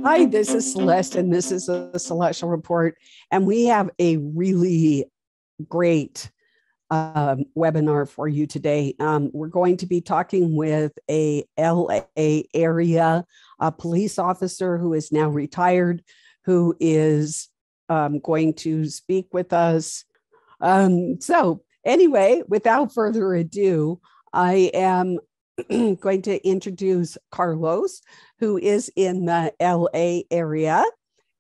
Hi, this is Celeste, and this is a Celeste Report. And we have a really great webinar for you today. We're going to be talking with a LA area police officer who is now retired, who is going to speak with us. So anyway, without further ado, I am going to introduce Carlos, who is in the LA area.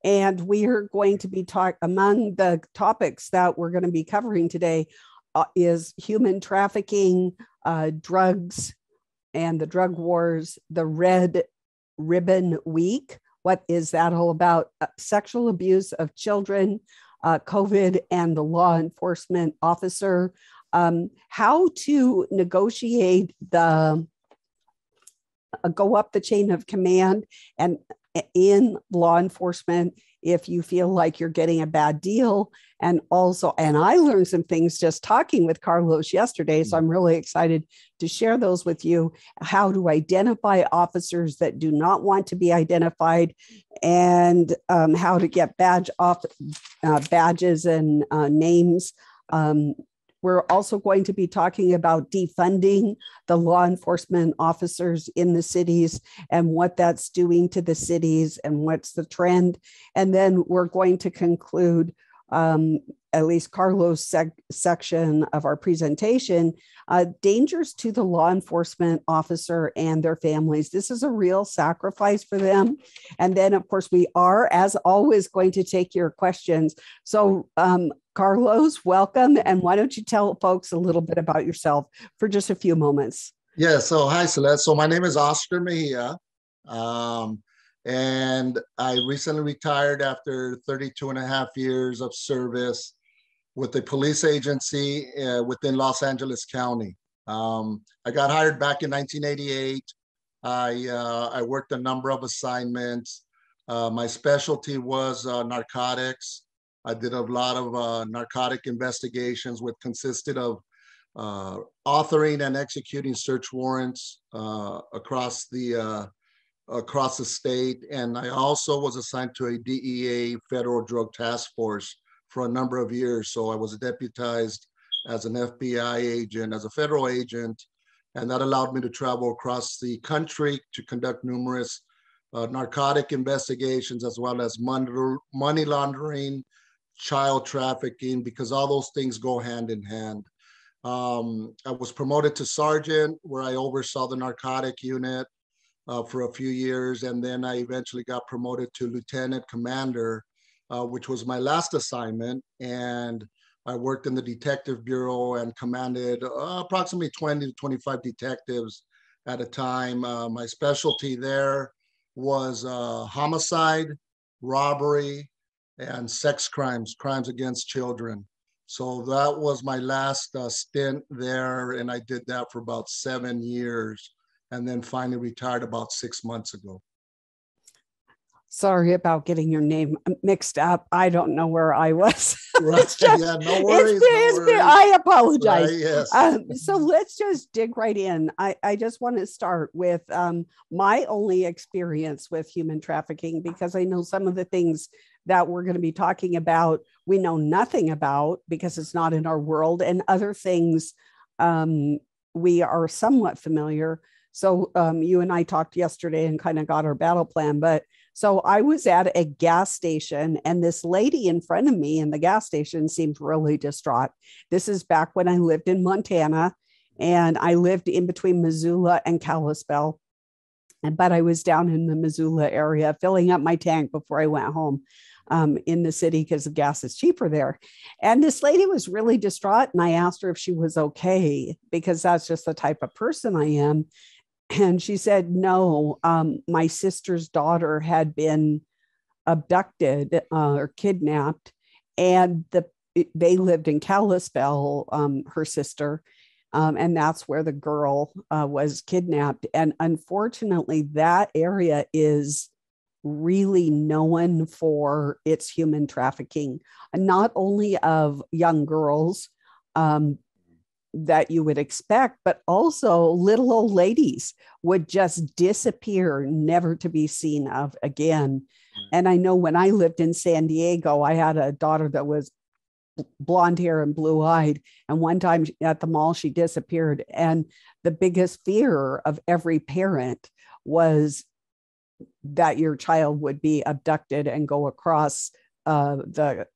And we are going to be among the topics that we're going to be covering today is human trafficking, drugs and the drug wars, the Red Ribbon Week. What is that all about? Sexual abuse of children, COVID and the law enforcement officer, how to negotiate the go up the chain of command and in law enforcement if you feel like you're getting a bad deal. And I learned some things just talking with Carlos yesterday, so I'm really excited to share those with you. How to identify officers that do not want to be identified, and how to get badges and names. We're also going to be talking about defunding the law enforcement officers in the cities and what that's doing to the cities and what's the trend. And then we're going to conclude, at least Carlos' section of our presentation, dangers to the law enforcement officer and their families. This is a real sacrifice for them. And then, of course, we are, as always, going to take your questions. So, Carlos, welcome. And why don't you tell folks a little bit about yourself for just a few moments? Yeah, so hi, Celeste. So my name is Oscar Mejia, and I recently retired after 32 and a half years of service with the police agency within Los Angeles County. I got hired back in 1988. I worked a number of assignments. My specialty was narcotics. I did a lot of narcotic investigations, which consisted of authoring and executing search warrants across the state. And I also was assigned to a DEA federal drug task force for a number of years. So I was deputized as an FBI agent, as a federal agent, and that allowed me to travel across the country to conduct numerous narcotic investigations, as well as money laundering, child trafficking, because all those things go hand in hand. I was promoted to sergeant, where I oversaw the narcotic unit for a few years. And then I eventually got promoted to lieutenant commander, which was my last assignment. And I worked in the detective bureau and commanded approximately 20 to 25 detectives at a time. My specialty there was homicide, robbery, and sex crimes against children. So that was my last stint there, and I did that for about 7 years, and then finally retired about 6 months ago. Sorry about getting your name mixed up. I don't know where I was. Right. Yeah, no worries. I apologize. Right, yes. So let's just dig right in. I just want to start with my only experience with human trafficking, because I know some of the things that we're going to be talking about, we know nothing about because it's not in our world, and other things we are somewhat familiar. So you and I talked yesterday and kind of got our battle plan. But so I was at a gas station, and this lady in front of me in the gas station seemed really distraught. This is back when I lived in Montana, and I lived in between Missoula and Kalispell. But I was down in the Missoula area filling up my tank before I went home in the city, because the gas is cheaper there. And this lady was really distraught. And I asked her if she was okay, because that's just the type of person I am. And she said, no, my sister's daughter had been abducted or kidnapped, and they lived in Kalispell, her sister, and that's where the girl was kidnapped. And unfortunately, that area is really known for its human trafficking, not only of young girls, that you would expect, but also little old ladies would just disappear, never to be seen of again. And I know when I lived in San Diego, I had a daughter that was blonde hair and blue eyed. And one time at the mall, she disappeared. And the biggest fear of every parent was that your child would be abducted and go across the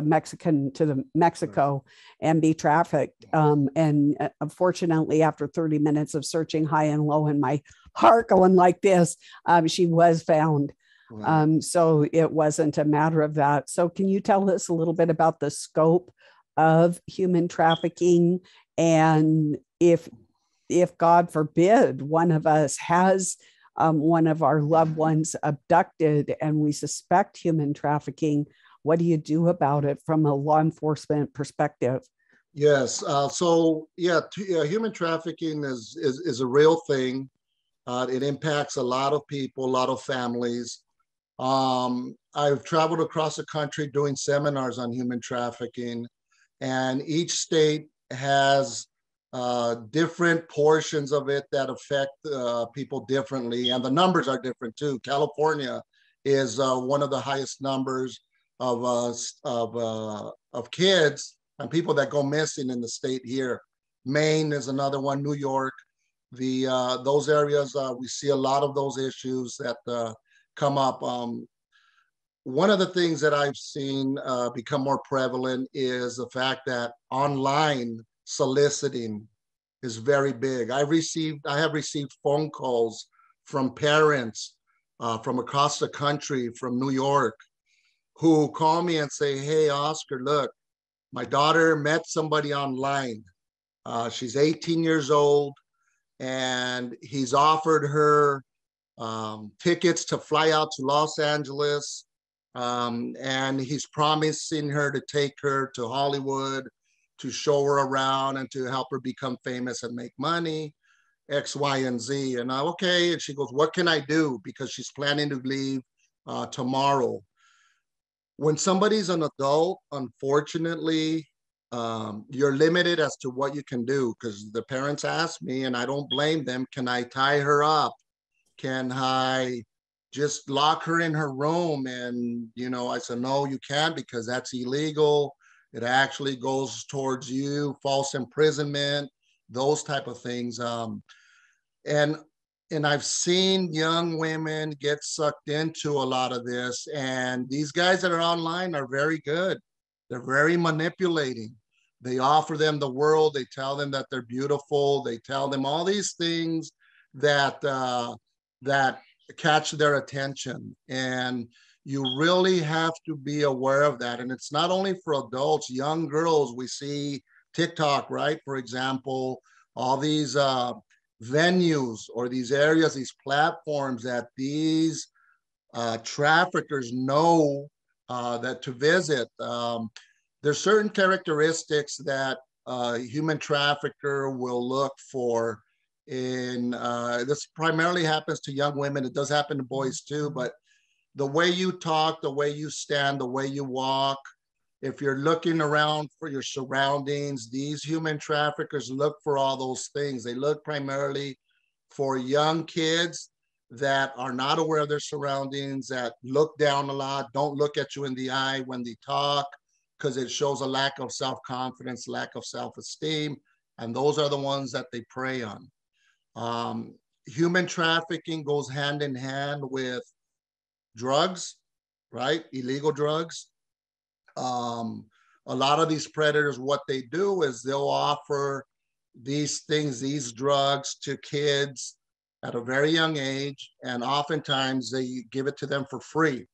Mexican to the Mexico and be trafficked. And unfortunately, after 30 minutes of searching high and low and my heart going like this, she was found. So it wasn't a matter of that. So can you tell us a little bit about the scope of human trafficking? And if God forbid, one of us has one of our loved ones abducted and we suspect human trafficking, what do you do about it from a law enforcement perspective? Yes. Human trafficking is a real thing. It impacts a lot of people, a lot of families. I've traveled across the country doing seminars on human trafficking, and each state has different portions of it that affect people differently, and the numbers are different too. California is one of the highest numbers of kids and people that go missing in the state here. Maine is another one. New York, those areas we see a lot of those issues that come up. One of the things that I've seen become more prevalent is the fact that online soliciting is very big. I have received phone calls from parents from across the country, from New York, who call me and say, "Hey, Oscar, look, my daughter met somebody online. She's 18 years old, and he's offered her tickets to fly out to Los Angeles, and he's promising her to take her to Hollywood, to show her around and to help her become famous and make money, X, Y, and Z." And okay. And she goes, "What can I do?" Because she's planning to leave tomorrow. When somebody's an adult, unfortunately, you're limited as to what you can do, because the parents asked me, and I don't blame them, "Can I tie her up? Can I just lock her in her room?" And, I said, "No, you can't, because that's illegal. It actually goes towards you, false imprisonment, those type of things." And I've seen young women get sucked into a lot of this. And these guys that are online are very good. They're very manipulating. They offer them the world. They tell them that they're beautiful. They tell them all these things that that catch their attention. And you really have to be aware of that. And it's not only for adults, young girls. We see TikTok, right? For example, all these venues or these areas, these platforms that these traffickers know that to visit. There's certain characteristics that a human trafficker will look for in this primarily happens to young women. It does happen to boys too, but the way you talk, the way you stand, the way you walk, if you're looking around for your surroundings, these human traffickers look for all those things. They look primarily for young kids that are not aware of their surroundings, that look down a lot, don't look at you in the eye when they talk, because it shows a lack of self-confidence, lack of self-esteem, and those are the ones that they prey on. Human trafficking goes hand in hand with drugs, right? Illegal drugs. A lot of these predators, what they do is they'll offer these things, these drugs to kids at a very young age, and oftentimes they give it to them for free.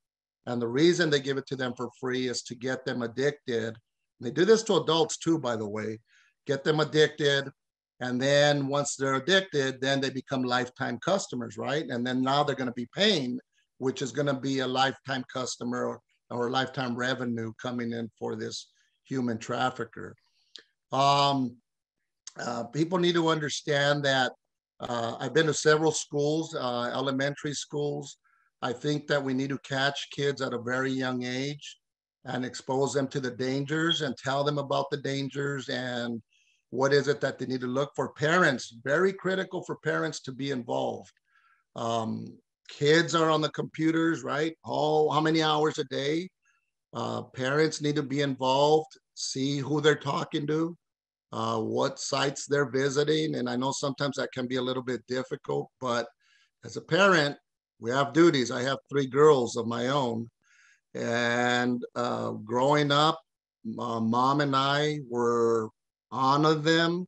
And the reason they give it to them for free is to get them addicted. They do this to adults too, by the way, get them addicted. And then once they're addicted, then they become lifetime customers, right? And then now they're going to be paying, which is going to be a lifetime customer or lifetime revenue coming in for this human trafficker. People need to understand that I've been to several schools, elementary schools. I think that we need to catch kids at a very young age and expose them to the dangers and tell them about the dangers. And What is it that they need to look for? Parents, very critical for parents to be involved. Kids are on the computers, right? How many hours a day? Parents need to be involved, see who they're talking to, what sites they're visiting. And I know sometimes that can be a little bit difficult, but as a parent, we have duties. I have 3 girls of my own. And growing up, mom and I were on them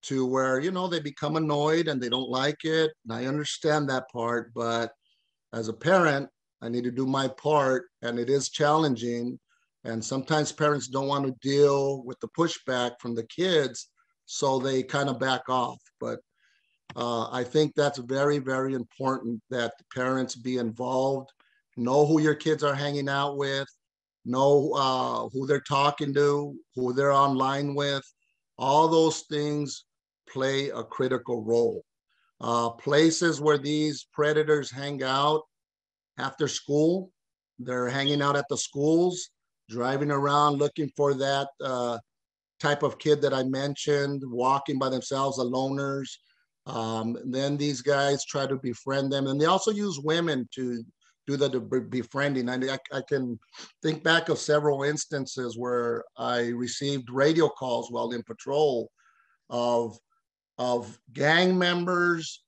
to where, they become annoyed and they don't like it. And I understand that part, but as a parent, I need to do my part, and it is challenging. And sometimes parents don't want to deal with the pushback from the kids, so they kind of back off. But I think that's very, very important that the parents be involved, know who your kids are hanging out with, know who they're talking to, who they're online with. All those things play a critical role. Places where these predators hang out after school, they're hanging out at the schools, driving around looking for that type of kid that I mentioned, walking by themselves, the loners. Then these guys try to befriend them. And they also use women to do the befriending. I can think back of several instances where I received radio calls while in patrol of gang members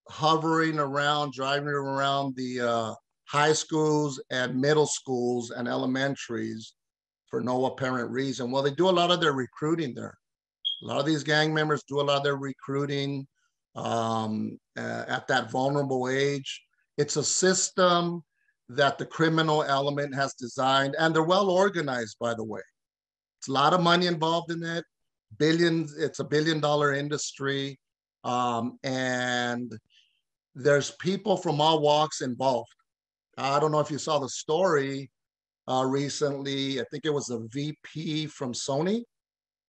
hovering around, driving around the high schools and middle schools and elementaries for no apparent reason. Well, they do a lot of their recruiting there. A lot of these gang members do a lot of their recruiting at that vulnerable age. It's a system that the criminal element has designed, and they're well organized, by the way. It's a lot of money involved in it. Billions, it's a billion-dollar industry. And there's people from all walks involved. I don't know if you saw the story recently. I think it was a VP from Sony.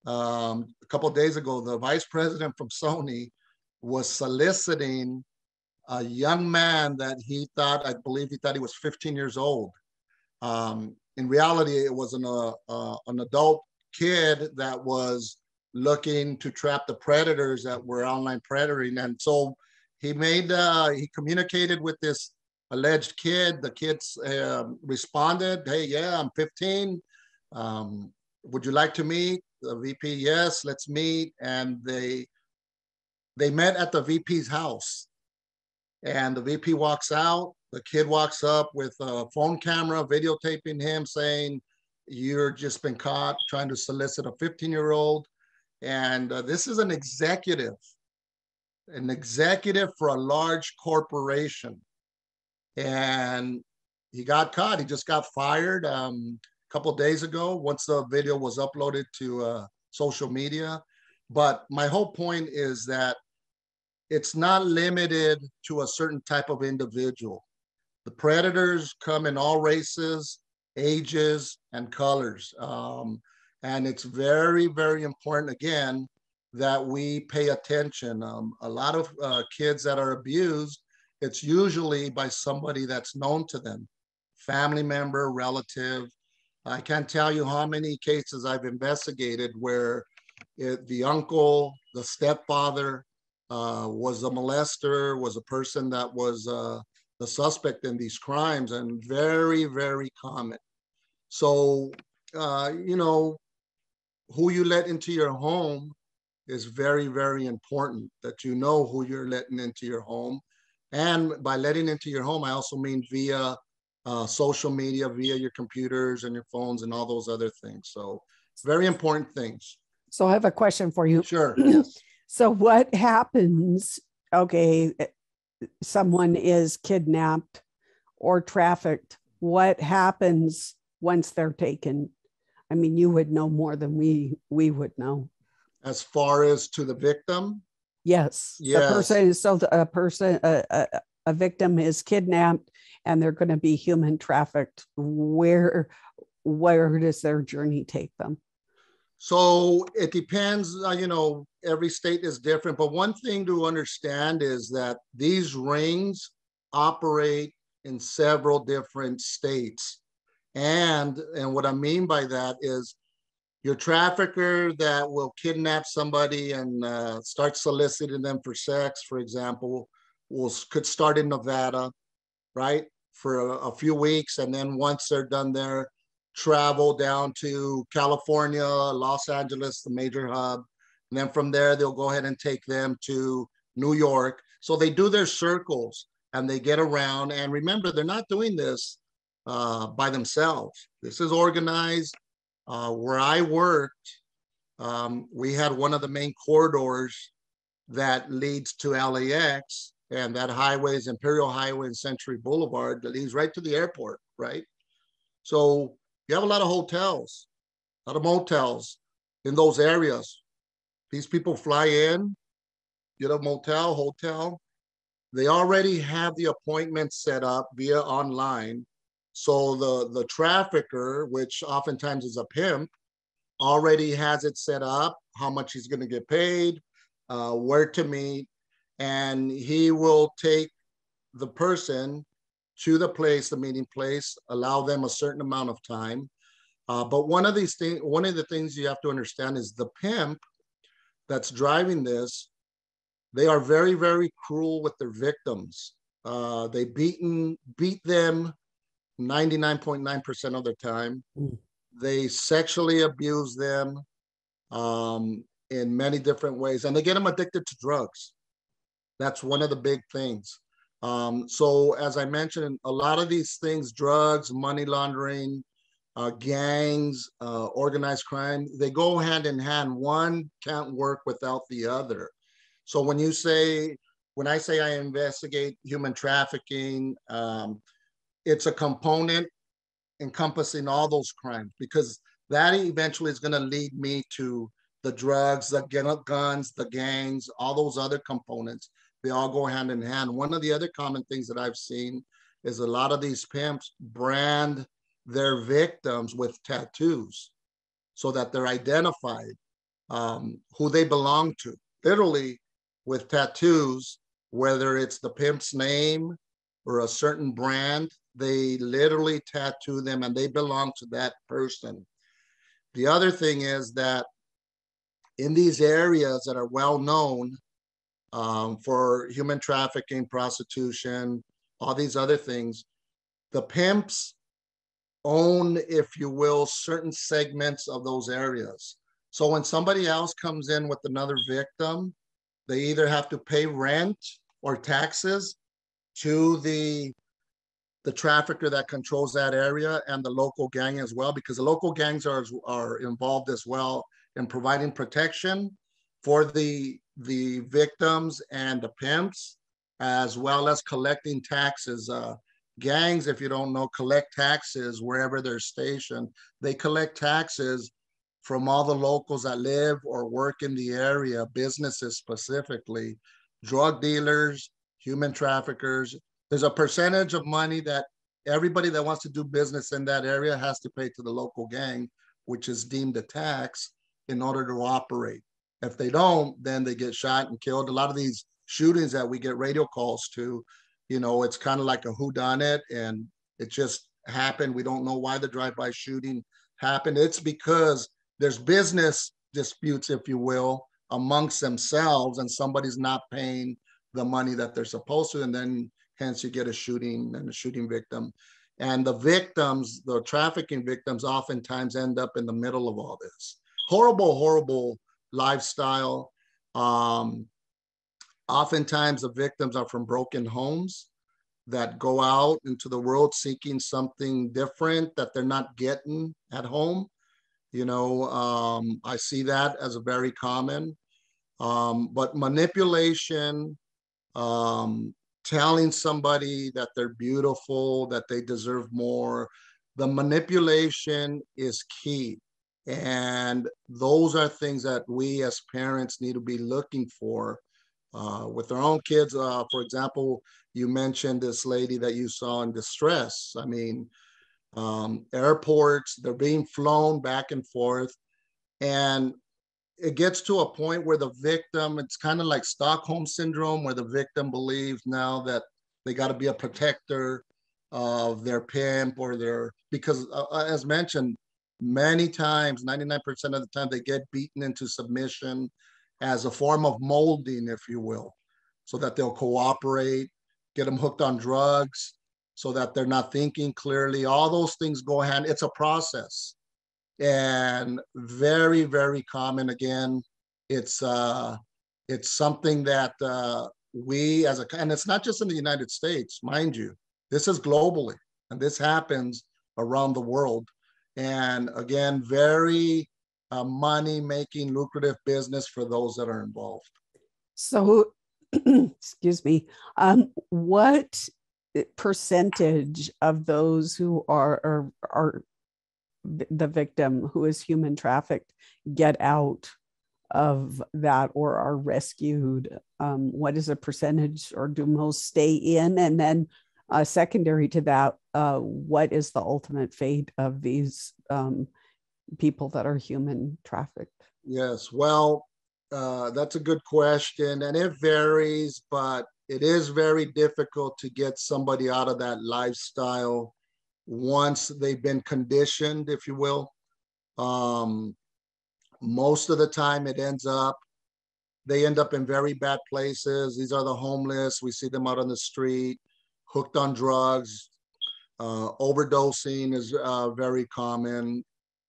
A couple of days ago, the vice president from Sony was soliciting a young man that I believe he thought he was 15 years old. In reality, it was an adult kid that was looking to trap the predators that were online predating. And so he communicated with this alleged kid. The kid responded, "Hey, yeah, I'm 15. Would you like to meet?" The VP, "Yes, let's meet." And they met at the VP's house. And the VP walks out. The kid walks up with a phone camera videotaping him, saying, "You're just been caught trying to solicit a 15-year-old. And this is an executive for a large corporation. And he got caught. He just got fired a couple of days ago once the video was uploaded to social media. But my whole point is that it's not limited to a certain type of individual. The predators come in all races, ages, and colors. And it's very, very important, again, that we pay attention. A lot of kids that are abused, it's usually by somebody that's known to them, family member, relative. I can't tell you how many cases I've investigated where the uncle, the stepfather, was a molester, was a person that was the suspect in these crimes, and very, very common. So, who you let into your home is very, very important, that you know who you're letting into your home. And by letting into your home, I also mean via social media, via your computers and your phones and all those other things. So very important things. So I have a question for you. Sure. Yes. So what happens, okay, someone is kidnapped or trafficked. What happens once they're taken? I mean, you would know more than we would know. As far as to the victim? Yes. Yes. A victim is kidnapped and they're going to be human trafficked. Where does their journey take them? So it depends, every state is different, but one thing to understand is that these rings operate in several different states. And what I mean by that is Your trafficker that will kidnap somebody and start soliciting them for sex, for example, could start in Nevada, right, for a few weeks, and then once they're done there, travel down to California, Los Angeles, the major hub, and then from there they'll go ahead and take them to New York. So they do their circles and they get around. And remember, they're not doing this by themselves. This is organized. Where I worked, we had one of the main corridors that leads to LAX, and that highway is Imperial Highway and Century Boulevard that leads right to the airport, right? So you have a lot of hotels, a lot of motels in those areas. These people fly in, get a motel, hotel. They already have the appointment set up via online. So the trafficker, which oftentimes is a pimp, already has it set up, how much he's going to get paid, where to meet, and he will take the person to the place, the meeting place, allow them a certain amount of time. But one of the things you have to understand is the pimp that's driving this, they are very, very cruel with their victims. They beat them 99.9% of the time. They sexually abuse them in many different ways, and they get them addicted to drugs. That's one of the big things. So as I mentioned, a lot of these things, drugs, money laundering, gangs, organized crime, they go hand in hand. One can't work without the other. So when I say I investigate human trafficking, it's a component encompassing all those crimes, because that eventually is going to lead me to the drugs, the guns, the gangs, all those other components. They all go hand in hand. One of the other common things that I've seen is a lot of these pimps brand their victims with tattoos so that they're identified who they belong to. Literally with tattoos, whether it's the pimp's name or a certain brand, they literally tattoo them and they belong to that person. The other thing is that in these areas that are well known for human trafficking, prostitution, all these other things, the pimps own, if you will, certain segments of those areas. So when somebody else comes in with another victim, they either have to pay rent or taxes to the trafficker that controls that area and the local gang as well, because the local gangs are involved as well in providing protection for the victims and the pimps, as well as collecting taxes. Gangs, if you don't know, collect taxes wherever they're stationed. They collect taxes from all the locals that live or work in the area, businesses specifically, drug dealers, human traffickers. There's a percentage of money that everybody that wants to do business in that area has to pay to the local gang, which is deemed a tax in order to operate. If they don't, then they get shot and killed. A lot of these shootings that we get radio calls to, it's kind of like a whodunit, and it just happened. We don't know why the drive-by shooting happened. It's because there's business disputes, if you will, amongst themselves, and somebody's not paying the money that they're supposed to, and then hence you get a shooting and a shooting victim. And the victims, the trafficking victims, oftentimes end up in the middle of all this. Horrible, horrible lifestyle. Oftentimes the victims are from broken homes that go out into the world seeking something different that they're not getting at home. I see that as a very common. But manipulation, telling somebody that they're beautiful, that they deserve more, the manipulation is key. And those are things that we as parents need to be looking for with our own kids. For example, you mentioned this lady that you saw in distress. I mean, airports, they're being flown back and forth. And it gets to a point where the victim, it's kind of like Stockholm syndrome, where the victim believes now that they got to be a protector of their pimp or because as mentioned, Many times, 99% of the time, they get beaten into submission as a form of molding, if you will, so that they'll cooperate, get them hooked on drugs, so that they're not thinking clearly. All those things go hand. It's a process, and very, very common. Again, it's something that we as a, and it's not just in the United States, mind you. This is globally, and this happens around the world. And again, very money-making, lucrative business for those that are involved. So, excuse me, what percentage of those who are the victim who is human trafficked get out of that or are rescued? What is a percentage, or do most stay in? And then secondary to that, what is the ultimate fate of these people that are human trafficked? Yes, well, that's a good question, and it varies, but it is very difficult to get somebody out of that lifestyle once they've been conditioned, if you will. Most of the time they end up in very bad places. These are the homeless. We see them out on the street, hooked on drugs. Overdosing is very common.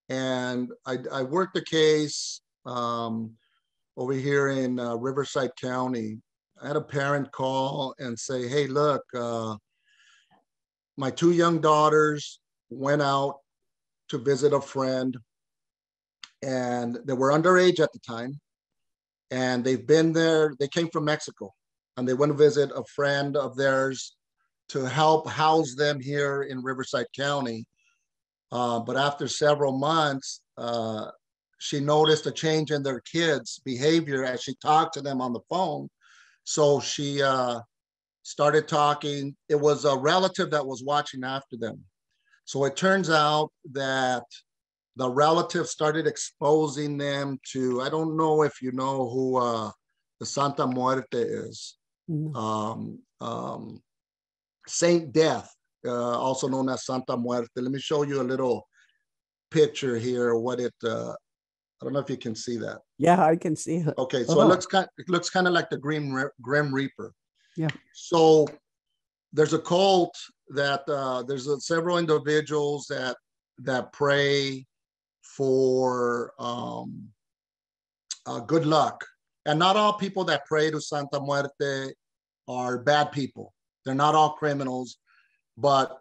And I worked a case over here in Riverside County. I had a parent call and say, hey, look, my 2 young daughters went out to visit a friend, and they were underage at the time. And they've been there. They came from Mexico, and they went to visit a friend of theirs to help house them here in Riverside County. But after several months, she noticed a change in their kids' behavior as she talked to them on the phone. So she started talking. It was a relative that was watching after them. So it turns out that the relative started exposing them to, I don't know if you know who the Santa Muerte is. Saint Death, also known as Santa Muerte. Let me show you a little picture here. What it, I don't know if you can see that. Yeah, I can see it. Okay, so it looks kind of like the Grim Reaper. Yeah. So there's a cult that there's several individuals that pray for good luck. And not all people that pray to Santa Muerte are bad people. They're not all criminals. But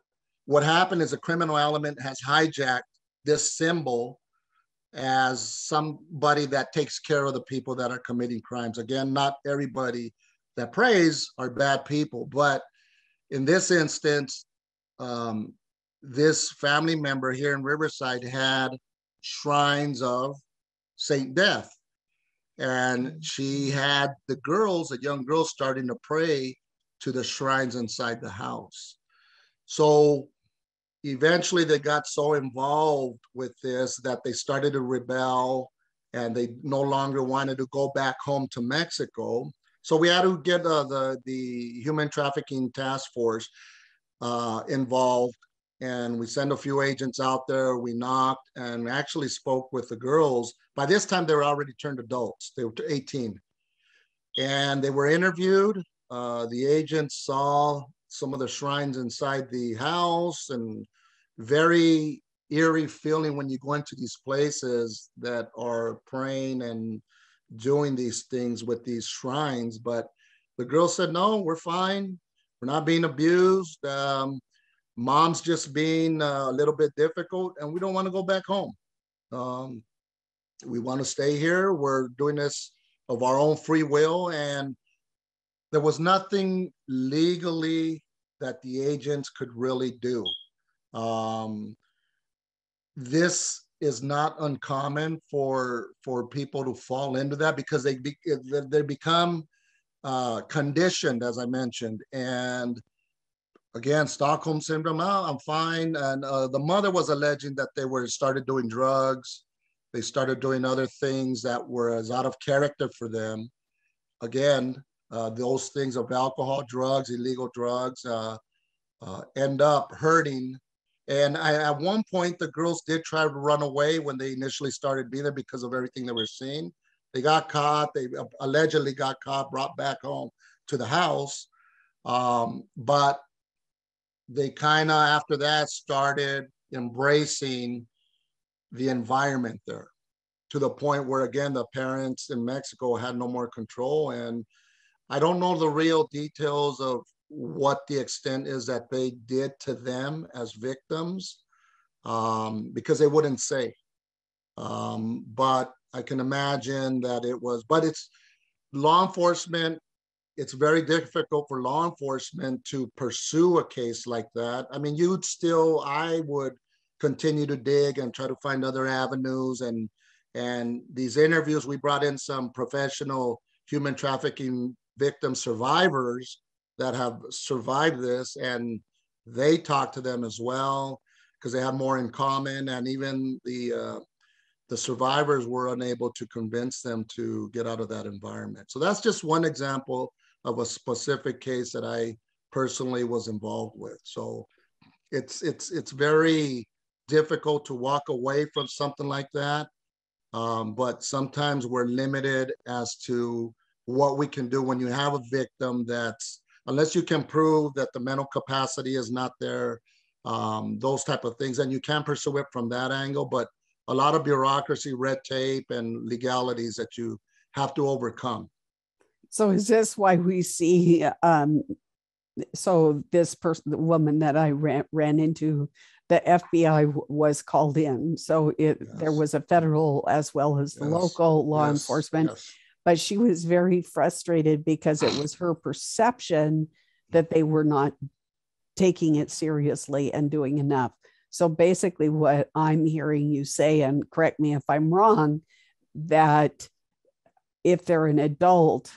what happened is a criminal element has hijacked this symbol as somebody that takes care of the people that are committing crimes. Again, not everybody that prays are bad people. But in this instance, this family member here in Riverside had shrines of Saint Death. And she had the young girls starting to pray to the shrines inside the house. So eventually they got so involved with this that they started to rebel, and they no longer wanted to go back home to Mexico. So we had to get the human trafficking task force involved, and we sent a few agents out there. We knocked and actually spoke with the girls. By this time, they were already turned adults. They were 18. And they were interviewed. The agents saw some of the shrines inside the house, and very eerie feeling when you go into these places that are praying and doing these things with these shrines. But the girl said, no, we're fine. We're not being abused. Mom's just being a little bit difficult, and we don't want to go back home. We want to stay here. We're doing this of our own free will. And there was nothing legally that the agents could really do. This is not uncommon for people to fall into that, because they become conditioned, as I mentioned. And again, Stockholm syndrome, oh, I'm fine. And the mother was alleging that they started doing drugs. They started doing other things that were as out of character for them. Again, those things of alcohol, drugs, illegal drugs, end up hurting And at one point, the girls did try to run away when they initially started being there because of everything they were seeing. They got caught. They allegedly got caught, brought back home to the house. But they kind of, after that, started embracing the environment there, to the point where, again, the parents in Mexico had no more control. And I don't know the real details of what the extent is that they did to them as victims, because they wouldn't say. But I can imagine that it was, but it's law enforcement. It's very difficult for law enforcement to pursue a case like that. I mean, I would continue to dig and try to find other avenues. And these interviews, we brought in some professional human trafficking victim survivors that have survived this, and they talk to them as well because they have more in common. And even the survivors were unable to convince them to get out of that environment. So that's just one example of a specific case that I personally was involved with. So it's very difficult to walk away from something like that. But sometimes we're limited as to what we can do when you have a victim that's, unless you can prove that the mental capacity is not there, those type of things, and you can pursue it from that angle. But a lot of bureaucracy, red tape, and legalities that you have to overcome. So is this why we see, so this person, the woman that I ran into, the FBI was called in. So there was a federal as well as the local law enforcement, but she was very frustrated because it was her perception that they were not taking it seriously and doing enough. So basically what I'm hearing you say, and correct me if I'm wrong, that if they're an adult,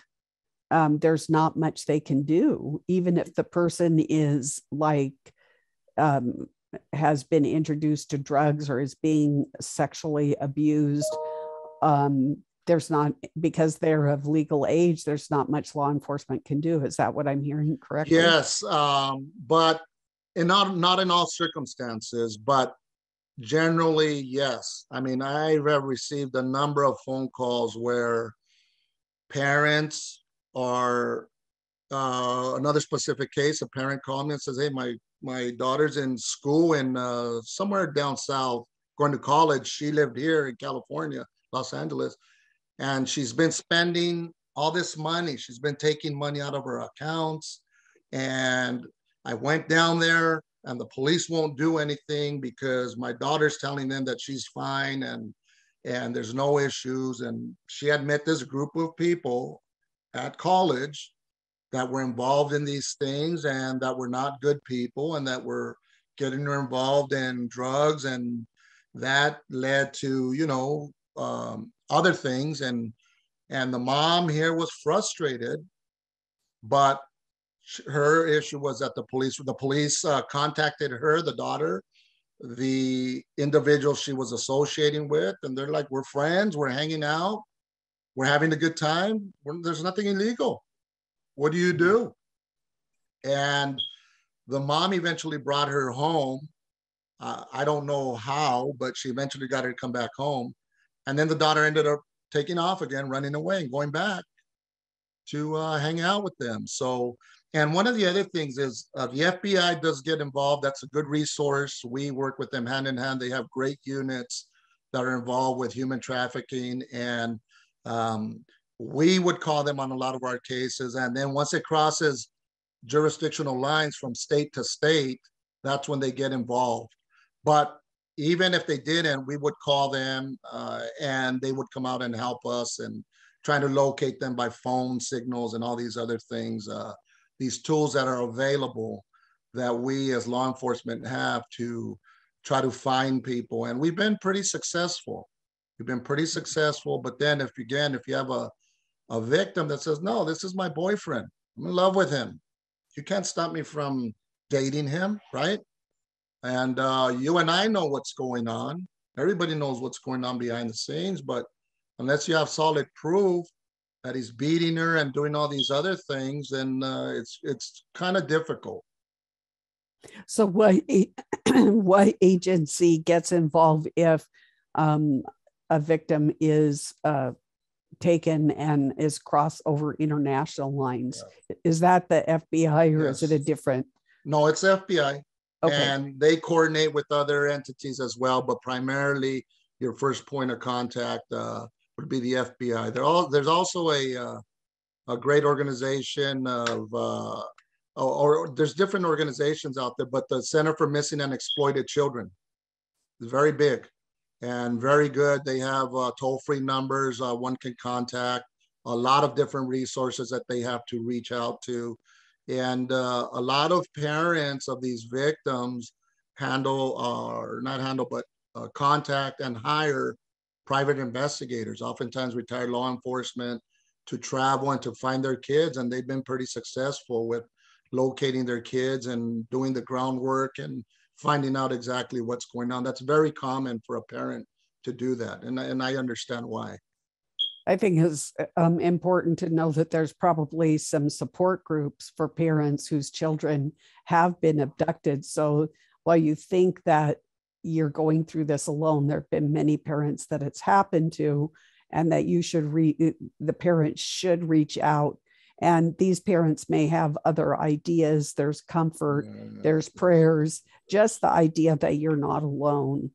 there's not much they can do, even if the person is like, has been introduced to drugs or is being sexually abused. There's not, because they're of legal age, there's not much law enforcement can do. Is that what I'm hearing correctly? Yes, but not in all circumstances, but generally, yes. I mean, I have received a number of phone calls where parents are, another specific case, a parent called me and says, hey, my daughter's in school in somewhere down south, going to college. She lived here in California, Los Angeles, and she's been spending all this money. She's been taking money out of her accounts. And I went down there, and the police won't do anything because my daughter's telling them that she's fine and there's no issues. And she had met this group of people at college that were involved in these things and that were not good people and that were getting her involved in drugs. And that led to, other things. And the mom here was frustrated, but her issue was that the police contacted her, the daughter, the individual she was associating with, and they're like, we're friends, we're hanging out, we're having a good time, there's nothing illegal. What do you do? And the mom eventually brought her home. I don't know how, but she eventually got her to come back home. And then the daughter ended up taking off again, running away and going back to hang out with them. So, and one of the other things is the FBI does get involved. That's a good resource. We work with them hand in hand. They have great units that are involved with human trafficking. And we would call them on a lot of our cases. And then once it crosses jurisdictional lines from state to state, that's when they get involved. But even if they didn't, we would call them and they would come out and help us and trying to locate them by phone signals and all these other things, these tools that are available that we as law enforcement have to try to find people. And we've been pretty successful. But then if you have a victim that says, no, this is my boyfriend, I'm in love with him, you can't stop me from dating him, right? And you and I know what's going on. Everybody knows what's going on behind the scenes, but unless you have solid proof that he's beating her and doing all these other things, then it's kind of difficult. So what what agency gets involved if a victim is taken and is crossed over international lines? Yeah. Is that the FBI or yes. Is it a different? No, it's FBI. Okay. And they coordinate with other entities as well, but primarily your first point of contact would be the FBI. There's also a great organization of, or there's different organizations out there, but the Center for Missing and Exploited Children is very big and very good. They have toll-free numbers one can contact, a lot of different resources that they have to reach out to. And a lot of parents of these victims contact and hire private investigators, oftentimes retired law enforcement, to travel and to find their kids. And they've been pretty successful with locating their kids and doing the groundwork and finding out exactly what's going on. That's very common for a parent to do that. And I understand why. I think it's important to know that there's probably some support groups for parents whose children have been abducted. So while you think that you're going through this alone, there have been many parents that it's happened to, and that you should the parents should reach out. And these parents may have other ideas. There's comfort, there's prayers. Just the idea that you're not alone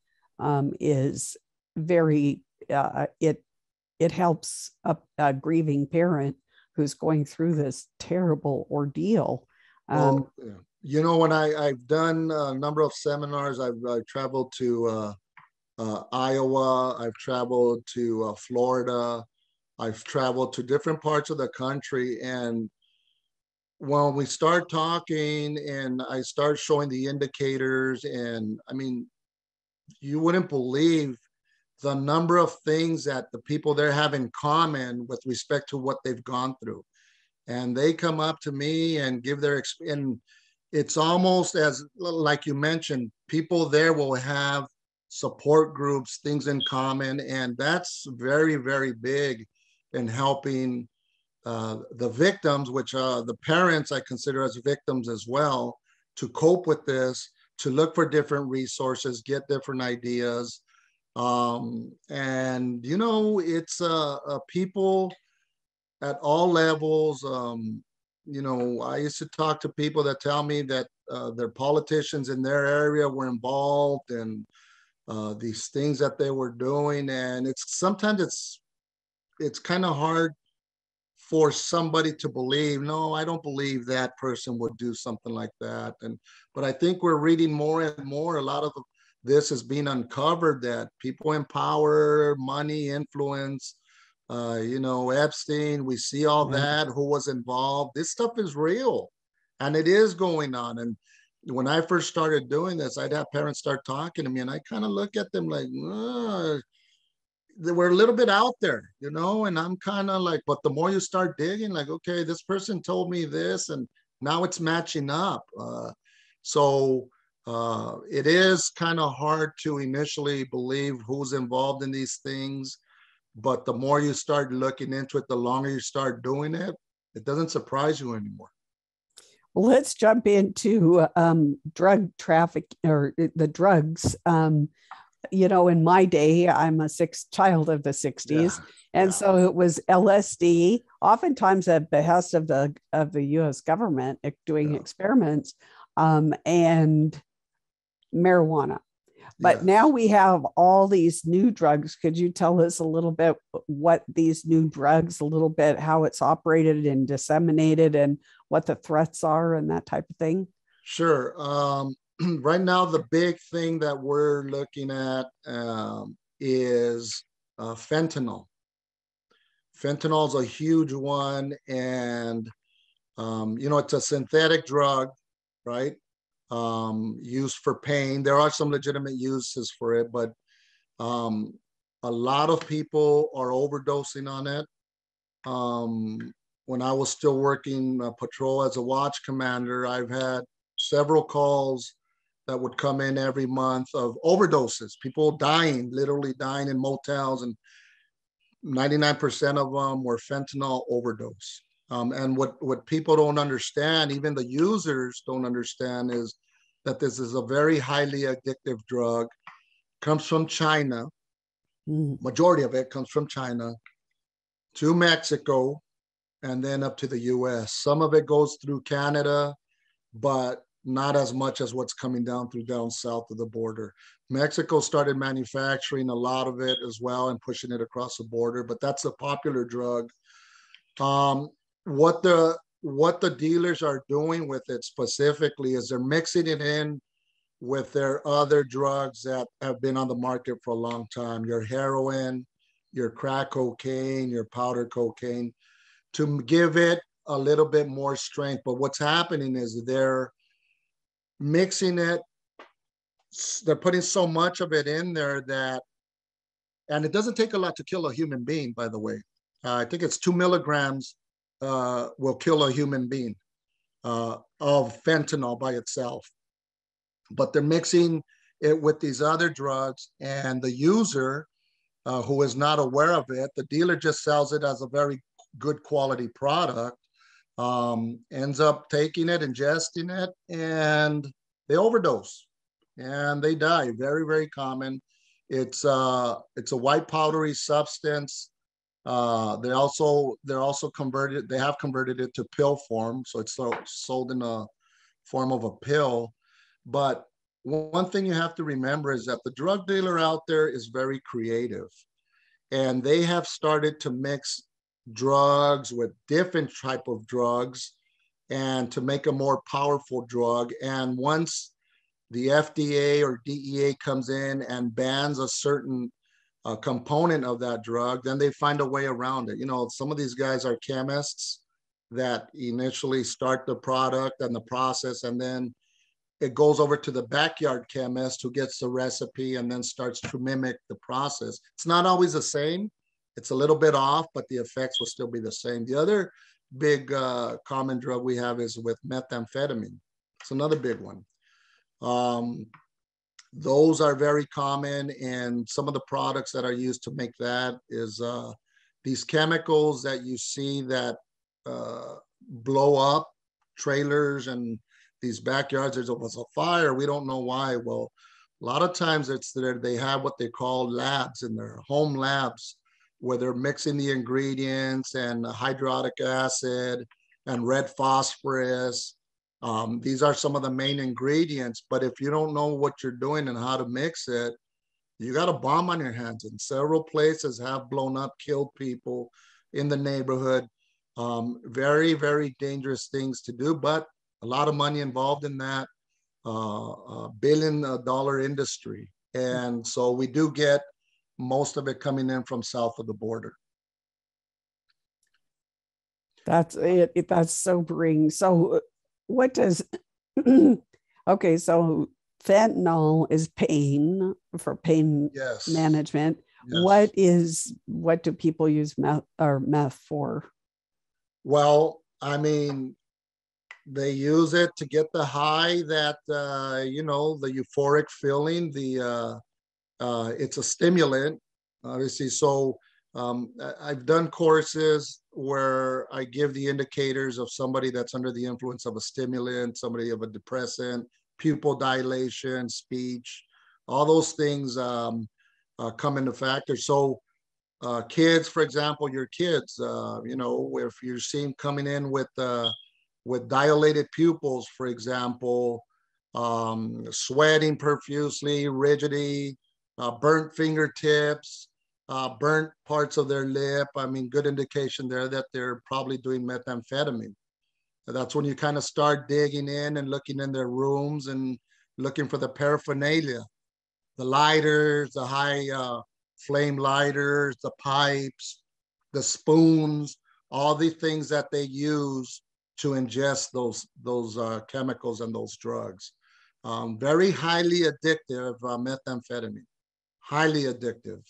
is very, it helps a grieving parent who's going through this terrible ordeal. Well, you know, when I've done a number of seminars, I've traveled to Iowa, I've traveled to Florida, I've traveled to different parts of the country. And when we start talking and I start showing the indicators, and I mean, you wouldn't believe the number of things that the people there have in common with respect to what they've gone through. And they come up to me and give their experience. And it's almost as, like you mentioned, people there will have support groups, things in common. And that's very, very big in helping the victims, which the parents I consider as victims as well, to cope with this, to look for different resources, get different ideas. And, you know, it's people at all levels. You know, I used to talk to people that tell me that their politicians in their area were involved in these things that they were doing. And sometimes it's kind of hard for somebody to believe, no, I don't believe that person would do something like that. But I think we're reading more and more. A lot of this is being uncovered, that people in power, money, influence, you know, Epstein, we see all that, who was involved. This stuff is real and it is going on. And when I first started doing this, I'd have parents start talking to me and I kind of look at them like, they were a little bit out there, you know, and I'm kind of like, but the more you start digging, like, okay, this person told me this and now it's matching up. So it is kind of hard to initially believe who's involved in these things, but the more you start looking into it, the longer you start doing it, it doesn't surprise you anymore. Well, let's jump into drug traffic, or the drugs. You know, in my day, I'm a child of the 60s. And so it was LSD, oftentimes at behest of the US government doing experiments, and marijuana. But now we have all these new drugs. Could you tell us a little bit what these new drugs, a little bit how it's operated and disseminated and what the threats are and that type of thing? Sure. Right now, the big thing that we're looking at is fentanyl. Fentanyl is a huge one. And, you know, it's a synthetic drug, right? Used for pain. There are some legitimate uses for it, but a lot of people are overdosing on it. When I was still working patrol as a watch commander, I've had several calls that would come in every month of overdoses, people dying, literally dying in motels, and 99% of them were fentanyl overdose. And what people don't understand, even the users don't understand, is that this is a very highly addictive drug. Comes from China. Majority of it comes from China to Mexico and then up to the US. Some of it goes through Canada, but not as much as what's coming down south of the border. Mexico started manufacturing a lot of it as well and pushing it across the border, but that's a popular drug. What the dealers are doing with it specifically is they're mixing it in with their other drugs that have been on the market for a long time, your heroin, your crack cocaine, your powder cocaine, to give it a little bit more strength. But what's happening is they're mixing it, they're putting so much of it in there that, and it doesn't take a lot to kill a human being, by the way. I think it's 2 milligrams will kill a human being of fentanyl by itself. But they're mixing it with these other drugs, and the user who is not aware of it, the dealer just sells it as a very good quality product, ends up taking it, ingesting it, and they overdose and they die. Very, very common. It's a white powdery substance. They're also converted. They have converted it to pill form, so it's sold in a form of a pill. But one thing you have to remember is that the drug dealer out there is very creative, and they have started to mix drugs with different type of drugs and to make a more powerful drug. And once the FDA or DEA comes in and bans a certain component of that drug, then they find a way around it. You know, some of these guys are chemists that initially start the product and the process, and then it goes over to the backyard chemist who gets the recipe and then starts to mimic the process. It's not always the same. It's a little bit off, but the effects will still be the same. The other big common drug we have is with methamphetamine. It's another big one. Those are very common, and some of the products that are used to make that is these chemicals that you see that blow up trailers and these backyards. There was a fire, we don't know why. Well, a lot of times it's that they have what they call labs in their home labs, where they're mixing the ingredients and hydrochloric acid and red phosphorus. These are some of the main ingredients, but if you don't know what you're doing and how to mix it, you got a bomb on your hands. And several places have blown up, killed people in the neighborhood. Very, very dangerous things to do, but a lot of money involved in that, $1 billion industry. And so we do get most of it coming in from south of the border. That's it. That's sobering. So what does, okay, so fentanyl is pain for pain Yes. management. Yes. What do people use meth for? Well, I mean, they use it to get the high that, you know, the euphoric feeling, it's a stimulant, obviously. So I've done courses where I give the indicators of somebody that's under the influence of a stimulant, somebody of a depressant, pupil dilation, speech, all those things come into factor. So kids, for example, your kids, you know, if you're seeing coming in with dilated pupils, for example, sweating profusely, rigidity, burnt fingertips, burnt parts of their lip. I mean, good indication there that they're probably doing methamphetamine. That's when you kind of start digging in and looking in their rooms and looking for the paraphernalia, the lighters, the high flame lighters, the pipes, the spoons, all the things that they use to ingest those chemicals and those drugs. Very highly addictive, methamphetamine, highly addictive.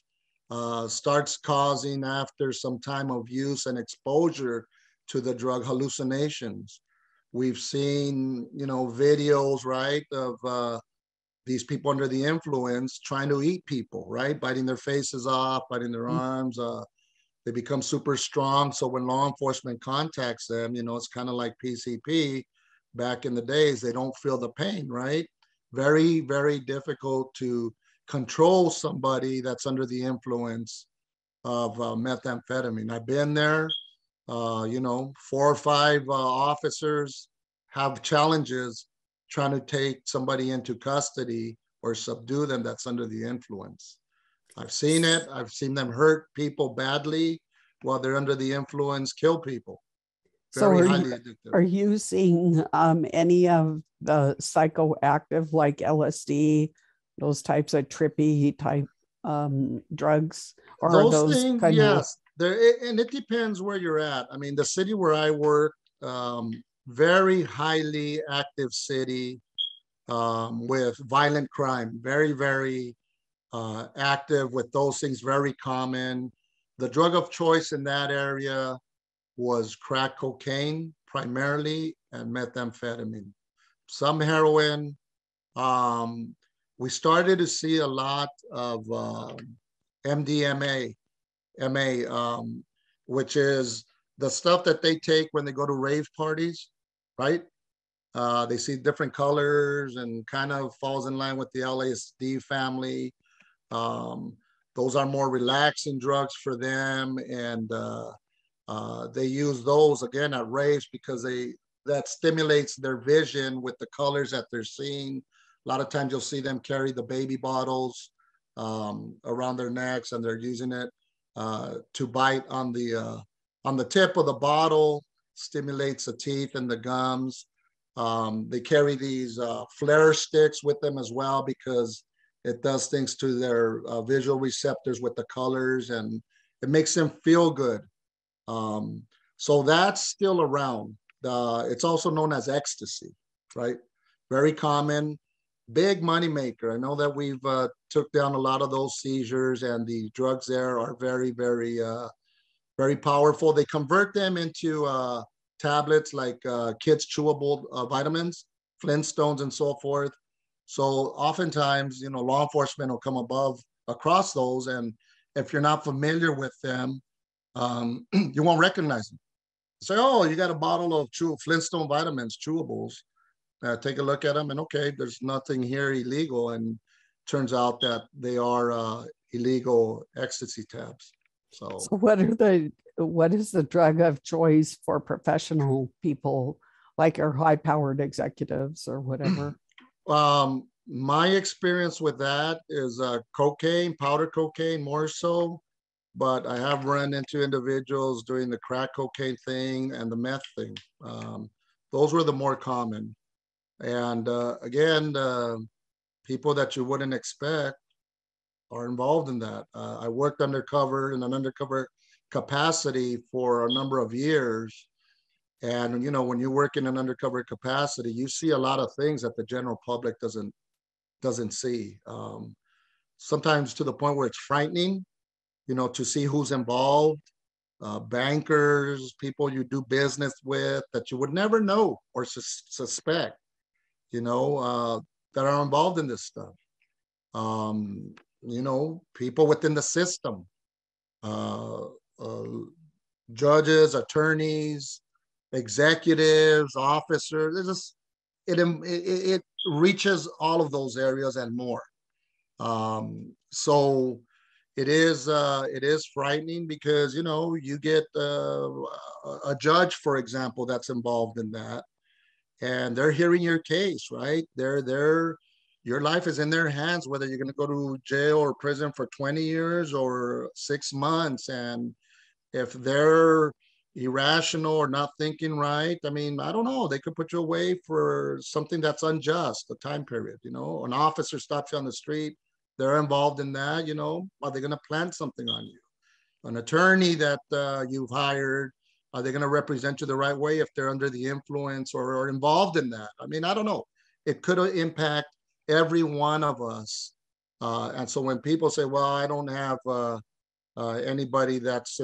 Starts causing, after some time of use and exposure to the drug, hallucinations. We've seen, you know, videos, right, of these people under the influence trying to eat people, right, biting their faces off, biting their arms. They become super strong. So when law enforcement contacts them, you know, it's kind of like PCP back in the days. They don't feel the pain, right? very, very difficult to control somebody that's under the influence of methamphetamine. I've been there. You know, 4 or 5 officers have challenges trying to take somebody into custody or subdue them that's under the influence. I've seen it. I've seen them hurt people badly while they're under the influence, kill people. So Very highly addictive. are you seeing any of the psychoactive like LSD, those types of trippy type drugs, or are Those those things, kind of? yes. There, and it depends where you're at. I mean, the city where I work, very highly active city with violent crime, very, very active with those things, very common. The drug of choice in that area was crack cocaine primarily and methamphetamine, some heroin. Um, we started to see a lot of MDMA, which is the stuff that they take when they go to rave parties, right? They see different colors and kind of falls in line with the LSD family. Um, those are more relaxing drugs for them, and they use those again at raves because that stimulates their vision with the colors that they're seeing. A lot of times you'll see them carry the baby bottles around their necks, and they're using it to bite on the tip of the bottle, stimulates the teeth and the gums. They carry these flare sticks with them as well because it does things to their visual receptors with the colors, and it makes them feel good. So that's still around. It's also known as ecstasy, right? Very common, big money maker. I know that we've took down a lot of those seizures, and the drugs there are very, very, very powerful. They convert them into tablets like kids' chewable vitamins, Flintstones, and so forth. So oftentimes, you know, law enforcement will come across those, and if you're not familiar with them, you won't recognize them. Say, oh, you got a bottle of Flintstone vitamins, chewables. Take a look at them, and okay, there's nothing here illegal, and turns out that they are illegal ecstasy tabs. So what is the drug of choice for professional people like our high-powered executives or whatever? My experience with that is cocaine, powder cocaine more so, but I have run into individuals doing the crack cocaine thing and the meth thing. Those were the more common. And again, people that you wouldn't expect are involved in that. I worked undercover in an undercover capacity for a number of years. And, you know, when you work in an undercover capacity, you see a lot of things that the general public doesn't see. Sometimes to the point where it's frightening, you know, to see who's involved, bankers, people you do business with that you would never know or suspect, you know, that are involved in this stuff. You know, people within the system, uh, uh, judges, attorneys, executives, officers. It reaches all of those areas and more. So it is frightening because, you know, you get a judge, for example, that's involved in that, and they're hearing your case, right? Your life is in their hands, whether you're going to go to jail or prison for 20 years or 6 months. And if they're irrational or not thinking right, I mean, I don't know, they could put you away for something that's unjust, the time period. You know, an officer stops you on the street, they're involved in that, you know, are they going to plant something on you? An attorney that you've hired, are they going to represent you the right way if they're under the influence or involved in that? I mean, I don't know. It could impact every one of us. And so when people say, well, I don't have anybody that's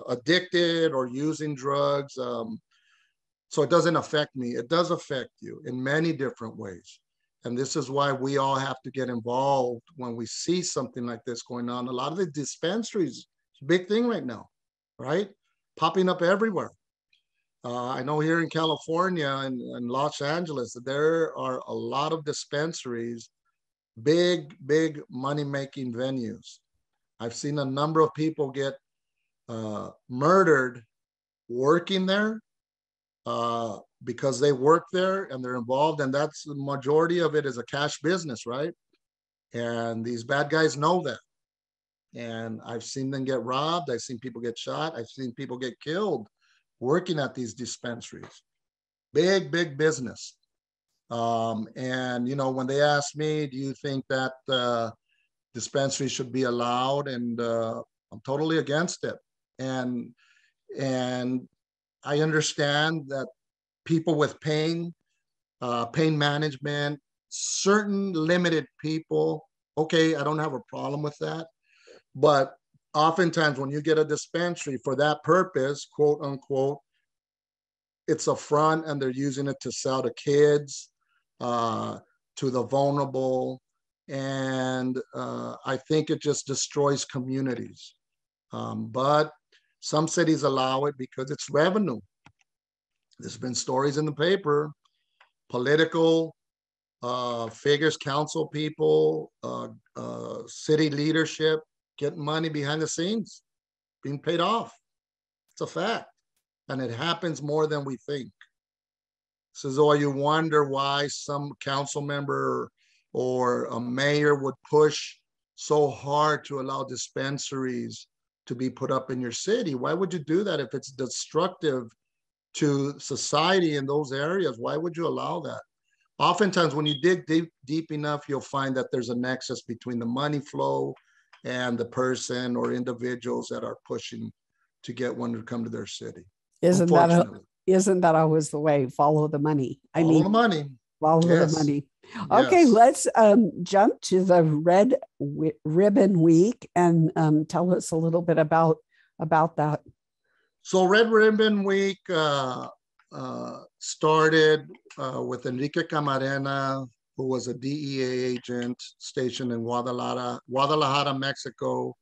addicted or using drugs, so it doesn't affect me. It does affect you in many different ways. And this is why we all have to get involved when we see something like this going on. A lot of the dispensaries, it's a big thing right now, right? Popping up everywhere. I know here in California and Los Angeles, there are a lot of dispensaries, big money-making venues. I've seen a number of people get murdered working there because they work there and they're involved, and that's the majority of it is a cash business, right? And these bad guys know that. And I've seen them get robbed. I've seen people get shot. I've seen people get killed working at these dispensaries. Big business. And, you know, when they ask me, do you think that dispensaries should be allowed? And I'm totally against it. And I understand that people with pain management, certain limited people, okay, I don't have a problem with that. But oftentimes when you get a dispensary for that purpose, quote unquote, it's a front and they're using it to sell to kids, to the vulnerable. And I think it just destroys communities. But some cities allow it because it's revenue. There's been stories in the paper, political figures, council people, city leadership, getting money behind the scenes, being paid off. It's a fact. And it happens more than we think. So though you wonder why some council member or a mayor would push so hard to allow dispensaries to be put up in your city. Why would you do that if it's destructive to society in those areas? Why would you allow that? Oftentimes when you dig deep enough, you'll find that there's a nexus between the money flow and the person or individuals that are pushing to get one to come to their city. Isn't that isn't that always the way? Follow the money. Follow the money. Follow Yes. the money. Yes. Okay, let's jump to the Red Ribbon Week and tell us a little bit about that. So Red Ribbon Week started with Enrique Camarena, who was a DEA agent stationed in Guadalajara, Mexico,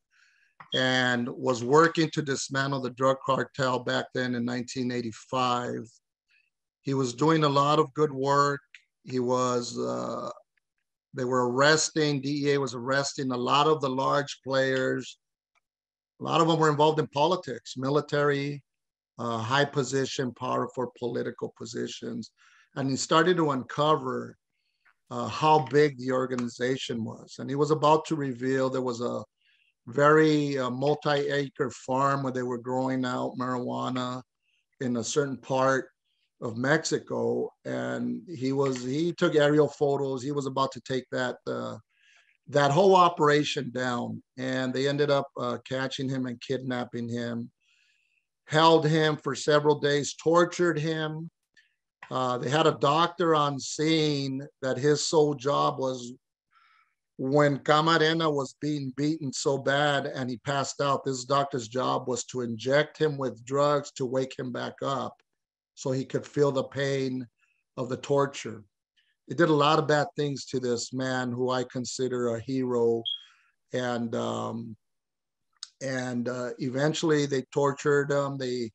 and was working to dismantle the drug cartel back then in 1985. He was doing a lot of good work. He was, they were arresting, DEA was arresting a lot of the large players. A lot of them were involved in politics, military, high position, powerful political positions. And he started to uncover how big the organization was. And he was about to reveal there was a very multi-acre farm where they were growing out marijuana in a certain part of Mexico. And he took aerial photos. He was about to take that whole operation down. And they ended up catching him and kidnapping him, held him for several days, tortured him. They had a doctor on scene that his sole job was, when Camarena was being beaten so bad and he passed out, this doctor's job was to inject him with drugs to wake him back up so he could feel the pain of the torture. It did a lot of bad things to this man who I consider a hero. And eventually they tortured him. They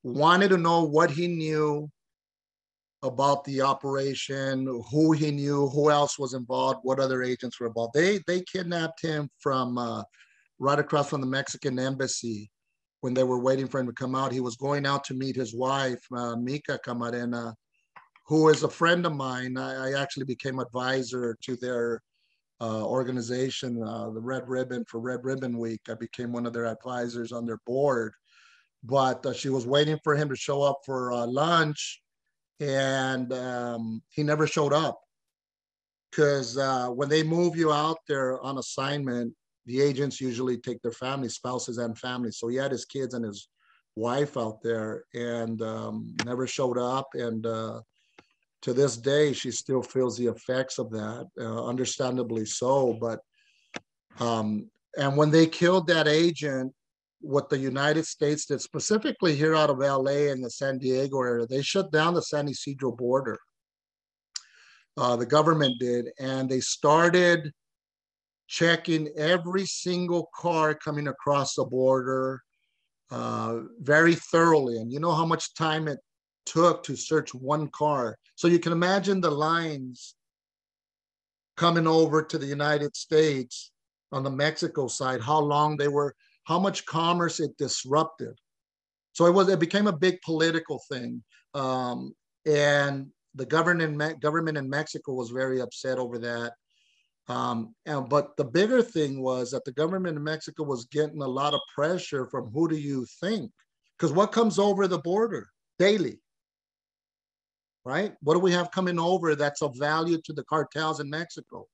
wanted to know what he knew about the operation, who he knew, who else was involved, what other agents were involved. They kidnapped him from right across from the Mexican embassy when they were waiting for him to come out. He was going out to meet his wife, Mica Camarena, who is a friend of mine. I actually became advisor to their organization, the Red Ribbon, for Red Ribbon Week. I became one of their advisors on their board. But she was waiting for him to show up for lunch, and he never showed up. Because when they move you out there on assignment, the agents usually take their family, spouses and families. So he had his kids and his wife out there, and never showed up. And to this day, she still feels the effects of that, understandably so. But and when they killed that agent, what the United States did, specifically here out of LA and the San Diego area, they shut down the San Ysidro border. The government did, and they started checking every single car coming across the border very thoroughly. And you know how much time it took to search one car. So you can imagine the lines coming over to the United States on the Mexico side, how long they were, how much commerce it disrupted. So it became a big political thing. And the government in Mexico was very upset over that. But the bigger thing was that the government in Mexico was getting a lot of pressure from who do you think? Because what comes over the border daily, right? What do we have coming over that's of value to the cartels in Mexico?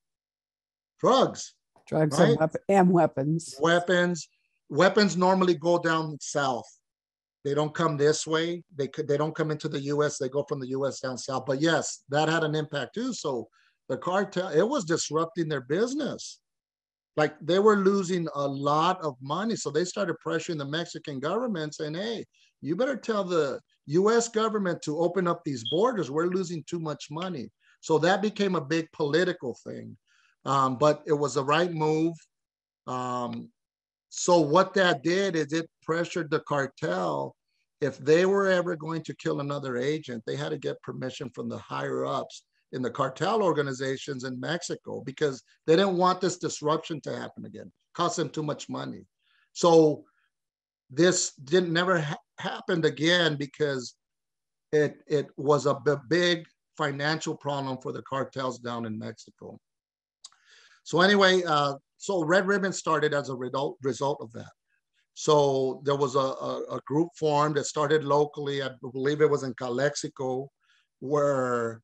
Drugs, right? And weapons. Weapons normally go down south. They don't come this way. They don't come into the U.S. They go from the U.S. down south. But yes, that had an impact too. So the cartel, it was disrupting their business. Like they were losing a lot of money. So they started pressuring the Mexican government saying, hey, you better tell the U.S. government to open up these borders. We're losing too much money. So that became a big political thing. But it was the right move. So what that did is it pressured the cartel. If they were ever going to kill another agent, they had to get permission from the higher ups in the cartel organizations in Mexico because they didn't want this disruption to happen again. Cost them too much money. So this never happened again because it was a big financial problem for the cartels down in Mexico. So anyway, so Red Ribbon started as a result of that. So there was a group formed that started locally. I believe it was in Calexico, where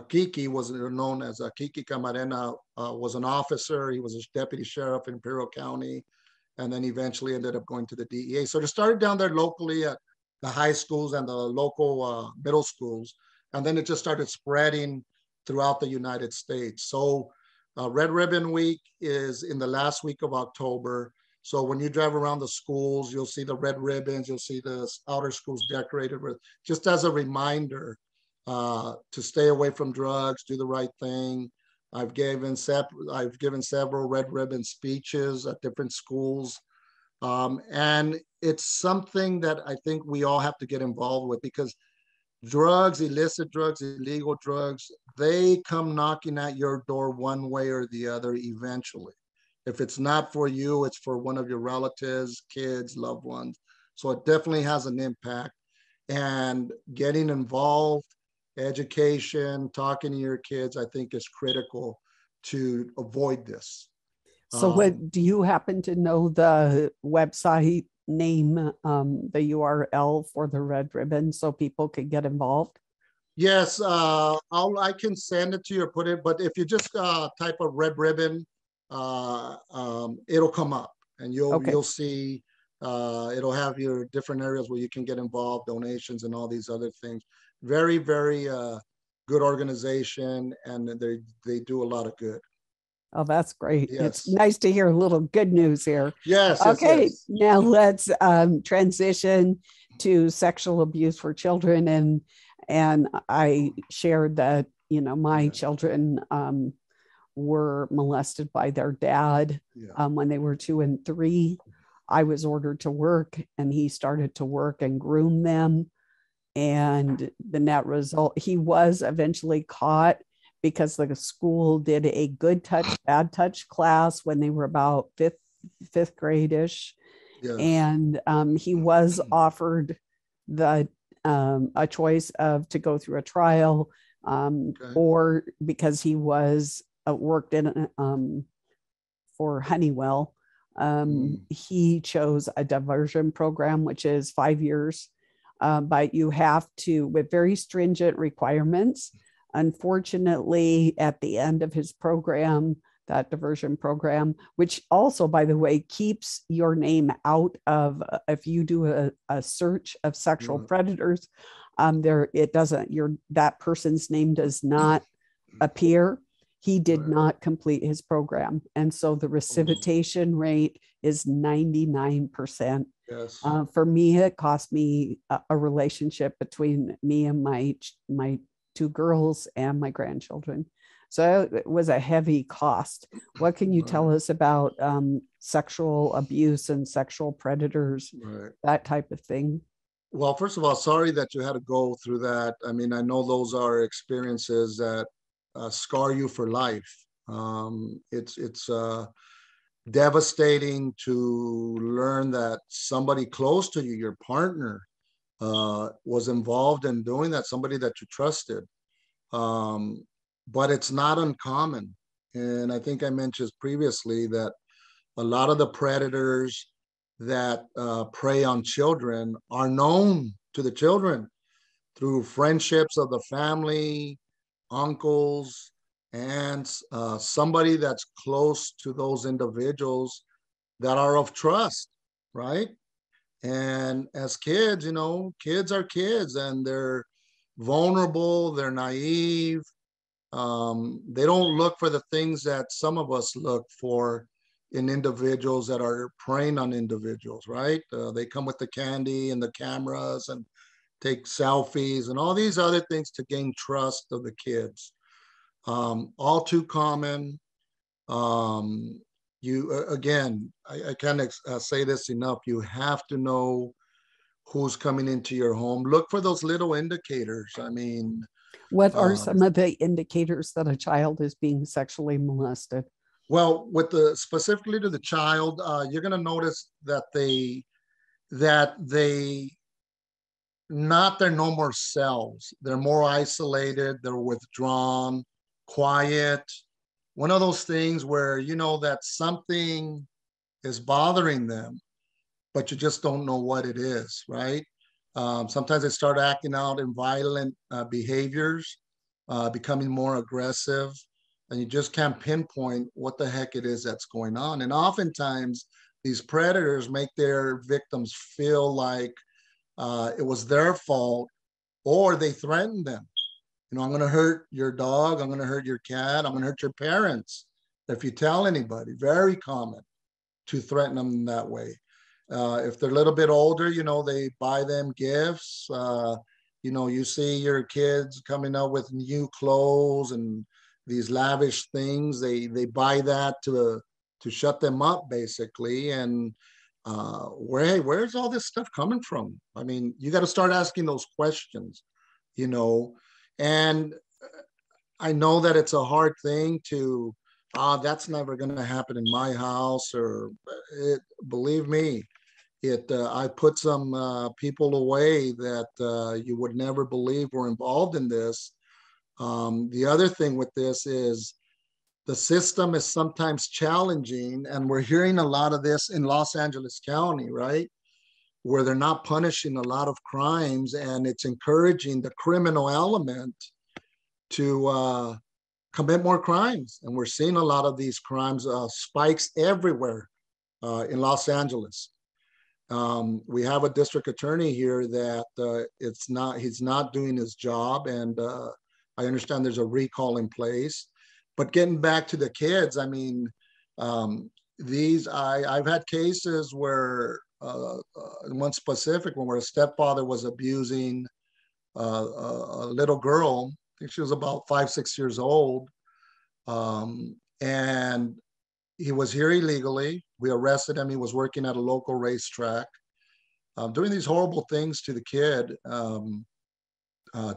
Kiki was known as Kiki Camarena, was an officer. He was a deputy sheriff in Imperial County, and then eventually ended up going to the DEA. So it started down there locally at the high schools and the local middle schools, and then it just started spreading throughout the United States. So Red Ribbon Week is in the last week of October. So when you drive around the schools, you'll see the red ribbons, you'll see the outer schools decorated with, just as a reminder to stay away from drugs, do the right thing. I've given several red ribbon speeches at different schools. And it's something that I think we all have to get involved with because drugs, illicit drugs, illegal drugs, they come knocking at your door one way or the other eventually. If it's not for you, it's for one of your relatives, kids, loved ones. So it definitely has an impact. And getting involved, education, talking to your kids, I think is critical to avoid this. So what do you happen to know the website name, the URL for the Red Ribbon so people could get involved? Yes, I can send it to you or put it, but if you just type a Red Ribbon, it'll come up and you'll see, it'll have your different areas where you can get involved, donations and all these other things. Very, very good organization, and they do a lot to Oh, that's great. Yes. It's nice to hear a little good news here. Yes. Okay, yes. Now let's transition to sexual abuse for children. And I shared that, my children were molested by their dad when they were 2 and 3. I was ordered to work and he started to work and groom them. And the net result, he was eventually caught because the school did a good touch, bad touch class when they were about fifth grade-ish. Yes. And he was offered a choice of to go through a trial or because he was worked in for Honeywell. He chose a diversion program, which is 5 years, but you have to, with very stringent requirements. Unfortunately, at the end of his program, that diversion program, which also, by the way, keeps your name out of, if you do a search of sexual predators, it doesn't, that person's name does not appear. He did not complete his program. And so the recidivism rate is 99%. Yes. For me, it cost me a relationship between me and my 2 girls and my grandchildren. So it was a heavy cost. What can you tell us about sexual abuse and sexual predators, that type of thing? Well, first of all, sorry that you had to go through that. I mean, I know those are experiences that scar you for life. It's devastating to learn that somebody close to you, your partner, was involved in doing that. Somebody that you trusted. Um, but it's not uncommon, and I think I mentioned previously that a lot of the predators that prey on children are known to the children through friendships of the family, uncles, aunts, somebody that's close to those individuals that are of trust, right? And as kids, you know, kids are kids and they're vulnerable, they're naive. They don't look for the things that some of us look for in individuals that are preying on individuals, right? They come with the candy and the cameras and take selfies and all these other things to gain trust of the kids. All too common. You again, I can't say this enough. You have to know who's coming into your home. Look for those little indicators. I mean, What are um, some of the indicators that a child is being sexually molested? well, with the specifically to the child, you're going to notice that they not their normal selves. They're more isolated. They're withdrawn, quiet. One of those things where you know that something is bothering them, but you just don't know what it is, right? Sometimes they start acting out in violent behaviors, becoming more aggressive, and you just can't pinpoint what the heck it is that's going on. And oftentimes, these predators make their victims feel like it was their fault, or they threaten them. You know, I'm going to hurt your dog. I'm going to hurt your cat. I'm going to hurt your parents if you tell anybody. Very common to threaten them in that way. If they're a little bit older, you know, they buy them gifts. You know, you see your kids coming up with new clothes and these lavish things. They buy that to shut them up, basically. And where's all this stuff coming from? I mean, you got to start asking those questions, you know. And I know that it's a hard thing to, that's never going to happen in my house, or believe me, I put some people away that you would never believe were involved in this. The other thing with this is the system is sometimes challenging, and we're hearing a lot of this in Los Angeles County, right? Where they're not punishing a lot of crimes, and it's encouraging the criminal element to commit more crimes. And we're seeing a lot of these crimes, spikes everywhere in Los Angeles. We have a district attorney here that he's not doing his job, and I understand there's a recall in place. But getting back to the kids, I mean, I've had cases where one specific one where a stepfather was abusing a little girl. I think she was about 5, 6 years old, and he was here illegally. We arrested him. He was working at a local racetrack, doing these horrible things to the kid,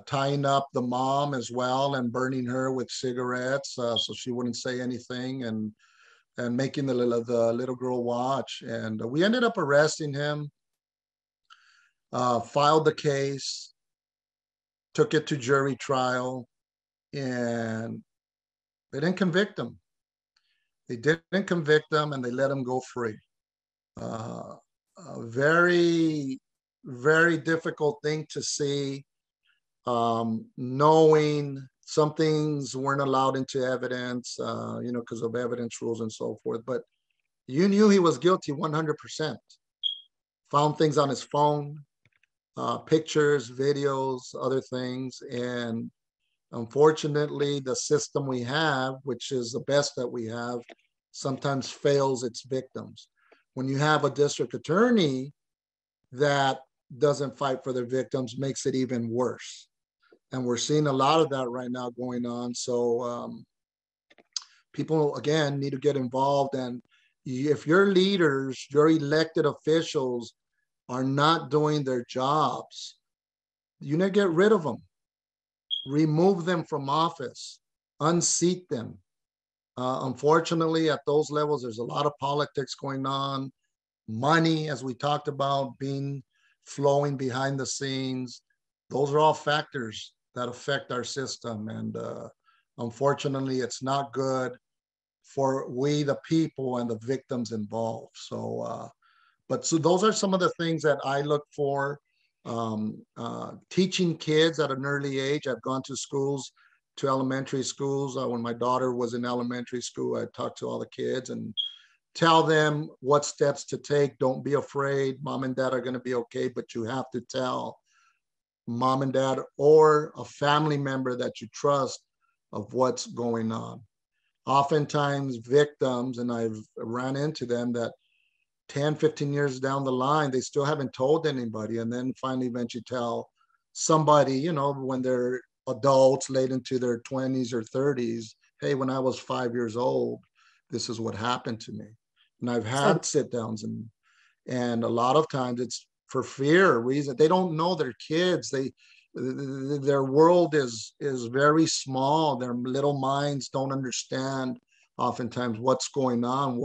tying up the mom as well and burning her with cigarettes so she wouldn't say anything, and making the little girl watch. And we ended up arresting him, filed the case, took it to jury trial, and they didn't convict him. They didn't convict him, and they let him go free. A very, very difficult thing to see, knowing some things weren't allowed into evidence, you know, because of evidence rules and so forth. But you knew he was guilty 100%. Found things on his phone, pictures, videos, other things. And unfortunately, the system we have, which is the best that we have, sometimes fails its victims. When you have a district attorney that doesn't fight for their victims, makes it even worse. And we're seeing a lot of that right now going on. So people, again, need to get involved. And if your leaders, your elected officials, are not doing their jobs, you need to get rid of them, remove them from office, unseat them. Unfortunately, at those levels, there's a lot of politics going on, money, as we talked about, being flowing behind the scenes. Those are all factors that affect our system. And unfortunately, it's not good for we, the people, and the victims involved. So those are some of the things that I look for. Teaching kids at an early age. I've gone to schools, to elementary schools. When my daughter was in elementary school, I talked to all the kids and tell them what steps to take. Don't be afraid. Mom and dad are going to be okay, but you have to tell mom and dad or a family member that you trust of what's going on. Oftentimes victims, and I've ran into them, that 10, 15 years down the line, they still haven't told anybody. And then finally, eventually tell somebody, when they're adults, late into their 20s or 30s, hey, when I was 5 years old, this is what happened to me. And I've had sit downs, and a lot of times it's for fear reason. They don't know their kids. Their world is very small. Their little minds don't understand oftentimes what's going on.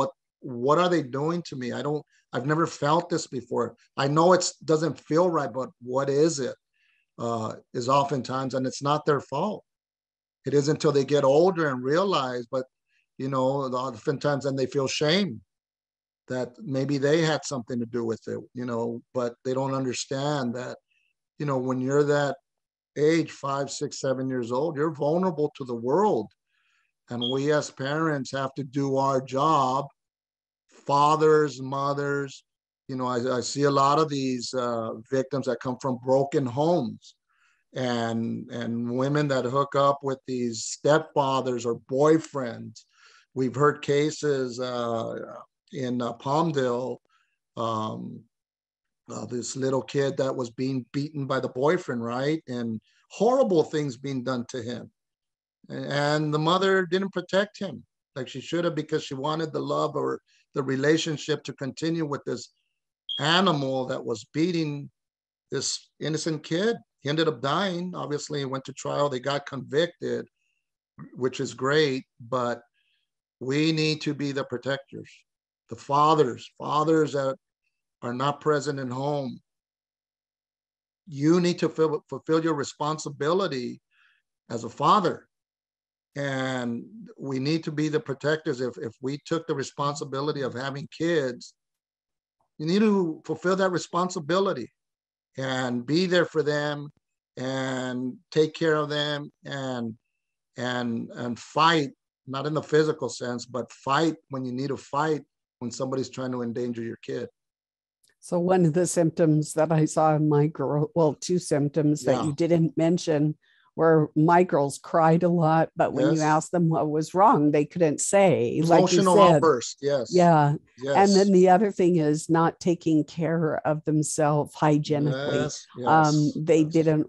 What are they doing to me? I've never felt this before. I know it doesn't feel right, but what is it? Is oftentimes, and it's not their fault. It is until they get older and realize, but oftentimes then they feel shame that maybe they had something to do with it, but they don't understand that, when you're that age, 5, 6, 7 years old, you're vulnerable to the world. And we as parents have to do our job. Fathers, mothers, I see a lot of these victims that come from broken homes, and women that hook up with these stepfathers or boyfriends. We've heard cases in Palmdale, this little kid that was being beaten by the boyfriend, right? And horrible things being done to him. And the mother didn't protect him like she should have, because she wanted the love or the relationship to continue with this animal that was beating this innocent kid. He ended up dying. Obviously, he went to trial. They got convicted, which is great, but we need to be the protectors. The fathers that are not present in home, you need to fulfill your responsibility as a father. And we need to be the protectors. If we took the responsibility of having kids, you need to fulfill that responsibility and be there for them and take care of them and fight, not in the physical sense, but fight when you need to fight when somebody's trying to endanger your kid. So one of the symptoms that I saw in my girl, well, two symptoms that you didn't mention, where my girls cried a lot, but when you asked them what was wrong, they couldn't say. Emotional like you said, outburst, yes. Yeah. Yes. And then the other thing is not taking care of themselves hygienically. They didn't,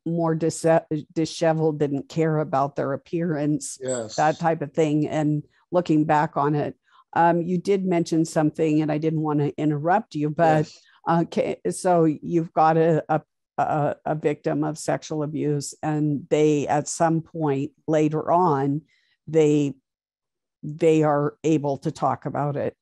more disheveled, didn't care about their appearance, that type of thing. And looking back on it, you did mention something, and I didn't want to interrupt you, but so you've got a victim of sexual abuse, and they, at some point later on, they are able to talk about it.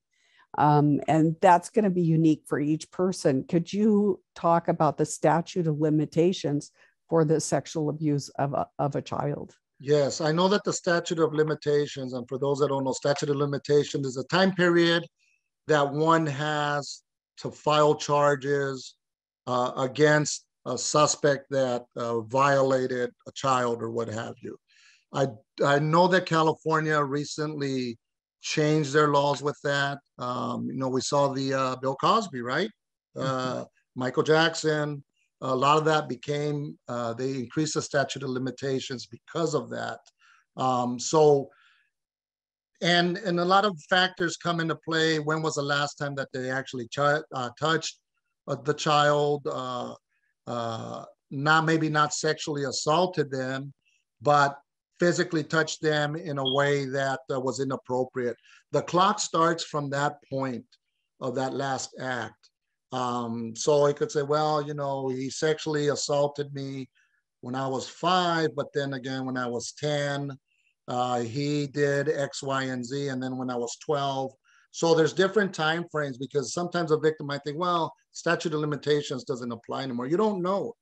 And that's going to be unique for each person. Could you talk about the statute of limitations for the sexual abuse of a child? Yes, I know that the statute of limitations, and for those that don't know, statute of limitations is a time period that one has to file charges against a suspect that violated a child or what have you. I know that California recently changed their laws with that. We saw the Bill Cosby, right? Michael Jackson. A lot of that became, they increased the statute of limitations because of that. And a lot of factors come into play. When was the last time that they actually touched the child? Maybe not sexually assaulted them, but physically touched them in a way that was inappropriate. The clock starts from that point of that last act. So I could say, well, he sexually assaulted me when I was 5, but then again, when I was 10, he did X, Y, and Z. And then when I was 12, so there's different time frames, because sometimes a victim might think, well, statute of limitations doesn't apply anymore. You don't know.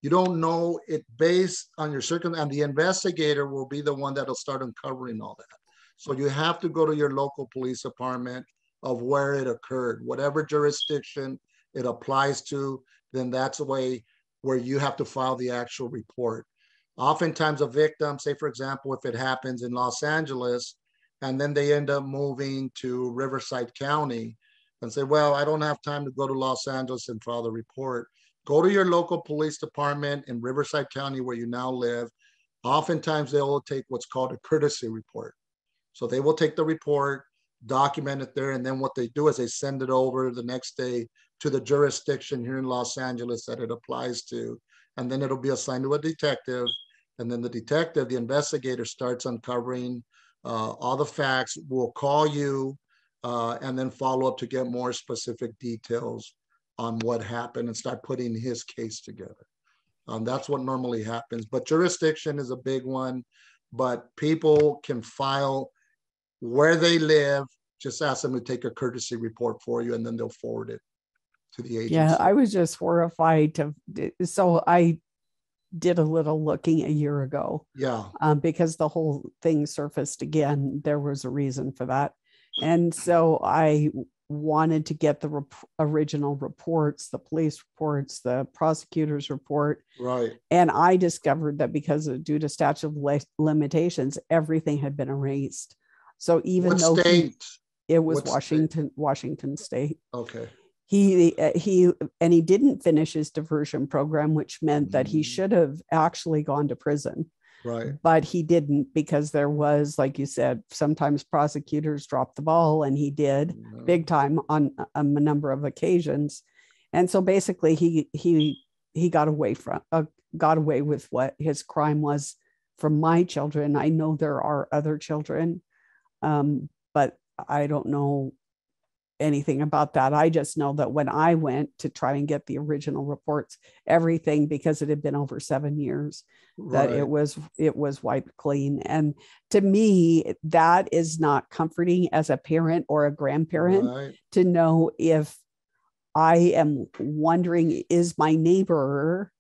You don't know it based on your circumstance, and the investigator will be the one that'll start uncovering all that. So you have to go to your local police department of where it occurred, whatever jurisdiction it applies to, then that's the way where you have to file the actual report. Oftentimes a victim, say for example, if it happens in Los Angeles, and then they end up moving to Riverside County and say, well, I don't have time to go to Los Angeles and file the report. Go to your local police department in Riverside County where you now live. Oftentimes they will take what's called a courtesy report. So they will take the report, document it there, and then what they do is they send it over the next day to the jurisdiction here in Los Angeles that it applies to. And then it'll be assigned to a detective. And then the detective, the investigator, starts uncovering all the facts, will call you and then follow up to get more specific details on what happened and start putting his case together. That's what normally happens. But jurisdiction is a big one. But people can file where they live. Just ask them to take a courtesy report for you, and then they'll forward it to the agency. Yeah, I was just horrified so I did a little looking a year ago. Yeah. Because the whole thing surfaced again. There was a reason for that. And so I wanted to get the original reports, the police reports, the prosecutor's report. Right. And I discovered that because due to statute of limitations, everything had been erased. So even though it was Washington State. Okay. He didn't finish his diversion program, which meant that he should have actually gone to prison. Right. But he didn't, because there was, like you said, sometimes prosecutors dropped the ball, and he did big time on a number of occasions. And so basically he got away with what his crime was from my children. I know there are other children, but I don't know anything about that. I just know that when I went to try and get the original reports, everything, because it had been over 7 years, that it was wiped clean. And to me, that is not comforting as a parent or a grandparent to know if I am wondering, is my neighbor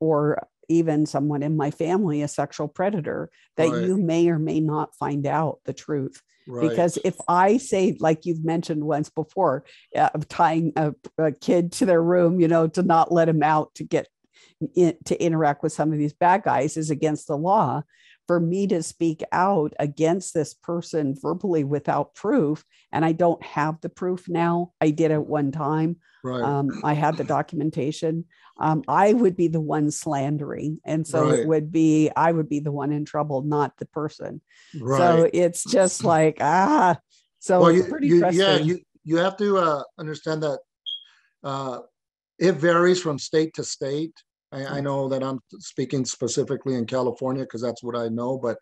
or even someone in my family a sexual predator, that you may or may not find out the truth. Because if I say, like you've mentioned once before, of tying a kid to their room, to not let him out to get to interact with some of these bad guys is against the law. For me to speak out against this person verbally without proof, and I don't have the proof now. I did at one time. I had the documentation. I would be the one slandering. And so I would be the one in trouble, not the person. So it's just like, so well, pretty frustrating. You have to understand that it varies from state to state. I know that I'm speaking specifically in California because that's what I know, but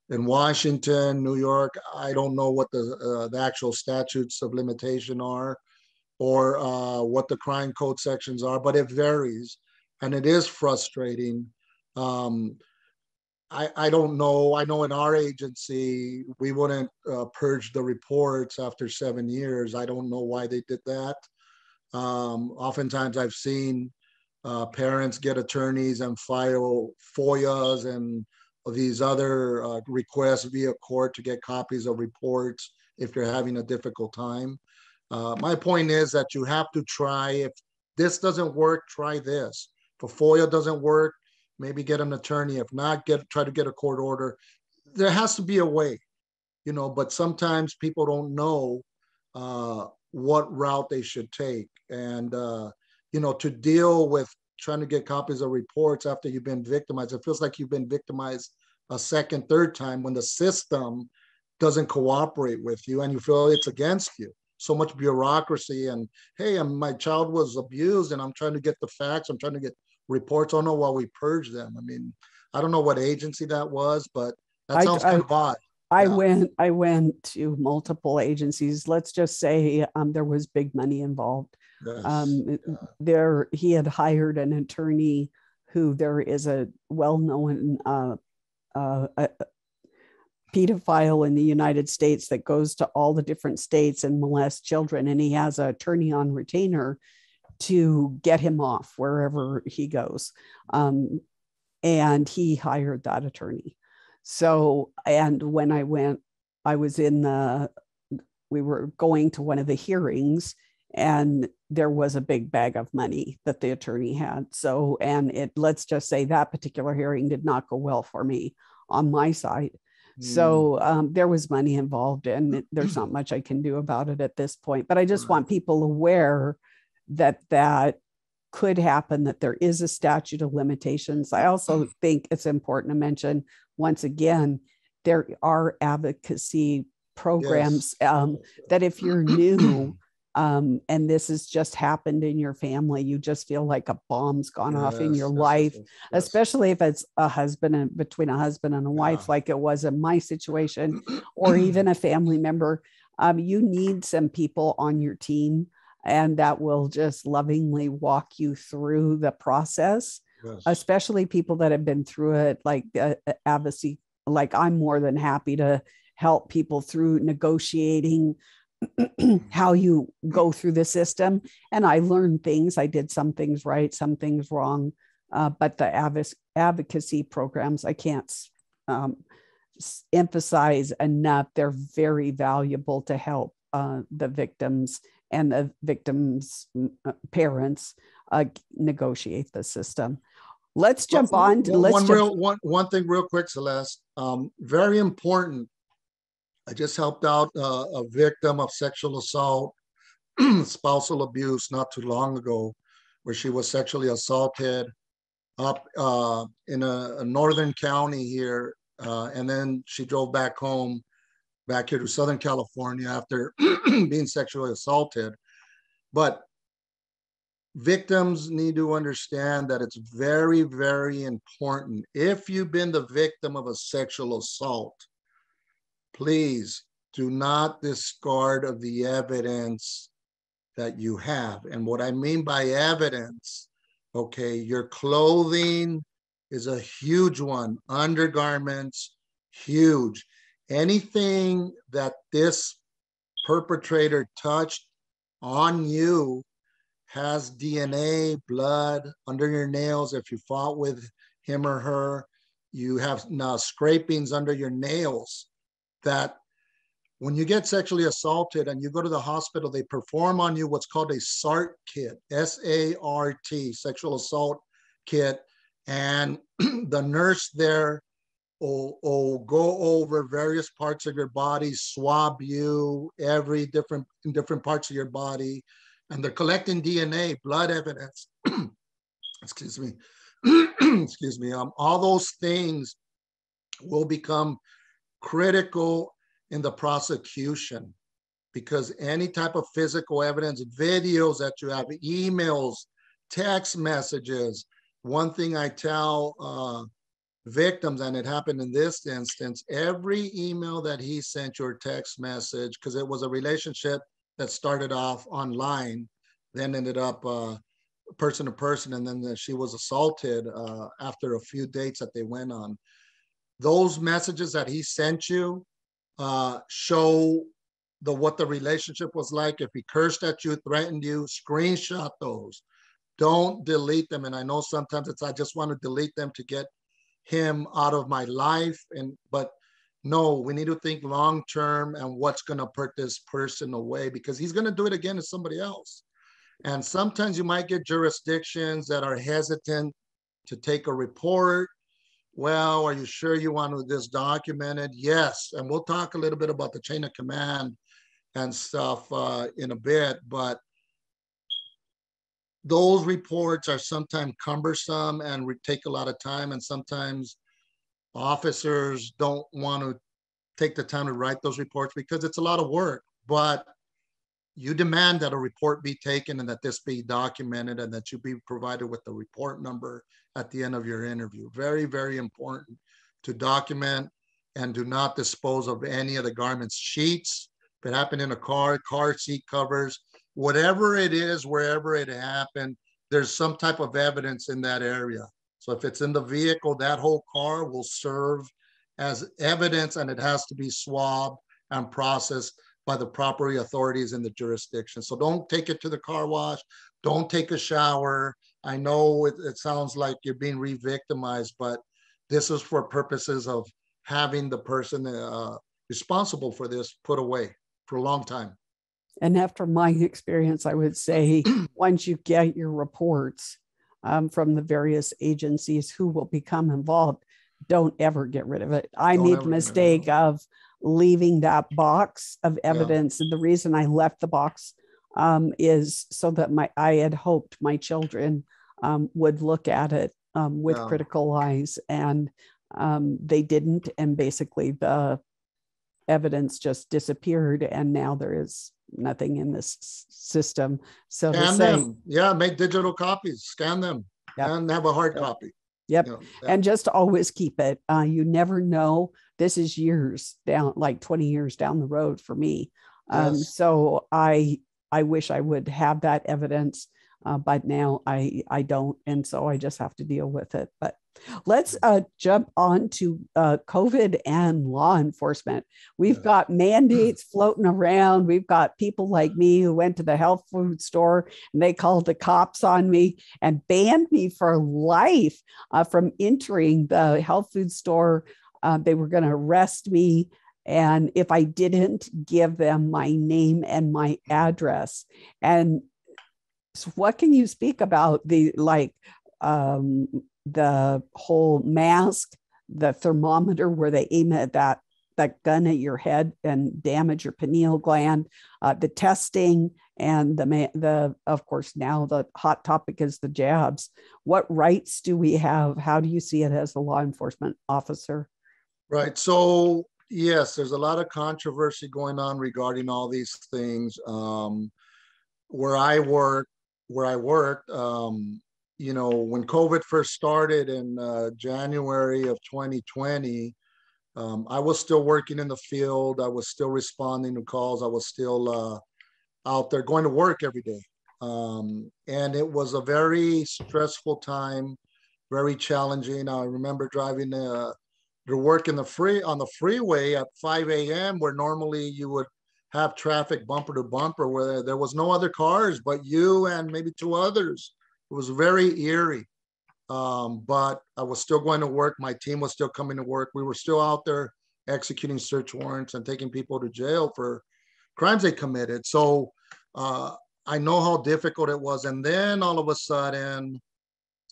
in Washington, New York, I don't know what the actual statutes of limitation are, or what the crime code sections are, but it varies, and it is frustrating. I don't know. I know in our agency, we wouldn't purge the reports after 7 years. I don't know why they did that. Oftentimes I've seen parents get attorneys and file FOIAs and these other requests via court to get copies of reports if you're having a difficult time. My point is that you have to try. If this doesn't work, try this. If a FOIA doesn't work, maybe get an attorney. If not, try to get a court order. There has to be a way, but sometimes people don't know what route they should take. And, to deal with trying to get copies of reports after you've been victimized, it feels like you've been victimized a second, third time when the system doesn't cooperate with you and you feel it's against you. So much bureaucracy and, hey, my child was abused and I'm trying to get the facts. I'm trying to get reports. Oh no, while we purge them. I mean, I don't know what agency that was, but that sounds kind of odd. Yeah. I went to multiple agencies. Let's just say there was big money involved. Yes. He had hired an attorney who there is a well-known a pedophile in the United States that goes to all the different states and molests children, and he has an attorney on retainer to get him off wherever he goes. And he hired that attorney. So, and when I went, I was in we were going to one of the hearings, and there was a big bag of money that the attorney had. So, and let's just say that particular hearing did not go well for me on my side. So there was money involved, and there's not much I can do about it at this point. But I just want people aware that could happen, that there is a statute of limitations. I also think it's important to mention, once again, there are advocacy programs that if you're new and this has just happened in your family, you just feel like a bomb's gone off in your life, especially if it's between a husband and a wife, like it was in my situation, or even a family member. You need some people on your team, and that will just lovingly walk you through the process, especially people that have been through it, like advocacy. Like, I'm more than happy to help people through negotiating how you go through the system. And I learned things. I did some things right, some things wrong. But the advocacy programs, I can't emphasize enough. They're very valuable to help the victims and the victims' parents negotiate the system. Let's jump on to one thing real quick, Celeste. Very important. I just helped out a victim of sexual assault, spousal abuse not too long ago, where she was sexually assaulted up in a northern county here. And then she drove back home, back here to Southern California after being sexually assaulted. But victims need to understand that it's very, very important. If you've been the victim of a sexual assault, please do not discard of the evidence that you have. And what I mean by evidence, okay, your clothing is a huge one. Undergarments, huge. Anything that this perpetrator touched on you has DNA, blood under your nails. If you fought with him or her, you have now scrapings under your nails. That when you get sexually assaulted and you go to the hospital, they perform on you what's called a SART kit, S-A-R-T, sexual assault kit. And the nurse there will go over various parts of your body, swab you, different parts of your body, and they're collecting DNA, blood evidence. Excuse me. Excuse me. All those things will become critical in the prosecution, because any type of physical evidence, videos that you have, emails, text messages. One thing I tell victims, and it happened in this instance, every email that he sent you or text message, because it was a relationship that started off online, then ended up person to person, and then she was assaulted after a few dates that they went on. Those messages that he sent you show what the relationship was like. If he cursed at you, threatened you, screenshot those. Don't delete them. And I know sometimes I just want to delete them to get him out of my life. But no, we need to think long term and what's going to put this person away, because he's going to do it again to somebody else. And sometimes you might get jurisdictions that are hesitant to take a report. Well, are you sure you want this documented? Yes. And we'll talk a little bit about the chain of command and stuff in a bit, but those reports are sometimes cumbersome and take a lot of time. And sometimes officers don't want to take the time to write those reports because it's a lot of work. But you demand that a report be taken and that this be documented and that you be provided with the report number at the end of your interview. Very, very important to document and do not dispose of any of the garments, sheets, if it happened in a car seat covers, whatever it is, wherever it happened, there's some type of evidence in that area. So if it's in the vehicle, that whole car will serve as evidence, and it has to be swabbed and processed by the proper authorities in the jurisdiction. So don't take it to the car wash. Don't take a shower. I know it sounds like you're being re-victimized, but this is for purposes of having the person responsible for this put away for a long time. And after my experience, I would say once you get your reports from the various agencies who will become involved, don't ever get rid of it. I made the mistake of leaving that box of evidence. And the reason I left the box is so that I had hoped my children would look at it with critical eyes, and they didn't. And basically the evidence just disappeared, and now there is nothing in this system. So scan them. Yeah, make digital copies, scan them, and have a hard copy. Yep. And just always keep it. You never know. This is years down, like 20 years down the road for me. So I wish I would have that evidence, but now I don't. And so I just have to deal with it. But let's jump on to COVID and law enforcement. We've got mandates floating around. We've got people like me who went to the health food store and they called the cops on me and banned me for life from entering the health food store. They were going to arrest me, and if I didn't give them my name and my address. And so what can you speak about the whole mask, the thermometer where they aim at that gun at your head and damage your pineal gland, the testing, and the of course now the hot topic is the jabs. What rights do we have? How do you see it as a law enforcement officer? Right. So yes, there's a lot of controversy going on regarding all these things. Where I worked, you know, when COVID first started in January of 2020, I was still working in the field. I was still responding to calls. I was still out there going to work every day. And it was a very stressful time, very challenging. I remember driving to work on the freeway at 5 a.m. where normally you would have traffic bumper to bumper, where there was no other cars but you and maybe two others. It was very eerie, but I was still going to work. My team was still coming to work. We were still out there executing search warrants and taking people to jail for crimes they committed. So I know how difficult it was. And then all of a sudden,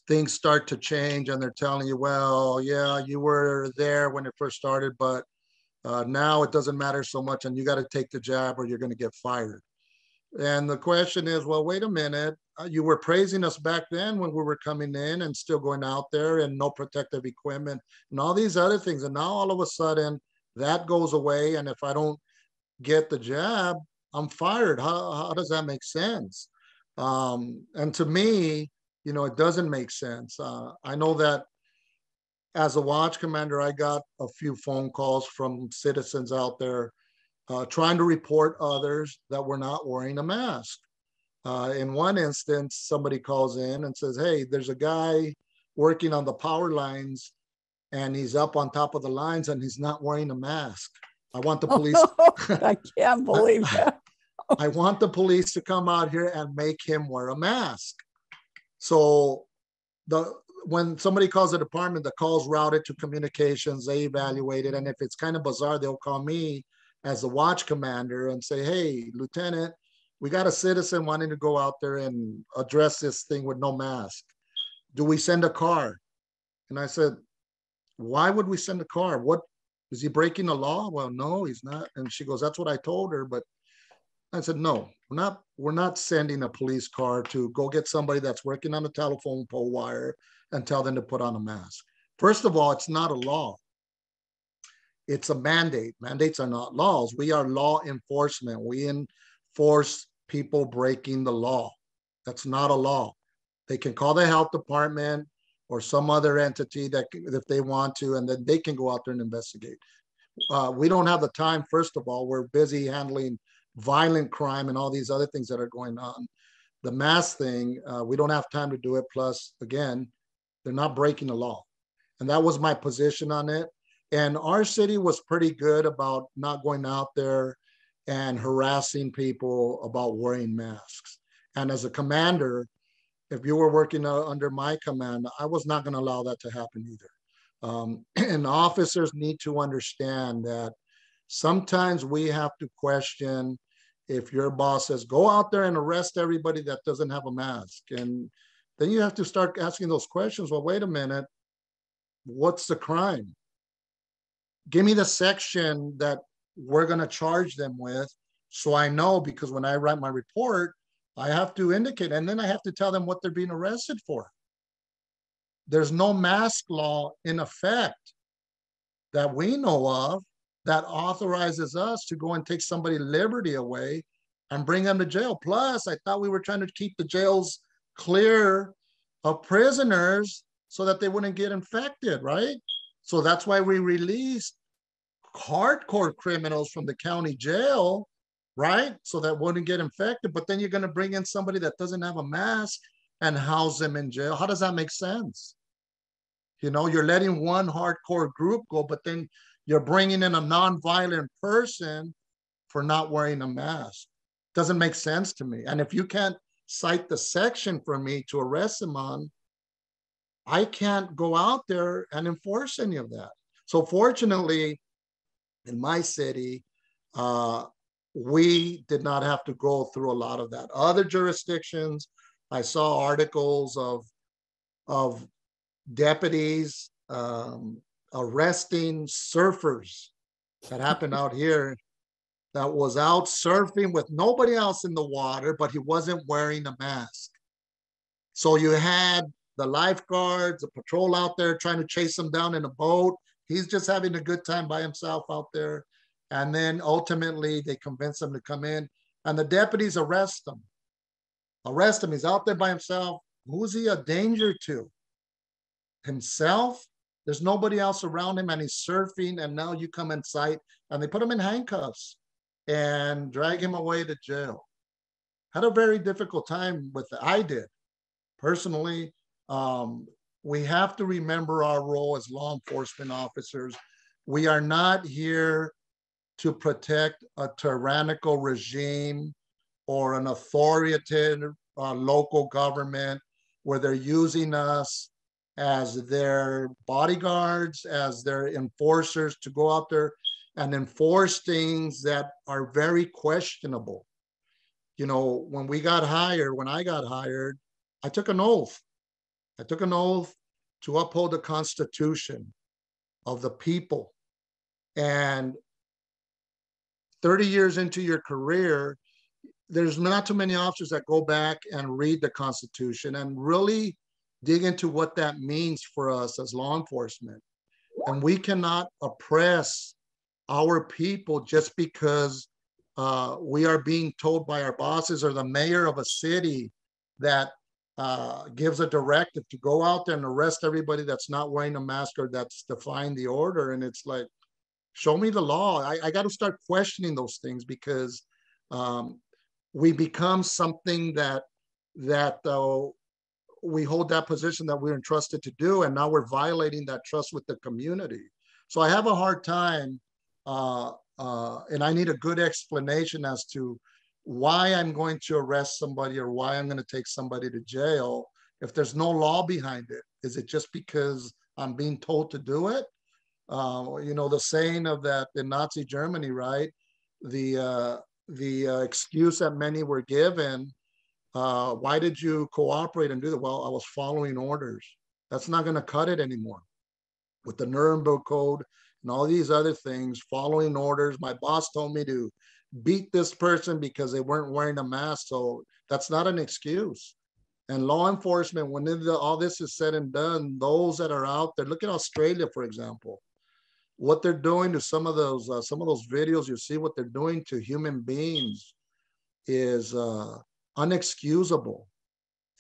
things start to change, and they're telling you, well, yeah, you were there when it first started, but now it doesn't matter so much, and you got to take the jab or you're going to get fired. And the question is, well, wait a minute. You were praising us back then when we were coming in and still going out there and no protective equipment and all these other things. And now all of a sudden that goes away. And if I don't get the jab, I'm fired. How does that make sense? And to me, you know, it doesn't make sense. I know that as a watch commander, I got a few phone calls from citizens out there trying to report others that were not wearing a mask. In one instance, somebody calls in and says, hey, there's a guy working on the power lines and he's up on top of the lines and he's not wearing a mask. I want the police. I can't believe that. I want the police to come out here and make him wear a mask. So when somebody calls the department, the call's routed to communications, they evaluate it. And if it's kind of bizarre, they'll call me as the watch commander and say, hey, Lieutenant, we got a citizen wanting to go out there and address this thing with no mask. Do we send a car? And I said, why would we send a car? What, is he breaking the law? Well, no, he's not. And she goes, that's what I told her. But I said, no, we're not sending a police car to go get somebody that's working on a telephone pole wire and tell them to put on a mask. First of all, it's not a law. It's a mandate. Mandates are not laws. We are law enforcement. We enforce people breaking the law. That's not a law. They can call the health department or some other entity that if they want to, and then they can go out there and investigate. We don't have the time. First of all, we're busy handling violent crime and all these other things that are going on. The mask thing, we don't have time to do it. Plus, again, they're not breaking the law. And that was my position on it. And our city was pretty good about not going out there and harassing people about wearing masks. And as a commander, if you were working under my command, I was not going to allow that to happen either. And officers need to understand that sometimes we have to question if your boss says, go out there and arrest everybody that doesn't have a mask. And then you have to start asking those questions. Well, wait a minute. What's the crime? Give me the section that we're going to charge them with. So I know, because when I write my report, I have to indicate, and then I have to tell them what they're being arrested for. There's no mask law in effect that we know of that authorizes us to go and take somebody's liberty away and bring them to jail. Plus, I thought we were trying to keep the jails clear of prisoners so that they wouldn't get infected, right? So that's why we released hardcore criminals from the county jail, right? So that wouldn't get infected. But then you're going to bring in somebody that doesn't have a mask and house them in jail. How does that make sense? You know, you're letting one hardcore group go, but then you're bringing in a non-violent person for not wearing a mask. Doesn't make sense to me. And if you can't cite the section for me to arrest him on, I can't go out there and enforce any of that. So fortunately, in my city, we did not have to go through a lot of that. Other jurisdictions, I saw articles of deputies arresting surfers. That happened out here, that was out surfing with nobody else in the water, but he wasn't wearing a mask. So you had the lifeguards, the patrol out there trying to chase him down in a boat. He's just having a good time by himself out there. And then ultimately they convince him to come in, and the deputies arrest him. Arrest him. He's out there by himself. Who's he a danger to? Himself? There's nobody else around him, and he's surfing, and now you come in sight and they put him in handcuffs and drag him away to jail. Had a very difficult time with it. I did personally. We have to remember our role as law enforcement officers. We are not here to protect a tyrannical regime or an authoritative local government where they're using us as their bodyguards, as their enforcers to go out there and enforce things that are very questionable. You know, when I got hired, I took an oath. I took an oath to uphold the Constitution of the people. And 30 years into your career, there's not too many officers that go back and read the Constitution and really dig into what that means for us as law enforcement. And we cannot oppress our people just because we are being told by our bosses or the mayor of a city that gives a directive to go out there and arrest everybody that's not wearing a mask or that's defying the order. And it's like, show me the law. I got to start questioning those things, because we become something that we hold that position that we're entrusted to do, and now we're violating that trust with the community. So I have a hard time, and I need a good explanation as to why I'm going to arrest somebody or why I'm going to take somebody to jail if there's no law behind it. Is it just because I'm being told to do it? You know, the saying of that in Nazi Germany, right? The excuse that many were given, why did you cooperate and do that? Well, I was following orders. That's not going to cut it anymore. With the Nuremberg Code and all these other things, following orders. My boss told me to beat this person because they weren't wearing a mask. So that's not an excuse. And law enforcement, when all this is said and done, those that are out there, look at Australia, for example. What they're doing to some of those videos, you see what they're doing to human beings is unexcusable.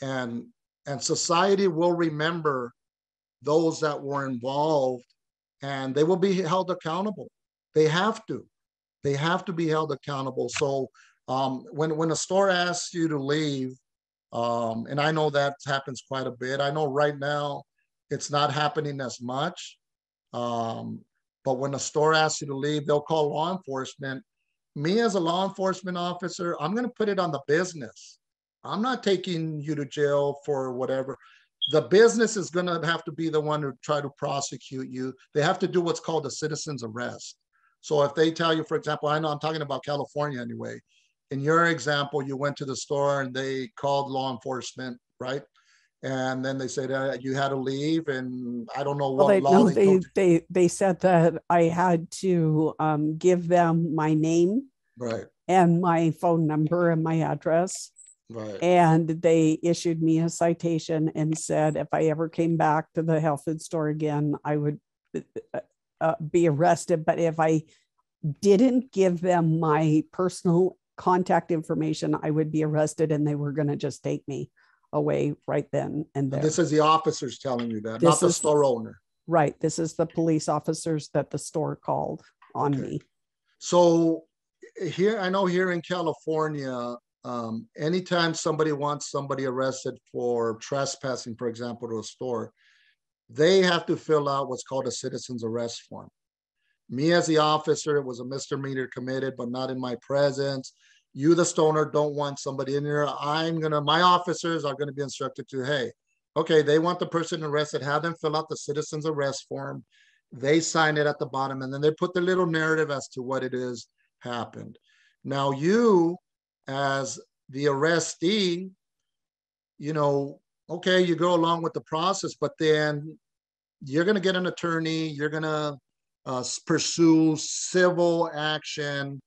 And society will remember those that were involved, and they will be held accountable. They have to. They have to be held accountable. So when a store asks you to leave, and I know that happens quite a bit. I know right now it's not happening as much. Um, but when a store asks you to leave, they'll call law enforcement. Me as a law enforcement officer, I'm going to put it on the business. I'm not taking you to jail for whatever. The business is going to have to be the one to try to prosecute you. They have to do what's called a citizen's arrest. So if they tell you, for example, I know I'm talking about California anyway. In your example, you went to the store and they called law enforcement, right? And then they said you had to leave, and I don't know Well, what law they told you. they said that I had to give them my name Right, and my phone number and my address. right. And they issued me a citation and said if I ever came back to the health food store again, I would be arrested. But if I didn't give them my personal contact information, I would be arrested, and they were going to just take me away right then and there. And this is the officers telling you that, This not the is store owner. right. This is the police officers that the store called on Okay. me. So here, I know here in California, anytime somebody wants somebody arrested for trespassing, for example, to a store, they have to fill out what's called a citizen's arrest form. Me as the officer, it was a misdemeanor committed, but not in my presence. You, the stoner, don't want somebody in here. My officers are gonna be instructed to, hey, okay, they want the person arrested, have them fill out the citizen's arrest form. They sign it at the bottom, and then they put the little narrative as to what it is happened. Now you, as the arrestee, you know, okay, you go along with the process, but then you're gonna get an attorney, you're gonna pursue civil action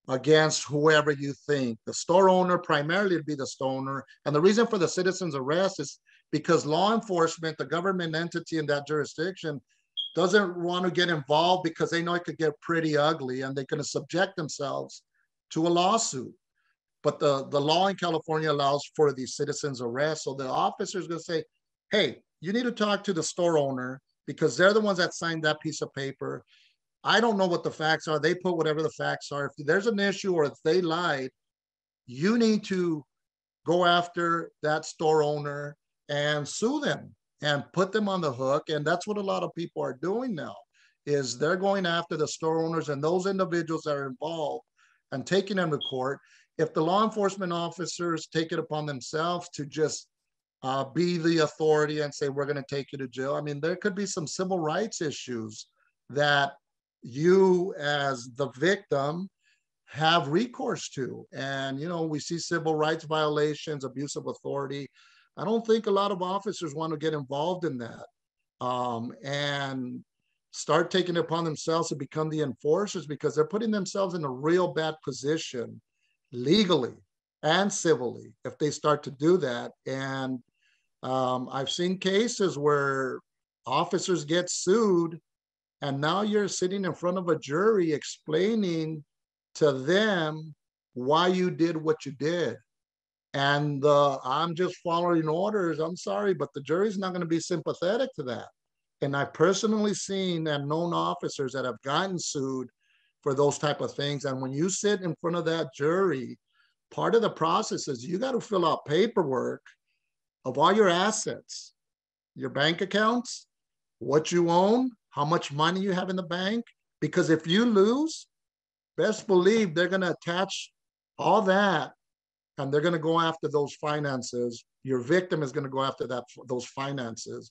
against whoever you think. The store owner, primarily it'd be the store owner. And the reason for the citizen's arrest is because law enforcement, the government entity in that jurisdiction, doesn't want to get involved because they know it could get pretty ugly and they're going to subject themselves to a lawsuit. But the law in California allows for the citizen's arrest. So the officer is going to say, hey, you need to talk to the store owner because they're the ones that signed that piece of paper. I don't know what the facts are. They put whatever the facts are. If there's an issue or if they lied, you need to go after that store owner and sue them and put them on the hook. And that's what a lot of people are doing now, is they're going after the store owners and those individuals that are involved and taking them to court. If the law enforcement officers take it upon themselves to just be the authority and say, we're going to take you to jail, I mean, there could be some civil rights issues that you as the victim have recourse to. And, you know, we see civil rights violations, abuse of authority. I don't think a lot of officers want to get involved in that and start taking it upon themselves to become the enforcers, because they're putting themselves in a real bad position legally and civilly if they start to do that. And I've seen cases where officers get sued, and now you're sitting in front of a jury explaining to them why you did what you did. And I'm just following orders. I'm sorry, but the jury's not going to be sympathetic to that. And I've personally seen and known officers that have gotten sued for those type of things. And when you sit in front of that jury, part of the process is you got to fill out paperwork of all your assets, your bank accounts, what you own, how much money you have in the bank. Because if you lose, best believe they're going to attach all that and they're going to go after those finances. Your victim is going to go after those finances.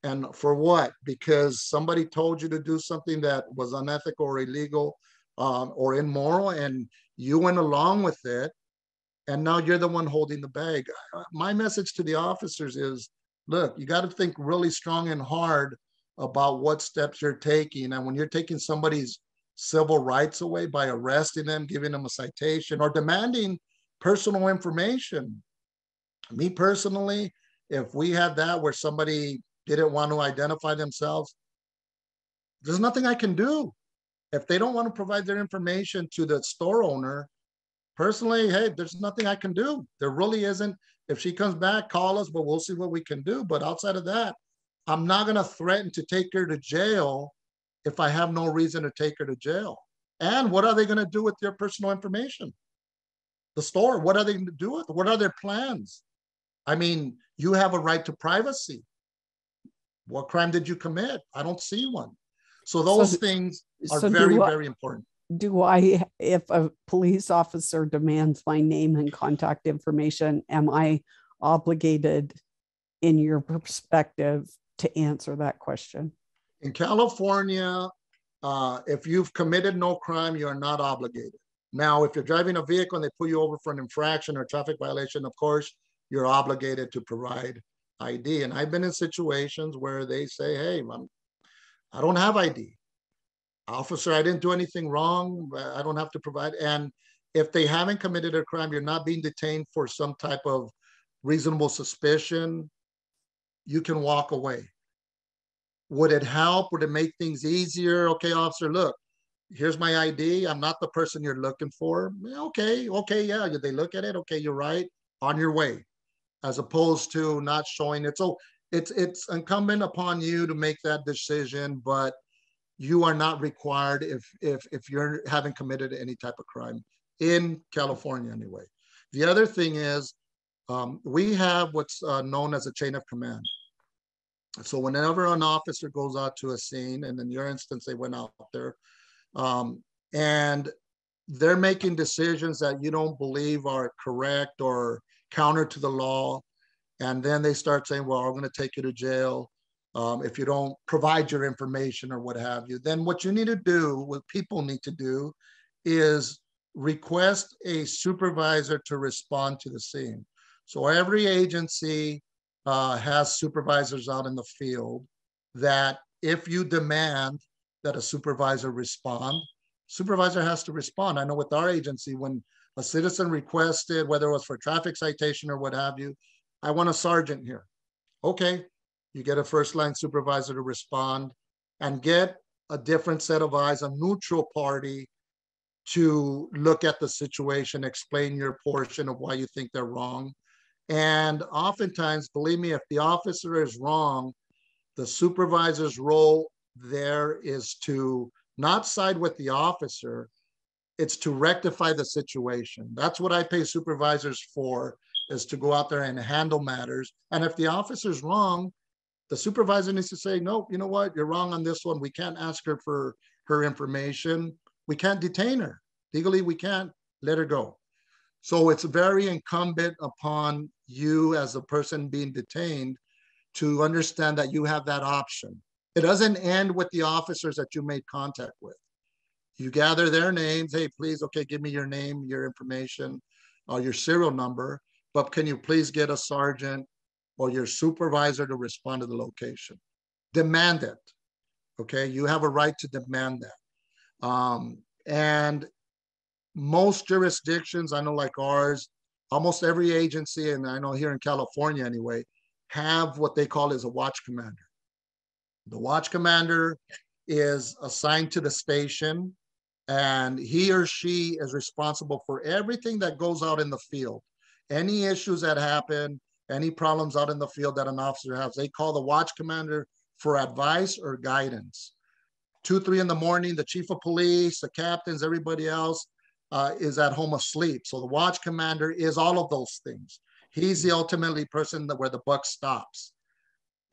And for what? Because somebody told you to do something that was unethical or illegal or immoral, and you went along with it, and now you're the one holding the bag. My message to the officers is, look, you got to think really strong and hard about what steps you're taking. And when you're taking somebody's civil rights away by arresting them, giving them a citation, or demanding personal information. Me personally, if we had that where somebody didn't want to identify themselves, there's nothing I can do. If they don't want to provide their information to the store owner, personally, hey, there's nothing I can do. There really isn't. If she comes back, call us, but we'll see what we can do. But outside of that, I'm not going to threaten to take her to jail if I have no reason to take her to jail. And what are they going to do with your personal information? The store, what are they going to do with it? What are their plans? I mean, you have a right to privacy. What crime did you commit? I don't see one. So those things are very, very important. Do I, if a police officer demands my name and contact information, am I obligated, in your perspective, to answer that question? In California, if you've committed no crime, you are not obligated. Now, if you're driving a vehicle and they pull you over for an infraction or traffic violation, of course, you're obligated to provide ID. And I've been in situations where they say, hey, I don't have ID. Officer, I didn't do anything wrong. I don't have to provide. And if they haven't committed a crime, you're not being detained for some type of reasonable suspicion, you can walk away. Would it help? Would it make things easier? Okay, officer, look, here's my ID. I'm not the person you're looking for. Okay, yeah. They look at it. Okay, you're right. On your way. As opposed to not showing it. So it's incumbent upon you to make that decision, but you are not required if you're haven't committed any type of crime in California anyway. The other thing is we have what's known as a chain of command. So whenever an officer goes out to a scene, and in your instance, they went out there, and they're making decisions that you don't believe are correct or counter to the law, and then they start saying, well, I'm going to take you to jail if you don't provide your information or what have you. Then what you need to do, what people need to do, is request a supervisor to respond to the scene. So every agency has supervisors out in the field that if you demand that a supervisor respond, supervisor has to respond. I know with our agency, when a citizen requested, whether it was for traffic citation or what have you, I want a sergeant here. Okay, you get a first line supervisor to respond and get a different set of eyes, a neutral party to look at the situation, explain your portion of why you think they're wrong. And oftentimes, believe me, if the officer is wrong, the supervisor's role there is to not side with the officer, it's to rectify the situation. That's what I pay supervisors for, is to go out there and handle matters. And if the officer's wrong, the supervisor needs to say, no, you know what, you're wrong on this one. We can't ask her for her information. We can't detain her. Legally, we can't let her go. So it's very incumbent upon you as a person being detained to understand that you have that option. It doesn't end with the officers that you made contact with. You gather their names. Hey, please, okay, give me your name, your information, your serial number, but can you please get a sergeant or your supervisor to respond to the location? Demand it, okay? You have a right to demand that. And most jurisdictions, I know like ours, almost every agency, and I know here in California anyway, have what they call is a watch commander. The watch commander is assigned to the station, and he or she is responsible for everything that goes out in the field. Any issues that happen, any problems out in the field that an officer has, they call the watch commander for advice or guidance. 2, 3 in the morning, the chief of police, the captains, everybody else is at home asleep. So the watch commander is all of those things. He's the ultimately person where the buck stops.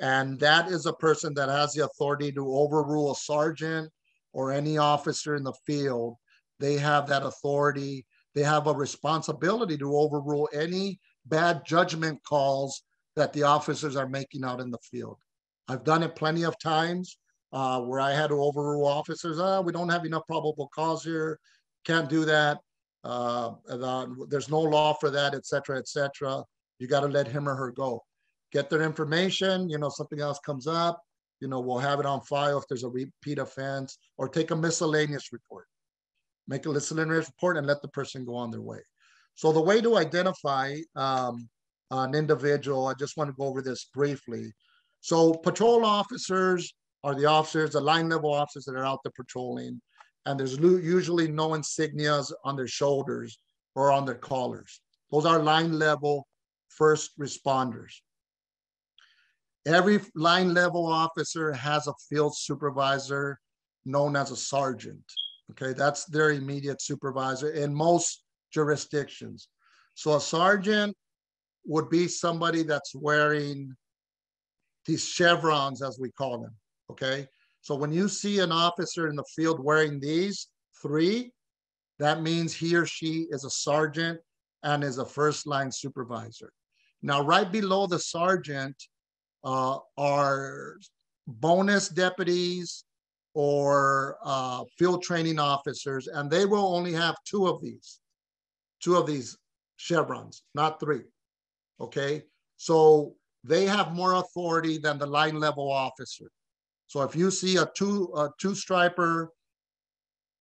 And that is a person that has the authority to overrule a sergeant or any officer in the field. They have that authority. They have a responsibility to overrule any bad judgment calls that the officers are making out in the field. I've done it plenty of times where I had to overrule officers. We don't have enough probable cause here. Can't do that. There's no law for that, et cetera, et cetera. You got to let him or her go. Get their information, something else comes up, we'll have it on file if there's a repeat offense, or take a miscellaneous report. Make a miscellaneous report and let the person go on their way. So the way to identify an individual, I just want to go over this briefly. So patrol officers are the officers, the line level officers that are out there patrolling, and there's usually no insignias on their shoulders or on their collars. Those are line level first responders. Every line level officer has a field supervisor known as a sergeant, Okay, that's their immediate supervisor in most jurisdictions. So a sergeant would be somebody that's wearing these chevrons, as we call them. Okay, so when you see an officer in the field wearing these three, that means he or she is a sergeant and is a first line supervisor. Now, right below the sergeant are bonus deputies or field training officers, and they will only have two of these chevrons, not three. Okay, so they have more authority than the line level officer. So if you see a two striper,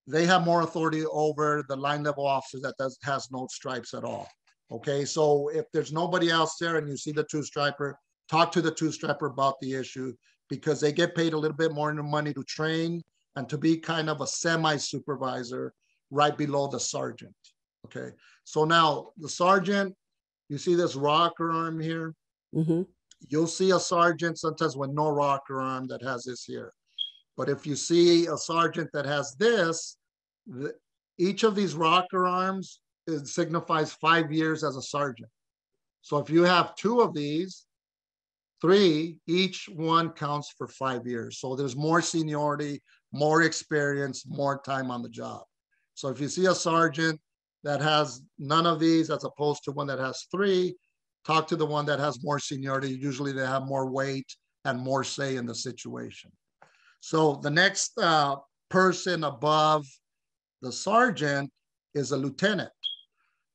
they have more authority over the line level officer that has no stripes at all. Okay, so if there's nobody else there and you see the two striper, talk to the two striper about the issue, because they get paid a little bit more money to train and to be kind of a semi-supervisor right below the sergeant. Okay, so now the sergeant, you see this rocker arm here? Mm-hmm. You'll see a sergeant sometimes with no rocker arm that has this here. But if you see a sergeant that has this, each of these rocker arms signifies 5 years as a sergeant. So if you have two of these, three, each one counts for 5 years. So there's more seniority, more experience, more time on the job. So if you see a sergeant that has none of these as opposed to one that has three, talk to the one that has more seniority. Usually they have more weight and more say in the situation. So the next person above the sergeant is a lieutenant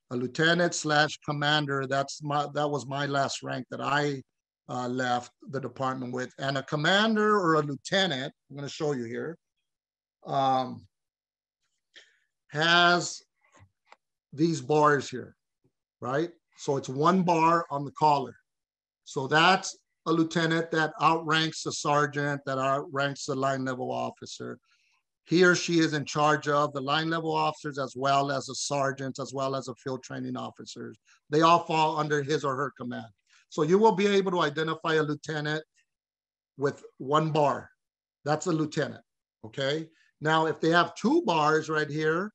/ commander. That was my last rank that I left the department with. And a commander or a lieutenant, I'm going to show you here, has these bars here, right? So it's one bar on the collar. So that's a lieutenant that outranks the sergeant, that outranks the line level officer. He or she is in charge of the line level officers as well as the sergeants, as well as the field training officers. They all fall under his or her command. So you will be able to identify a lieutenant with one bar. That's a lieutenant, okay? Now, if they have two bars right here,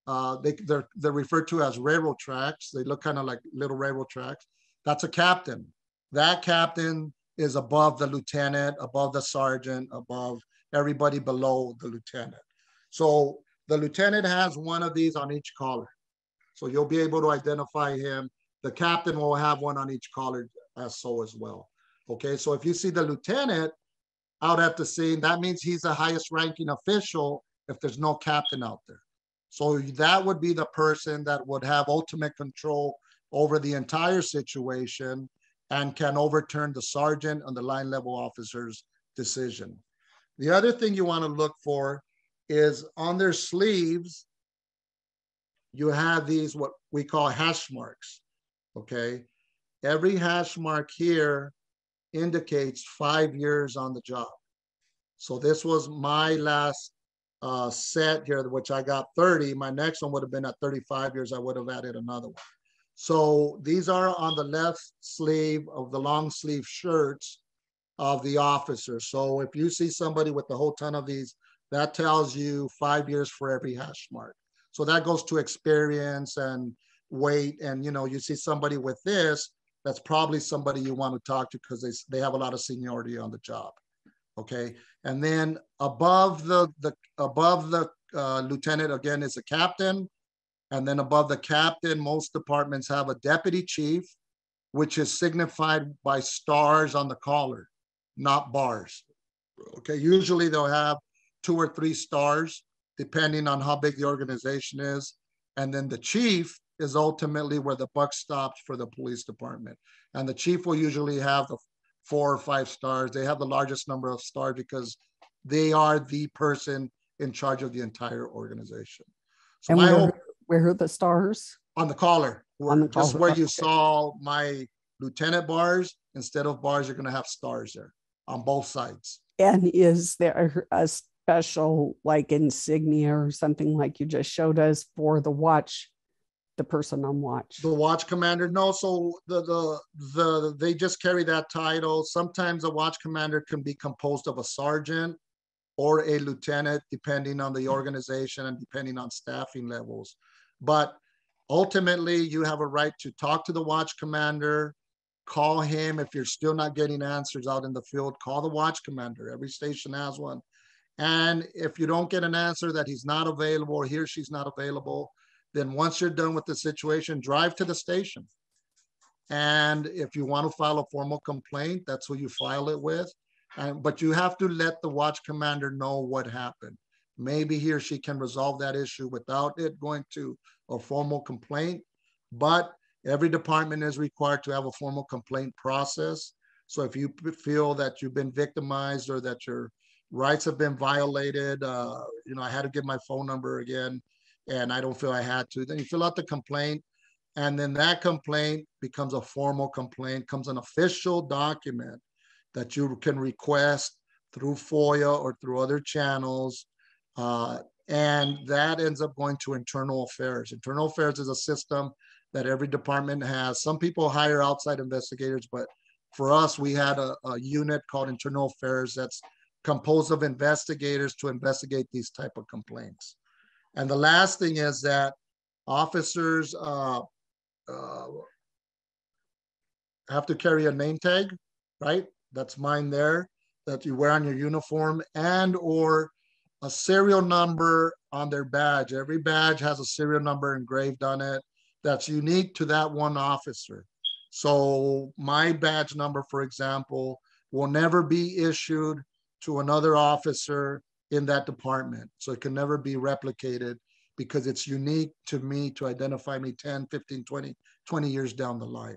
they're referred to as railroad tracks. They look kind of like little railroad tracks. That's a captain. That captain is above the lieutenant, above the sergeant, above everybody below the lieutenant. So the lieutenant has one of these on each collar. So you'll be able to identify him. The captain will have one on each collar as well. Okay, so if you see the lieutenant out at the scene, that means he's the highest ranking official if there's no captain out there. So that would be the person that would have ultimate control over the entire situation and can overturn the sergeant and the line level officer's decision. The other thing you want to look for is on their sleeves, you have these, what we call hash marks, okay? Every hash mark here indicates 5 years on the job. So this was my last set here, which I got 30. My next one would have been at 35 years. I would have added another one. So these are on the left sleeve of the long sleeve shirts of the officer. So if you see somebody with a whole ton of these, that tells you 5 years for every hash mark. So that goes to experience and weight. And, you know, you see somebody with this, that's probably somebody you want to talk to because they have a lot of seniority on the job. Okay. And then above the lieutenant, again, is a captain. And then above the captain, most departments have a deputy chief, which is signified by stars on the collar, not bars. Okay, usually they'll have 2 or 3 stars, depending on how big the organization is. And then the chief is ultimately where the buck stops for the police department. And the chief will usually have the 4 or 5 stars. They have the largest number of stars because they are the person in charge of the entire organization. So and my hope, where are the stars? On the collar. On the collar. Just where you saw my lieutenant bars, instead of bars, you're going to have stars there on both sides. And is there a special like insignia or something like you just showed us for the watch, the person on watch? The watch commander? No, so they just carry that title. Sometimes a watch commander can be composed of a sergeant or a lieutenant, depending on the organization and depending on staffing levels. But ultimately, you have a right to talk to the watch commander, call him. If you're still not getting answers out in the field, call the watch commander. Every station has one. And if you don't get an answer that he's not available or he or she's not available, then once you're done with the situation, drive to the station. And if you want to file a formal complaint, that's who you file it with. But you have to let the watch commander know what happened. Maybe he or she can resolve that issue without it going to a formal complaint. But every department is required to have a formal complaint process. So if you feel that you've been victimized or that your rights have been violated, I had to give my phone number again, and I don't feel I had to, then you fill out the complaint. And then that complaint becomes a formal complaint, becomes an official document that you can request through FOIA or through other channels. And that ends up going to internal affairs. Internal affairs is a system that every department has. Some people hire outside investigators, but for us, we had a unit called internal affairs that's composed of investigators to investigate these type of complaints. And the last thing is that officers have to carry a name tag, right? That's mine there, that you wear on your uniform, and or a serial number on their badge. Every badge has a serial number engraved on it that's unique to that one officer. So my badge number, for example, will never be issued to another officer in that department. So it can never be replicated because it's unique to me to identify me 10, 15, 20 years down the line.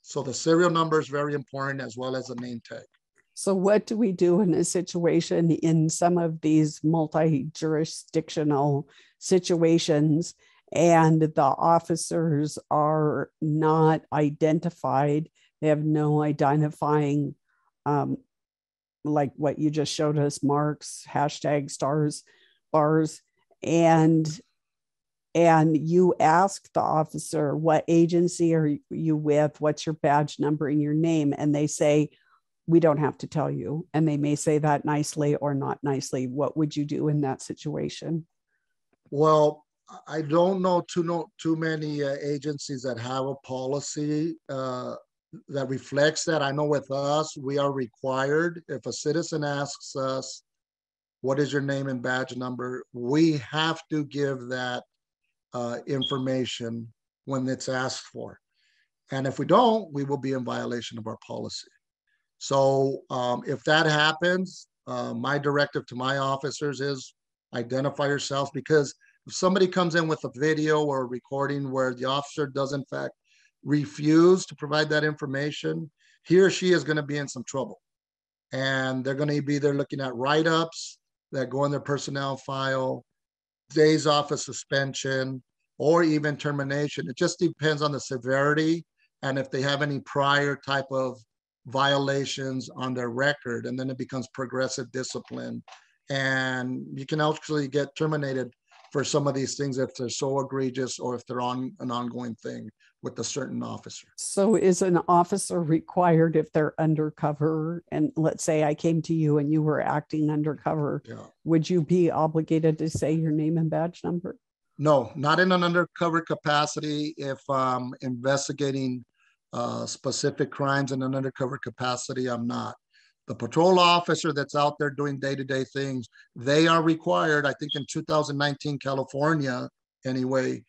So the serial number is very important, as well as a name tag. So what do we do in a situation in some of these multi-jurisdictional situations and the officers are not identified? They have no identifying, like what you just showed us, marks, hashtag, stars, bars, and you ask the officer, what agency are you with? What's your badge number and your name? And they say, we don't have to tell you. And they may say that nicely or not nicely. What would you do in that situation? Well, I don't know too many agencies that have a policy that reflects that. I know with us, we are required, if a citizen asks us, what is your name and badge number? We have to give that information when it's asked for. And if we don't, we will be in violation of our policy. So if that happens, my directive to my officers is identify yourselves, because if somebody comes in with a video or a recording where the officer does in fact refuse to provide that information, he or she is going to be in some trouble. And they're going to be there looking at write-ups that go in their personnel file, days off of suspension, or even termination. It just depends on the severity and if they have any prior type of violations on their record, and then it becomes progressive discipline. And you can actually get terminated for some of these things if they're so egregious or if they're on an ongoing thing with a certain officer. So is an officer required, if they're undercover, and let's say I came to you and you were acting undercover, would you be obligated to say your name and badge number? No, not in an undercover capacity. If I'm investigating specific crimes in an undercover capacity, I'm not. The patrol officer that's out there doing day-to-day things, they are required. I think in 2019, California, anyway,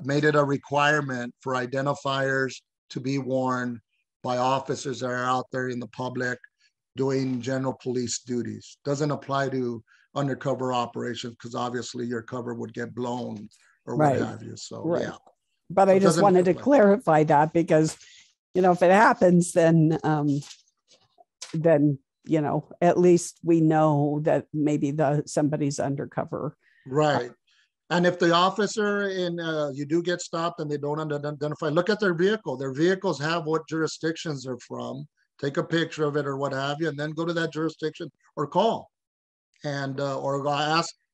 made it a requirement for identifiers to be worn by officers that are out there in the public doing general police duties. Doesn't apply to undercover operations because obviously your cover would get blown or what have you. So, yeah. But I just wanted to clarify that because, if it happens, then, at least we know that maybe somebody's undercover. Right. And if the officer you do get stopped and they don't identify, look at their vehicle. Their vehicles have what jurisdictions they're from. Take a picture of it or what have you, and then go to that jurisdiction or call. And or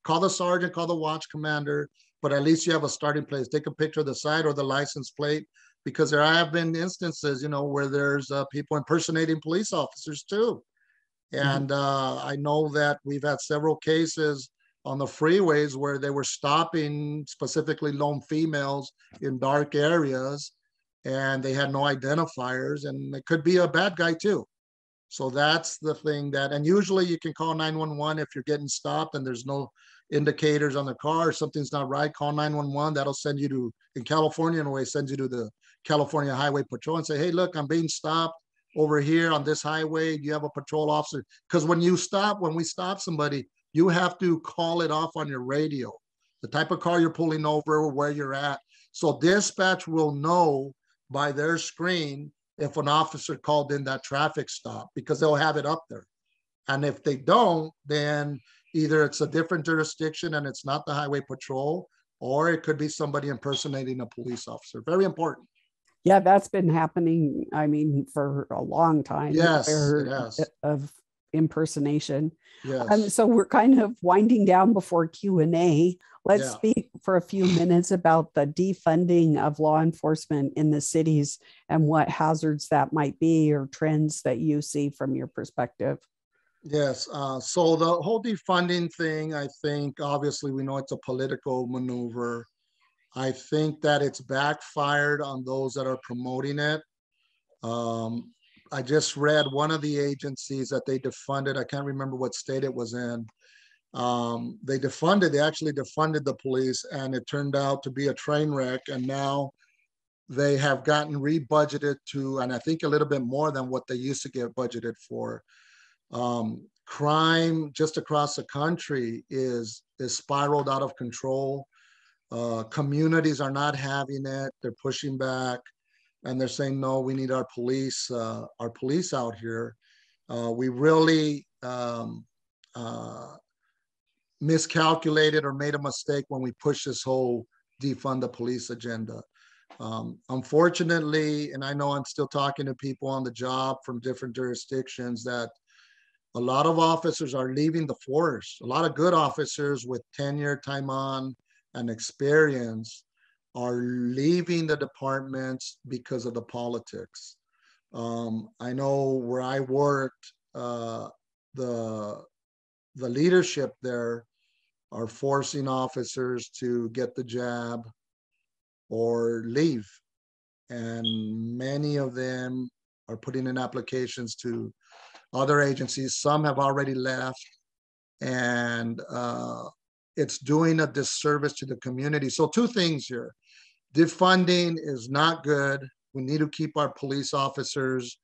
call the sergeant, call the watch commander, but at least you have a starting place. Take a picture of the side or the license plate, because there have been instances, where there's people impersonating police officers too. And I know that we've had several cases on the freeways where they were stopping specifically lone females in dark areas, and they had no identifiers, and it could be a bad guy too. So that's the thing that, and usually you can call 911 if you're getting stopped and there's no indicators on the car, something's not right, call 911. That'll send you to, in California anyway, sends you to the California Highway Patrol and say, hey, look, I'm being stopped over here on this highway. You have a patrol officer. Because when we stop somebody, you have to call it off on your radio, the type of car you're pulling over, where you're at. So dispatch will know by their screen if an officer called in that traffic stop, because they'll have it up there. And if they don't, then either it's a different jurisdiction and it's not the highway patrol, or it could be somebody impersonating a police officer. Very important. Yeah, that's been happening, I mean, for a long time. Yes, it has. Of impersonation. Yes. So we're kind of winding down before Q&A. Let's Yeah. speak for a few minutes about the defunding of law enforcement in the cities and what hazards that might be, or trends that you see from your perspective. Yes. So the whole defunding thing, I think, obviously, we know it's a political maneuver. I think that it's backfired on those that are promoting it. I just read one of the agencies that they defunded. I can't remember what state it was in. They actually defunded the police, and it turned out to be a train wreck. And now they have gotten rebudgeted to, and I think a little bit more than what they used to get budgeted for. Crime just across the country is spiraled out of control. Communities are not having it. They're pushing back, and they're saying, no, we need our police out here. We really miscalculated or made a mistake when we pushed this whole defund the police agenda. Unfortunately, and I know I'm still talking to people on the job from different jurisdictions, that a lot of officers are leaving the force. A lot of good officers with tenure, time on, and experience are leaving the departments because of the politics. I know where I worked, the leadership there are forcing officers to get the jab or leave. And many of them are putting in applications to other agencies. Some have already left, and it's doing a disservice to the community. So two things here. Defunding is not good. We need to keep our police officers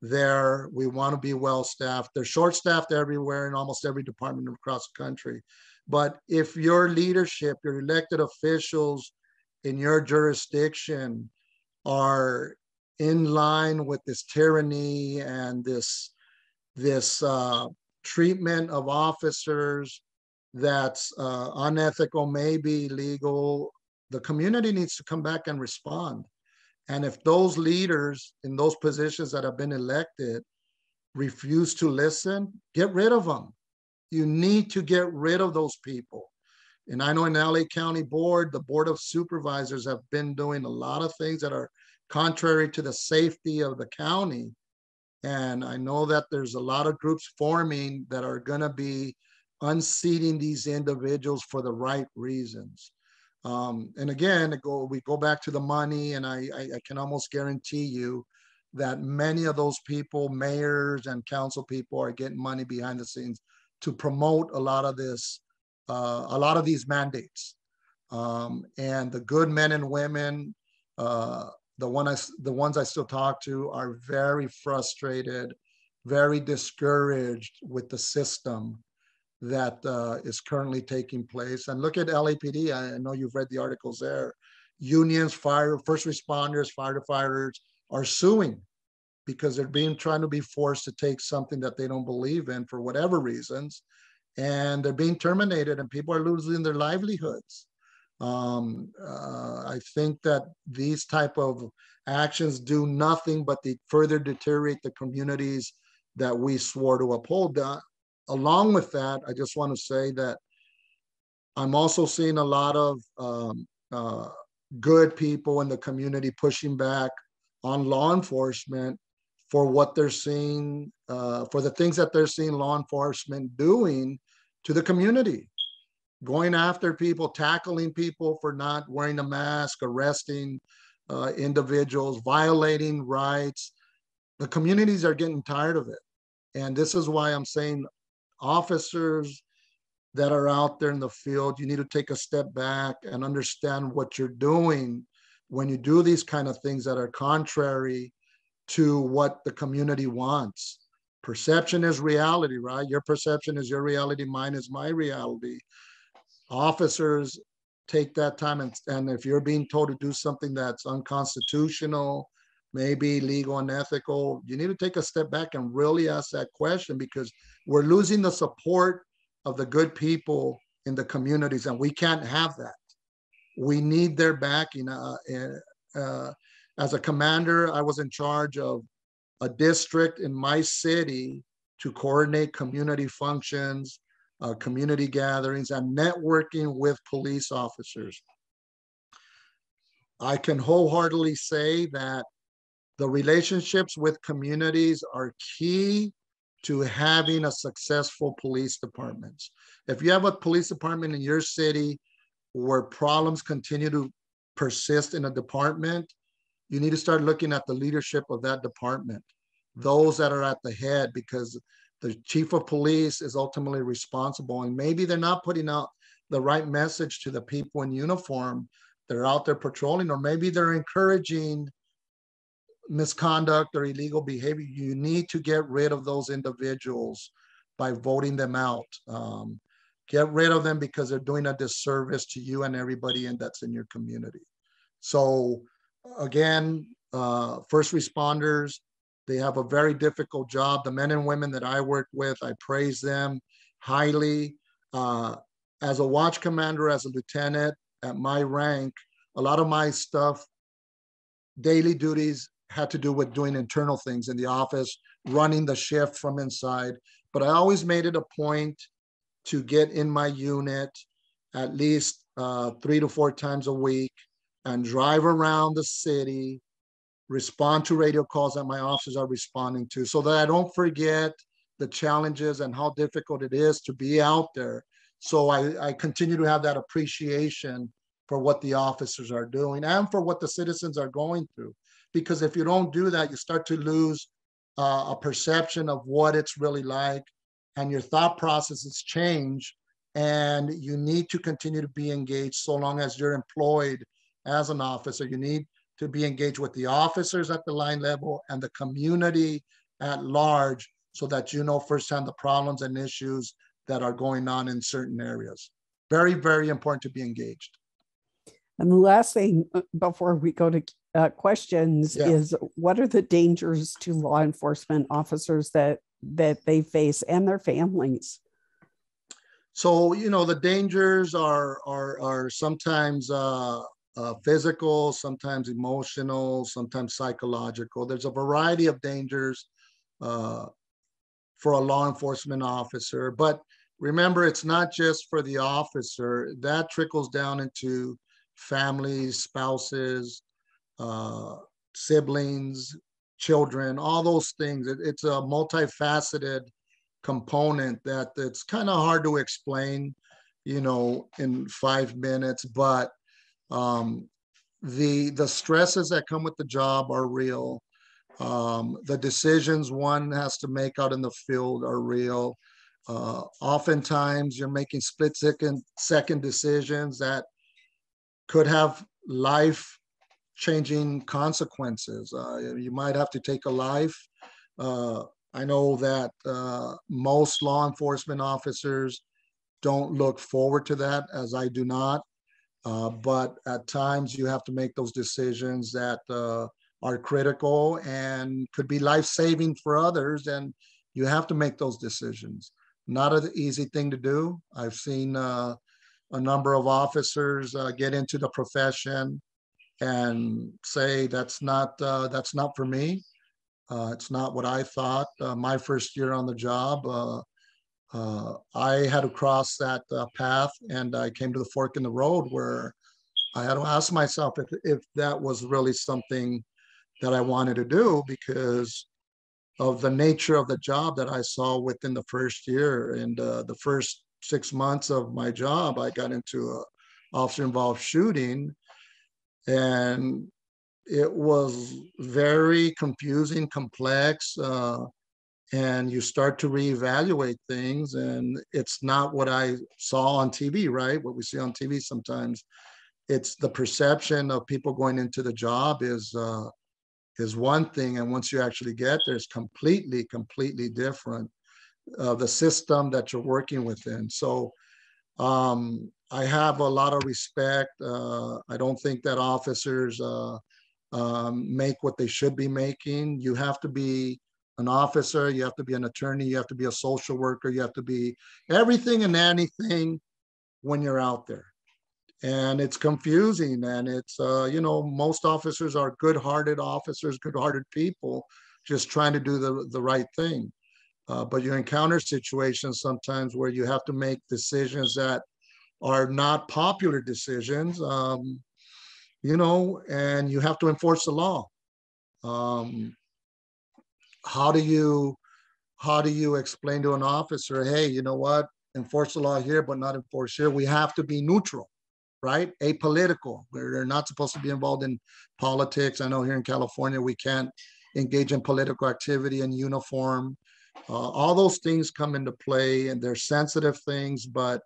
there. We want to be well-staffed. They're short-staffed everywhere in almost every department across the country. But if your leadership, your elected officials in your jurisdiction are in line with this tyranny and this treatment of officers that's unethical, maybe illegal, the community needs to come back and respond. And if those leaders in those positions that have been elected refuse to listen, get rid of them. You need to get rid of those people. And I know in the LA County Board, the Board of Supervisors have been doing a lot of things that are contrary to the safety of the county. And I know that there's a lot of groups forming that are going to be unseating these individuals for the right reasons. And again, we go back to the money, and I can almost guarantee you that many of those people, mayors and council people, are getting money behind the scenes to promote a lot of this, a lot of these mandates. And the good men and women, the ones I still talk to, are very frustrated, very discouraged with the system that is currently taking place. And look at LAPD. I know you've read the articles there. Unions, first responders, firefighters are suing because they're trying to be forced to take something that they don't believe in for whatever reasons, and they're being terminated, and people are losing their livelihoods. I think that these type of actions do nothing but further deteriorate the communities that we swore to uphold. Along with that, I just want to say that I'm also seeing a lot of good people in the community pushing back on law enforcement for what they're seeing, for the things that they're seeing law enforcement doing to the community, going after people, tackling people for not wearing a mask, arresting individuals, violating rights. The communities are getting tired of it. And this is why I'm saying, officers that are out there in the field, you need to take a step back and understand what you're doing when you do these kind of things that are contrary to what the community wants. Perception is reality, right? Your perception is your reality, mine is my reality. Officers take that time, and if you're being told to do something that's unconstitutional, maybe legal and ethical, you need to take a step back and really ask that question, because we're losing the support of the good people in the communities, and we can't have that. We need their backing. As a commander, I was in charge of a district in my city to coordinate community functions, community gatherings, and networking with police officers. I can wholeheartedly say that the relationships with communities are key to having a successful police department. If you have a police department in your city where problems continue to persist in a department, you need to start looking at the leadership of that department, those that are at the head, because the chief of police is ultimately responsible. And maybe they're not putting out the right message to the people in uniform that are out there patrolling, or maybe they're encouraging misconduct or illegal behavior. You need to get rid of those individuals by voting them out. Get rid of them, because they're doing a disservice to you and everybody that's in your community. So again, first responders, they have a very difficult job. The men and women that I work with, I praise them highly. As a watch commander, as a lieutenant at my rank, a lot of my stuff, daily duties, had to do with doing internal things in the office, running the shift from inside. But I always made it a point to get in my unit at least 3 to 4 times a week and drive around the city, respond to radio calls that my officers are responding to, so that I don't forget the challenges and how difficult it is to be out there. So I continue to have that appreciation for what the officers are doing and for what the citizens are going through. Because if you don't do that, you start to lose a perception of what it's really like, and your thought processes change, and you need to continue to be engaged. So long as you're employed as an officer, you need to be engaged with the officers at the line level and the community at large, so that you know firsthand the problems and issues that are going on in certain areas. Very, very important to be engaged. And the last thing before we go to questions is, what are the dangers to law enforcement officers that they face and their families? So, the dangers are sometimes physical, sometimes emotional, sometimes psychological. There's a variety of dangers for a law enforcement officer. But remember, it's not just for the officer. That trickles down into families, spouses, siblings, children, all those things. It's a multifaceted component that it's kind of hard to explain, in 5 minutes. But the stresses that come with the job are real. The decisions one has to make out in the field are real. Oftentimes, you're making split-second decisions that could have life-changing consequences. You might have to take a life. I know that most law enforcement officers don't look forward to that, as I do not. But at times, you have to make those decisions that are critical and could be life-saving for others, and you have to make those decisions. Not an easy thing to do. I've seen a number of officers get into the profession and say, that's not for me. It's not what I thought. My first year on the job, I had to cross that path, and I came to the fork in the road where I had to ask myself if that was really something that I wanted to do, because the nature of the job that I saw within the first year. And the first 6 months of my job, I got into a officer involved shooting, and it was very confusing, complex, and you start to reevaluate things, and it's not what I saw on TV, right? What we see on TV sometimes. It's the perception of people going into the job is one thing, and once you actually get there, it's completely different. The system that you're working within. So I have a lot of respect. I don't think that officers make what they should be making. You have to be an officer, you have to be an attorney, you have to be a social worker, you have to be everything and anything when you're out there. And it's confusing, and it's, most officers are good-hearted officers, good-hearted people, just trying to do the right thing. But you encounter situations sometimes where you have to make decisions that are not popular decisions, and you have to enforce the law. Um, how do you explain to an officer, hey, you know what, enforce the law here, but not enforce here? We have to be neutral, right? Apolitical. We're not supposed to be involved in politics. I know here in California, we can't engage in political activity in uniform. All those things come into play, and they're sensitive things, but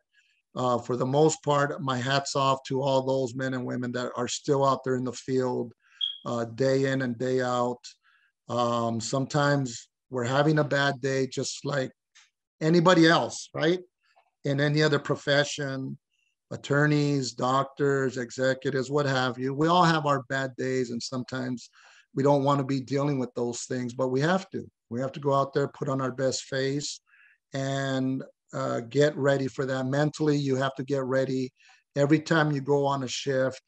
for the most part, my hat's off to all those men and women that are still out there in the field, day in and day out. Sometimes we're having a bad day, just like anybody else, right? In any other profession, attorneys, doctors, executives, what have you. We all have our bad days, and sometimes we don't want to be dealing with those things, but we have to. We have to go out there, put on our best face, and get ready for that. Mentally, you have to get ready. Every time you go on a shift,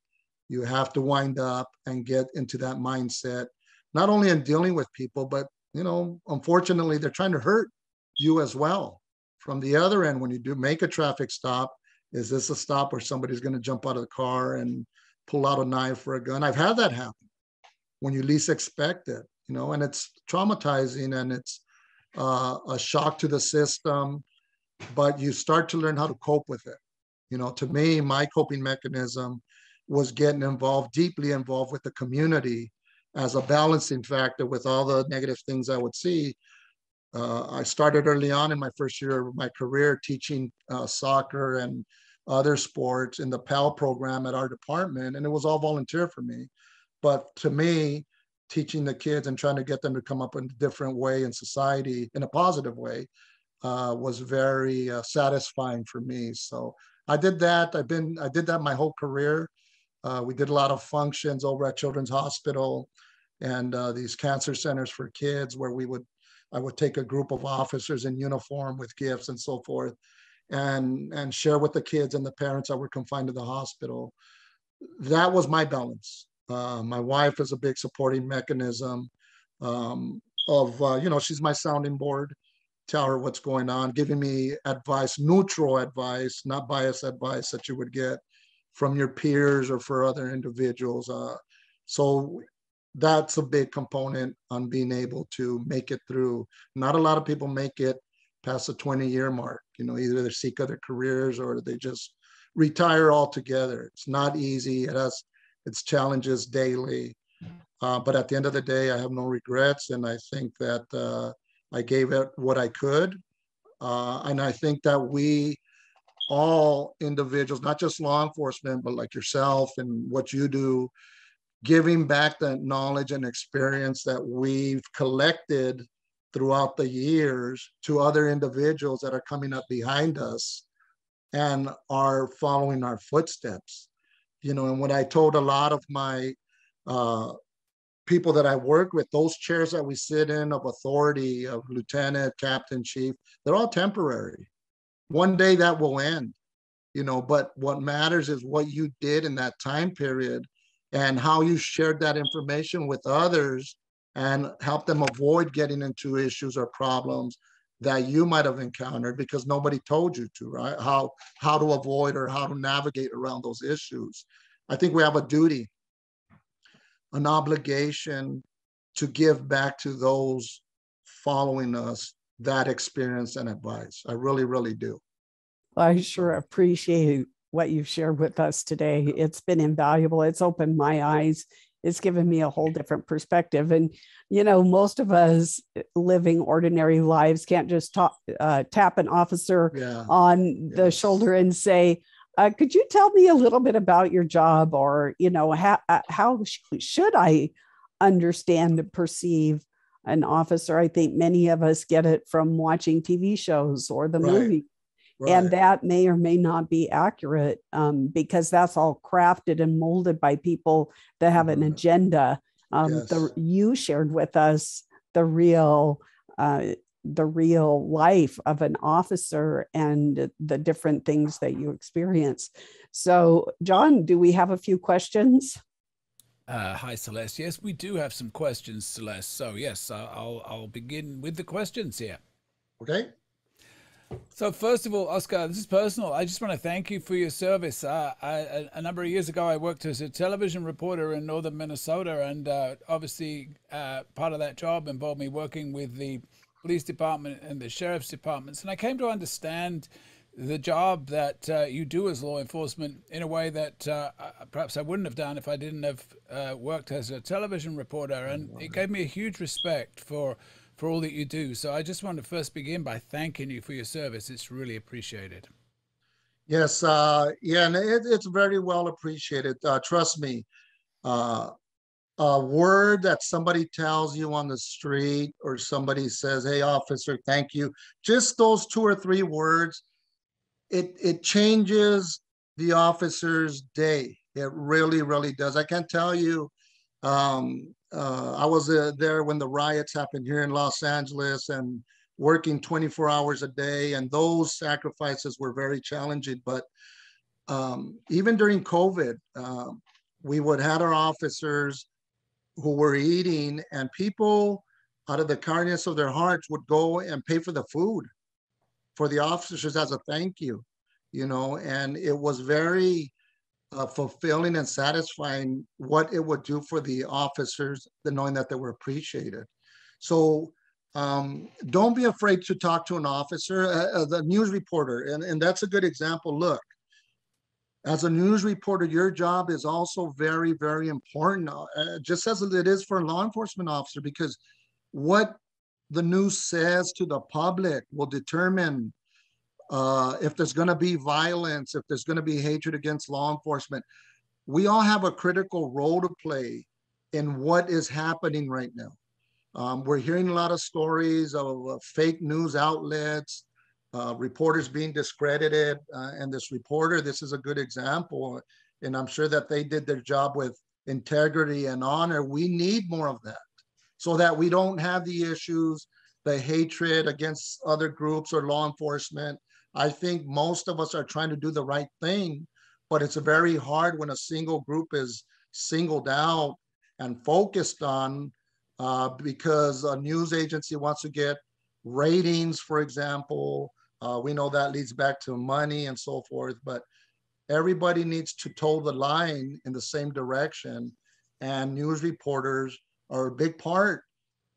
you have to wind up and get into that mindset, not only in dealing with people, but, unfortunately, they're trying to hurt you as well. From the other end, when you do make a traffic stop, is this a stop where somebody's going to jump out of the car and pull out a knife or a gun? I've had that happen when you least expect it, and it's traumatizing, and it's a shock to the system, but you start to learn how to cope with it. To me, my coping mechanism was getting involved, deeply involved with the community as a balancing factor with all the negative things I would see. I started early on in my first year of my career teaching soccer and other sports in the PAL program at our department, and it was all volunteer for me. But to me, teaching the kids and trying to get them to come up in a different way in society, in a positive way, was very satisfying for me. So I did that. I did that my whole career. We did a lot of functions over at Children's Hospital and these cancer centers for kids, where I would take a group of officers in uniform with gifts and so forth, and share with the kids and the parents that were confined to the hospital. That was my balance. My wife is a big supporting mechanism she's my sounding board, tell her what's going on, giving me advice, neutral advice, not biased advice that you would get from your peers or for other individuals. So that's a big component on being able to make it through. Not a lot of people make it past the 20-year mark. Either they seek other careers or they just retire altogether. It's not easy. It has its challenges daily. But at the end of the day, I have no regrets. And I think that I gave it what I could. And I think that we all individuals, not just law enforcement, but like yourself and what you do, giving back the knowledge and experience that we've collected throughout the years to other individuals that are coming up behind us and are following our footsteps. And what I told a lot of my people that I work with, those chairs that we sit in of authority, of lieutenant, captain, chief, they're all temporary. One day that will end, but what matters is what you did in that time period and how you shared that information with others and help them avoid getting into issues or problems that you might have encountered because nobody told you to, right? How to avoid or how to navigate around those issues. I think we have a duty, an obligation to give back to those following us that experience and advice. I really, really do. I sure appreciate what you've shared with us today. It's been invaluable. It's opened my eyes. It's given me a whole different perspective. And, you know, most of us living ordinary lives can't just tap an officer on the shoulder and say, could you tell me a little bit about your job? Or, you know, how should I understand and perceive an officer? I think many of us get it from watching TV shows or the movie. Right. And that may or may not be accurate, because that's all crafted and molded by people that have an agenda. You shared with us the real life of an officer and the different things that you experience. So, John, do we have a few questions? Hi, Celeste. Yes, we do have some questions, Celeste. So yes, I'll begin with the questions here. Okay. So first of all, Oscar, this is personal. I just want to thank you for your service. A number of years ago, I worked as a television reporter in northern Minnesota, and obviously part of that job involved me working with the police department and the sheriff's departments. And I came to understand the job that you do as law enforcement in a way that perhaps I wouldn't have done if I didn't have worked as a television reporter. And it gave me a huge respect for all that you do. So I just want to first begin by thanking you for your service. It's really appreciated. Yes, yeah, and it's very well appreciated. Trust me, a word that somebody tells you on the street, or somebody says, "Hey, officer, thank you," just those 2 or 3 words, it changes the officer's day. It really, really does. I can't tell you. I was there when the riots happened here in Los Angeles, and working 24 hours a day, and those sacrifices were very challenging. But even during COVID, we would have our officers who were eating, and people out of the kindness of their hearts would go and pay for the food for the officers as a thank you, you know, and it was very fulfilling and satisfying what it would do for the officers, knowing that they were appreciated. So don't be afraid to talk to an officer, the news reporter, and that's a good example. Look, as a news reporter, your job is also very, very important, just as it is for a law enforcement officer, because what the news says to the public will determine if there's going to be violence, if there's going to be hatred against law enforcement. We all have a critical role to play in what is happening right now. We're hearing a lot of stories of fake news outlets, reporters being discredited. And this reporter, this is a good example. And I'm sure that they did their job with integrity and honor. We need more of that so that we don't have the issues, the hatred against other groups or law enforcement. I think most of us are trying to do the right thing, but it's very hard when a single group is singled out and focused on because a news agency wants to get ratings, for example. We know that leads back to money and so forth, but everybody needs to toe the line in the same direction. And news reporters are a big part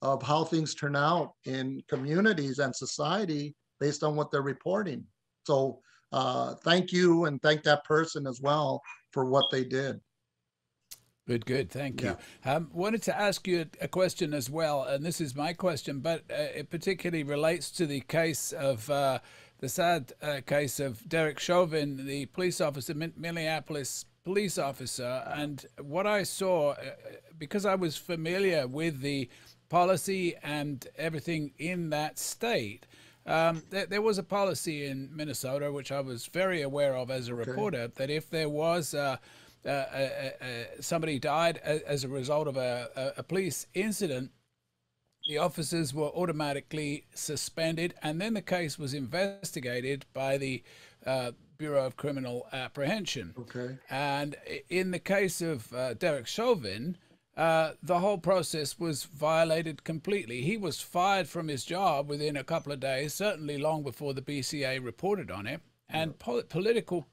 of how things turn out in communities and society based on what they're reporting. So thank you, and thank that person as well for what they did. Good. Thank you. Wanted to ask you a question as well, and this is my question, but it particularly relates to the case of the sad case of Derek Chauvin, the police officer, Minneapolis police officer. And what I saw, because I was familiar with the policy and everything in that state, there was a policy in Minnesota, which I was very aware of as a reporter, that if there was somebody died as a result of a police incident, the officers were automatically suspended, and then the case was investigated by the Bureau of Criminal Apprehension. And in the case of Derek Chauvin, the whole process was violated completely. He was fired from his job within a couple of days, certainly long before the BCA reported on it. And political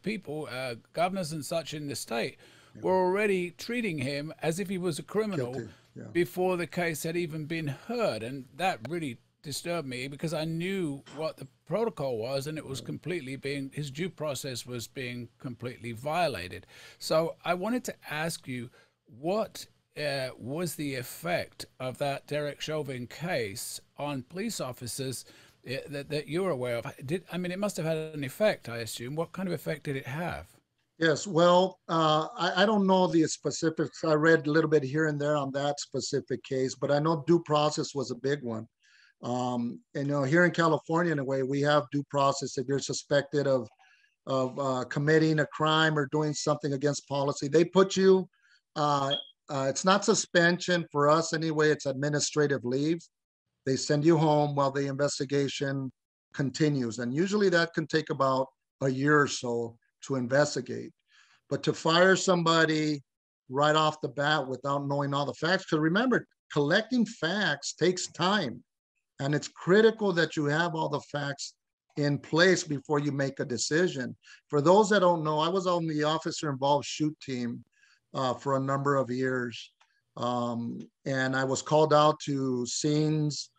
people, governors and such in the state, were already treating him as if he was a criminal Guilty. Yeah. before the case had even been heard. And that really disturbed me because I knew what the protocol was, and it was completely being, his due process was being completely violated. So I wanted to ask you, what was the effect of that Derek Chauvin case on police officers that you're aware of? I mean, it must have had an effect, I assume. What kind of effect did it have? Yes, well, I don't know the specifics. I read a little bit here and there on that specific case, but I know due process was a big one. And here in California, in a way, we have due process. If you're suspected of committing a crime or doing something against policy, they put you. It's not suspension for us anyway. It's administrative leave. They send you home while the investigation continues, and usually that can take about a year or so to investigate. But to fire somebody right off the bat without knowing all the facts, because remember, collecting facts takes time. And it's critical that you have all the facts in place before you make a decision. For those that don't know, I was on the officer involved shoot team for a number of years. And I was called out to scenes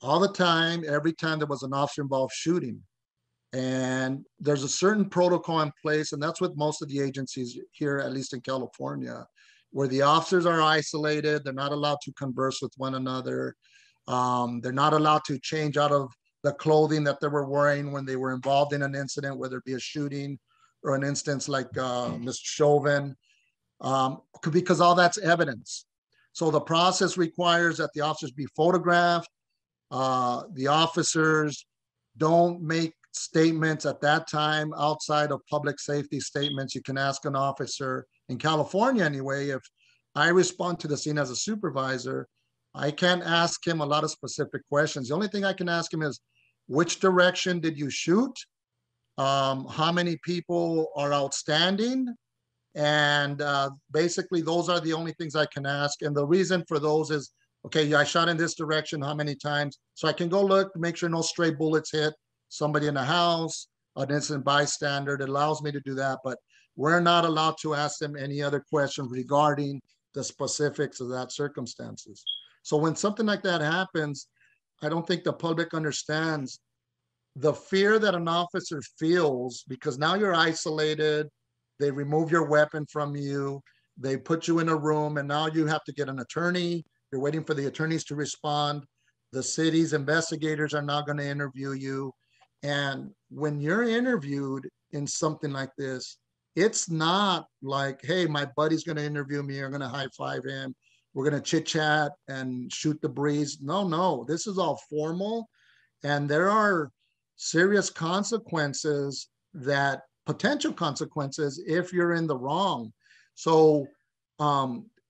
all the time, every time there was an officer involved shooting. And there's a certain protocol in place, and that's with most of the agencies here, at least in California, where the officers are isolated. They're not allowed to converse with one another. They're not allowed to change out of the clothing that they were wearing when they were involved in an incident, whether it be a shooting or an instance like Mr. Chauvin, because all that's evidence. So the process requires that the officers be photographed. The officers don't make statements at that time outside of public safety statements. You can ask an officer in California anyway, if I respond to the scene as a supervisor, I can't ask him a lot of specific questions. The only thing I can ask him is, which direction did you shoot? How many people are outstanding? And basically, those are the only things I can ask. And the reason for those is, okay, I shot in this direction, how many times? So I can go look, make sure no stray bullets hit somebody in the house, an innocent bystander. It allows me to do that. But we're not allowed to ask them any other questions regarding the specifics of that circumstances. So when something like that happens, I don't think the public understands the fear that an officer feels, because now you're isolated. They remove your weapon from you. They put you in a room, and now you have to get an attorney. You're waiting for the attorneys to respond. The city's investigators are not going to interview you. And when you're interviewed in something like this, it's not like, hey, my buddy's going to interview me. I'm going to high five him. We're going to chit chat and shoot the breeze. No, this is all formal. And there are serious consequences, that potential consequences, if you're in the wrong. So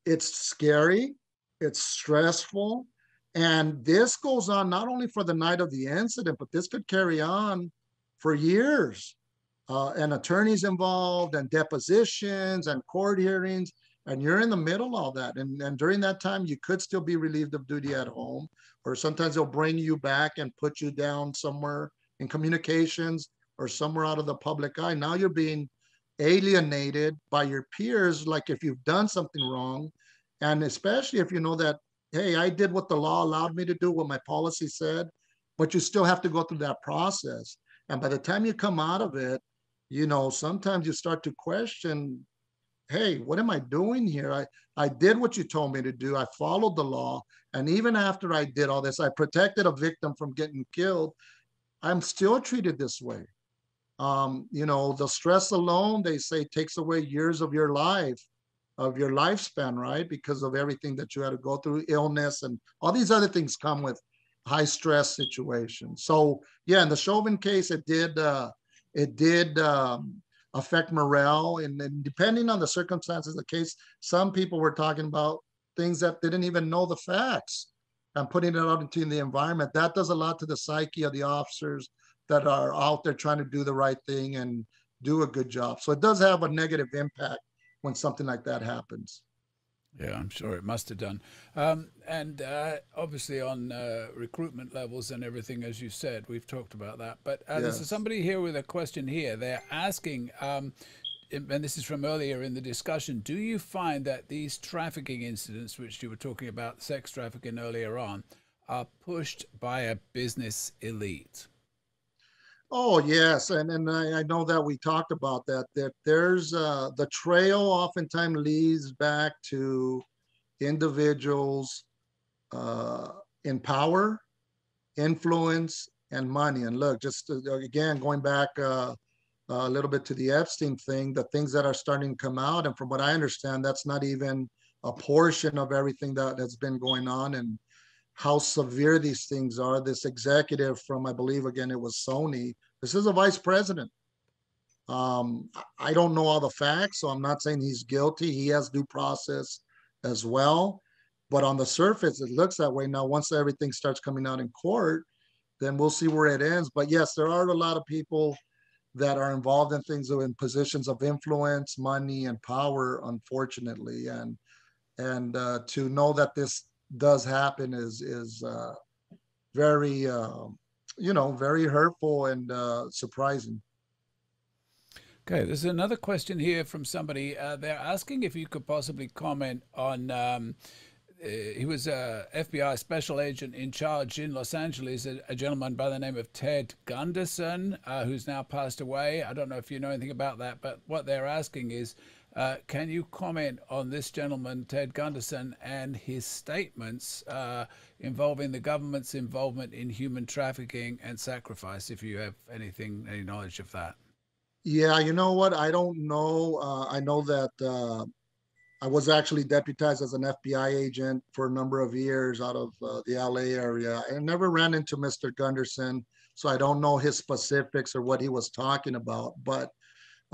it's scary, it's stressful. And this goes on not only for the night of the incident, but this could carry on for years. And attorneys involved, and depositions and court hearings, and you're in the middle of all that. And during that time, you could still be relieved of duty at home, or sometimes they'll bring you back and put you down somewhere in communications or somewhere out of the public eye. Now you're being alienated by your peers, like if you've done something wrong. And especially if you know that, hey, I did what the law allowed me to do, what my policy said, but you still have to go through that process. And by the time you come out of it, sometimes you start to question, hey, what am I doing here? I did what you told me to do. I followed the law. And even after I did all this, I protected a victim from getting killed. I'm still treated this way. The stress alone, they say, takes away years of your life, of your lifespan, right? Because of everything that you had to go through, illness, and all these other things come with high stress situations. So yeah, in the Chauvin case, it did affect morale. And depending on the circumstances of the case, some people were talking about things that they didn't even know the facts and putting it out into the environment. That does a lot to the psyche of the officers that are out there trying to do the right thing and do a good job. So it does have a negative impact when something like that happens. Yeah, I'm sure it must have done. And obviously on recruitment levels and everything, as you said, we've talked about that. But Yes. there's somebody here with a question here. They're asking, and this is from earlier in the discussion, do you find that these trafficking incidents, which you were talking about, sex trafficking earlier on, are pushed by a business elite? Oh yes, and I know that we talked about that. That there's the trail oftentimes leads back to individuals uh, in power, influence, and money. And look, just again going back a little bit to the Epstein thing, the things that are starting to come out, and from what I understand, that's not even a portion of everything that has been going on, and how severe these things are. This executive from, I believe, again, it was Sony. This is a vice president. I don't know all the facts, so I'm not saying he's guilty. He has due process as well. But on the surface, it looks that way. Now, once everything starts coming out in court, then we'll see where it ends. But yes, there are a lot of people that are involved in things in positions of influence, money, and power, unfortunately. And to know that this does happen is very very hurtful and surprising. Okay, there's another question here from somebody. They're asking if you could possibly comment on. He was a FBI special agent in charge in Los Angeles, a gentleman by the name of Ted Gunderson, who's now passed away. I don't know if you know anything about that, but what they're asking is, can you comment on this gentleman, Ted Gunderson, and his statements involving the government's involvement in human trafficking and sacrifice, if you have any knowledge of that? Yeah, you know what? I don't know. I know that I was actually deputized as an FBI agent for a number of years out of the LA area. I never ran into Mr. Gunderson, so I don't know his specifics or what he was talking about. But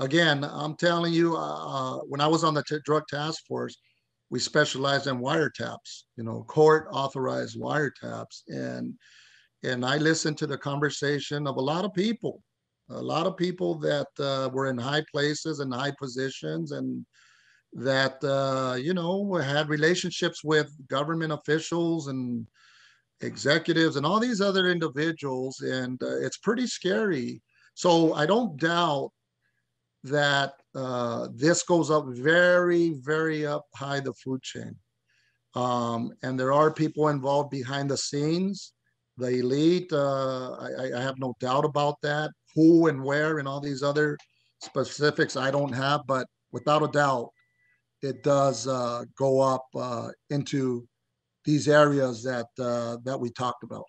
again, I'm telling you, when I was on the drug task force, we specialized in wiretaps, court authorized wiretaps. And I listened to the conversation of a lot of people that were in high places and high positions, and that had relationships with government officials and executives and all these other individuals, and it's pretty scary. So I don't doubt that this goes up very, very up high the food chain, and there are people involved behind the scenes, the elite. I have no doubt about that. Who and where and all these other specifics I don't have, but without a doubt, it does go up into these areas that we talked about.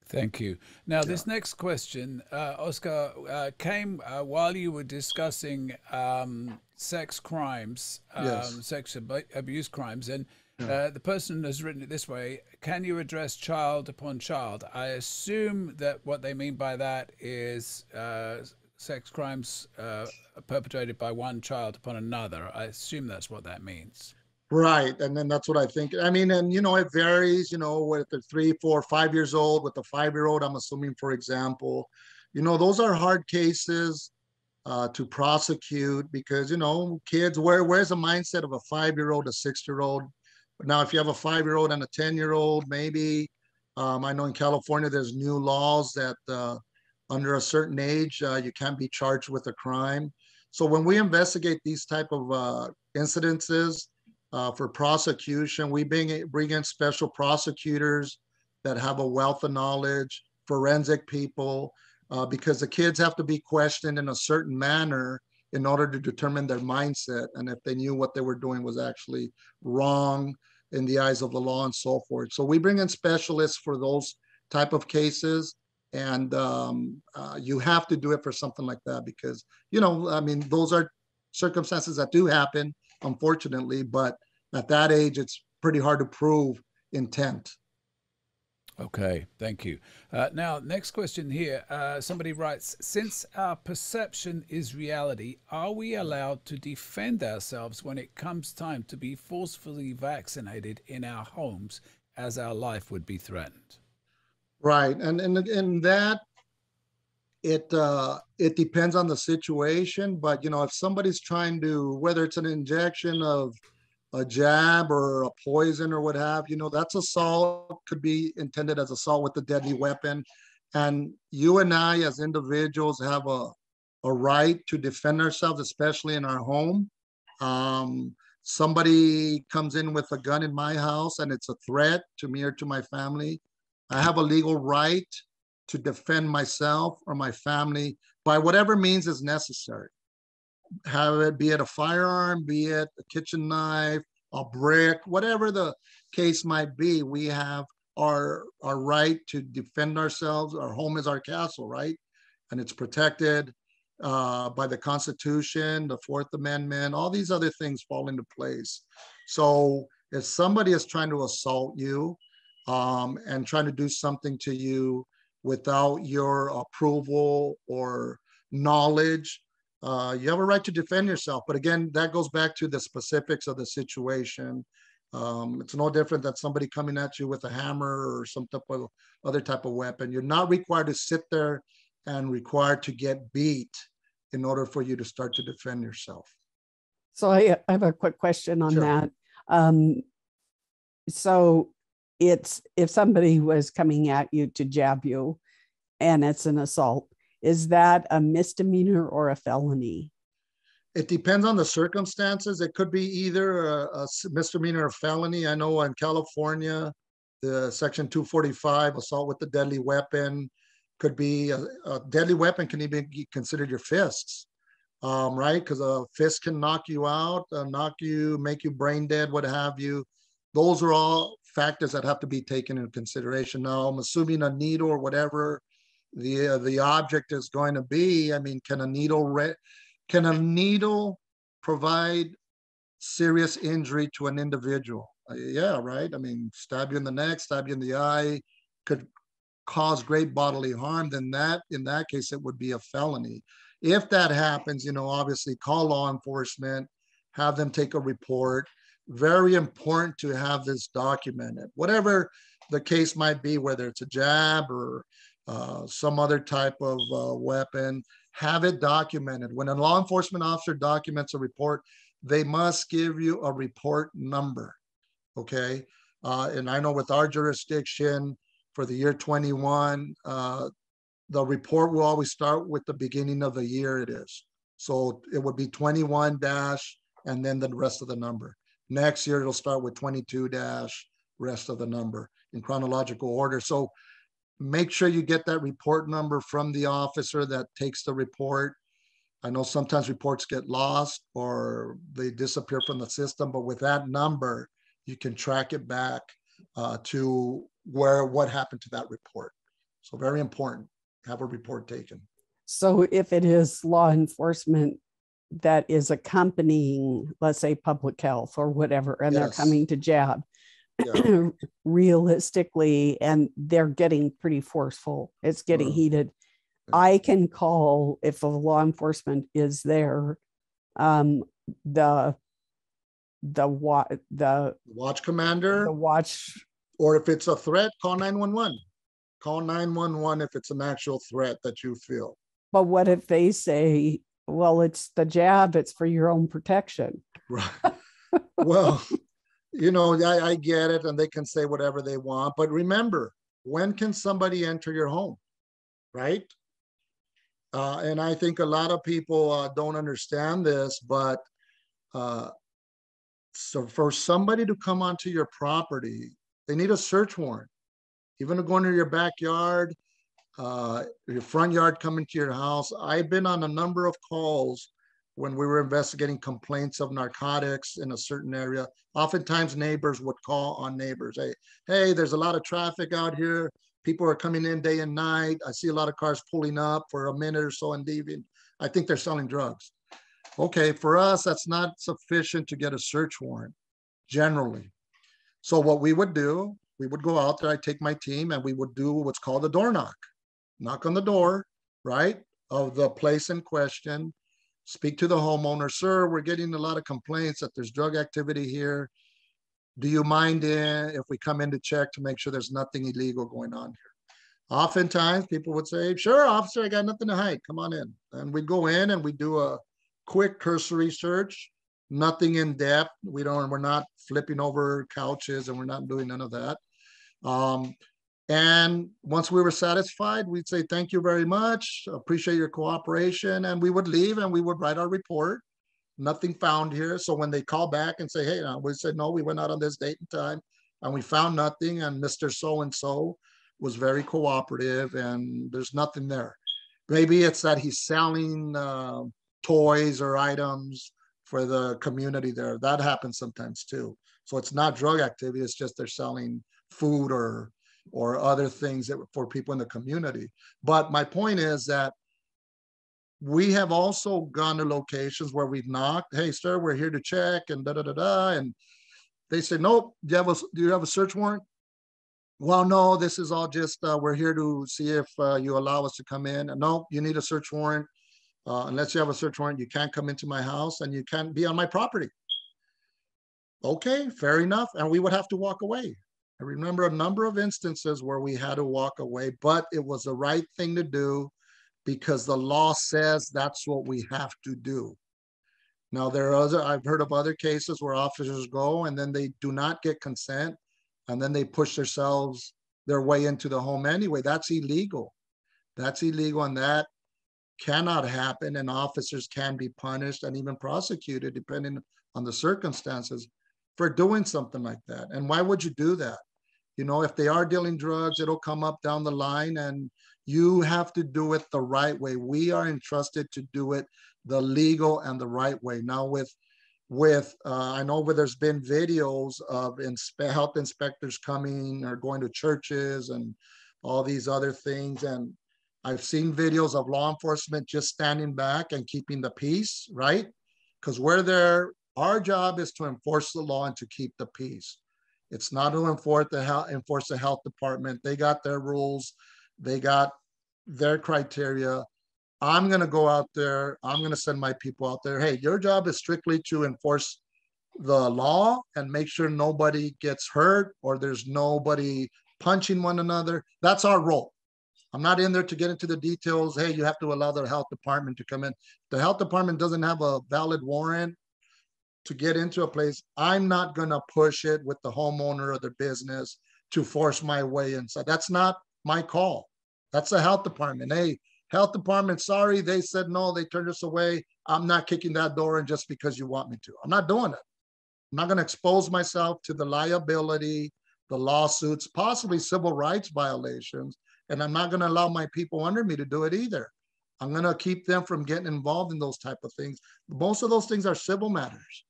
Thank you. Now, Yeah. this next question, Oscar, came while you were discussing sex crimes, Yes. abuse crimes, and Yeah. the person has written it this way: can you address child upon child? I assume that what they mean by that is sex crimes perpetrated by one child upon another. I assume that's what that means. Right. And then that's what I think. I mean, and it varies, with the 3, 4, 5 years old, with the 5-year-old, I'm assuming, for example, those are hard cases to prosecute because, kids, where's the mindset of a 5-year-old, a 6-year-old? Now, if you have a 5-year-old and a 10-year-old, maybe, I know in California, there's new laws that under a certain age, you can't be charged with a crime. So when we investigate these type of incidences, for prosecution, we bring in special prosecutors that have a wealth of knowledge, forensic people, because the kids have to be questioned in a certain manner in order to determine their mindset and if they knew what they were doing was actually wrong in the eyes of the law and so forth. So we bring in specialists for those type of cases, and you have to do it for something like that because, I mean, those are circumstances that do happen, unfortunately, but at that age, it's pretty hard to prove intent. Okay, thank you. Now, next question here. Somebody writes, since our perception is reality, are we allowed to defend ourselves when it comes time to be forcefully vaccinated in our homes as our life would be threatened? Right, and that it depends on the situation, but if somebody's trying to, whether it's an injection of a jab or a poison or what have that's assault, could be intended as assault with a deadly weapon. And you and I as individuals have a right to defend ourselves, especially in our home. Somebody comes in with a gun in my house and it's a threat to me or to my family, I have a legal right to defend myself or my family by whatever means is necessary. Have it be it a firearm, be it a kitchen knife, a brick, whatever the case might be. We have our right to defend ourselves. Our home is our castle, right? And it's protected by the Constitution, the Fourth Amendment. All these other things fall into place. So if somebody is trying to assault you and trying to do something to you without your approval or knowledge, you have a right to defend yourself. But again, that goes back to the specifics of the situation. It's no different than somebody coming at you with a hammer or some type of other type of weapon. You're not required to sit there and required to get beat in order for you to start to defend yourself. So I have a quick question on that. So it's if somebody was coming at you to jab you and it's an assault, is that a misdemeanor or a felony? It depends on the circumstances. It could be either a misdemeanor or felony. I know in California, the Section 245, assault with a deadly weapon, could be a deadly weapon can even be considered your fists, right? Because a fist can knock you out, make you brain dead, what have you. Those are all factors that have to be taken into consideration. Now, I'm assuming a needle or whatever the object is going to be. I mean, can a needle provide serious injury to an individual? Yeah, right. I mean, stab you in the neck, stab you in the eye, could cause great bodily harm. Then in that case, it would be a felony. If that happens, obviously call law enforcement, have them take a report. Very important to have this documented. Whatever the case might be, whether it's a jab or some other type of weapon, have it documented. When a law enforcement officer documents a report, they must give you a report number, okay? And I know with our jurisdiction for the year 21, the report will always start with the beginning of the year it is. So it would be 21 dash and then the rest of the number. Next year, it'll start with 22 dash, rest of the number in chronological order. So make sure you get that report number from the officer that takes the report. I know sometimes reports get lost or they disappear from the system, but with that number, you can track it back to what happened to that report. So very important, have a report taken. So if it is law enforcement that is accompanying, let's say, public health or whatever, and they're coming to jab, realistically, and they're getting pretty forceful, it's getting heated. I can call, if a law enforcement is there, the watch commander, or if it's a threat, call 911. Call 911 if it's an actual threat that you feel. But what if they say, well, it's the jab, it's for your own protection? Right. Well, I get it, and they can say whatever they want. But remember, when can somebody enter your home, right? And I think a lot of people don't understand this, but so for somebody to come onto your property, they need a search warrant. Even to go into your backyard, your front yard, coming to your house. I've been on a number of calls when we were investigating complaints of narcotics in a certain area. Oftentimes neighbors would call on neighbors. Hey, there's a lot of traffic out here. People are coming in day and night. I see a lot of cars pulling up for a minute or so and leaving. I think they're selling drugs. Okay, for us, that's not sufficient to get a search warrant, generally. So what we would do, we would go out there, I'd take my team, and we would do what's called a door knock on the door, right, of the place in question, speak to the homeowner. Sir, we're getting a lot of complaints that there's drug activity here. Do you mind if we come in to check to make sure there's nothing illegal going on here? Oftentimes people would say, sure, officer, I got nothing to hide. Come on in. And we'd go in and we do a quick cursory search, nothing in depth. We're not flipping over couches and we're not doing none of that. And once we were satisfied, we'd say, thank you very much, appreciate your cooperation. And we would leave and we would write our report. Nothing found here. So when they call back and say, hey, we said, no, we went out on this date and time and we found nothing. And Mr. So-and-so was very cooperative and there's nothing there. Maybe it's that he's selling toys or items for the community there. That happens sometimes too. So it's not drug activity. It's just they're selling food or other things that for people in the community. But my point is that we have also gone to locations where we've knocked, hey, sir, we're here to check and da-da-da-da. And they say, nope, do you have a search warrant? Well, no, this is all just, we're here to see if you allow us to come in. And no, you need a search warrant. Unless you have a search warrant, you can't come into my house and you can't be on my property. Okay, fair enough. And we would have to walk away. I remember a number of instances where we had to walk away, but it was the right thing to do because the law says that's what we have to do. Now, I've heard of other cases where officers go and then they do not get consent and then they push their way into the home anyway. That's illegal. That's illegal and that cannot happen, and officers can be punished and even prosecuted depending on the circumstances for doing something like that. And why would you do that? You know, if they are dealing drugs, it'll come up down the line and you have to do it the right way. We are entrusted to do it the legal and the right way. Now I know where there's been videos of health inspectors coming or going to churches and all these other things. And I've seen videos of law enforcement just standing back and keeping the peace, right? Because we're there, our job is to enforce the law and to keep the peace. It's not to enforce the health department. They got their rules. They got their criteria. I'm going to go out there. I'm going to send my people out there. Hey, your job is strictly to enforce the law and make sure nobody gets hurt or there's nobody punching one another. That's our role. I'm not in there to get into the details. Hey, you have to allow the health department to come in. The health department doesn't have a valid warrant to get into a place. I'm not going to push it with the homeowner or the business to force my way inside. That's not my call. That's the health department. Hey, health department, sorry, they said no, they turned us away. I'm not kicking that door in just because you want me to. I'm not doing it. I'm not going to expose myself to the liability, the lawsuits, possibly civil rights violations, and I'm not going to allow my people under me to do it either. I'm going to keep them from getting involved in those type of things. Most of those things are civil matters.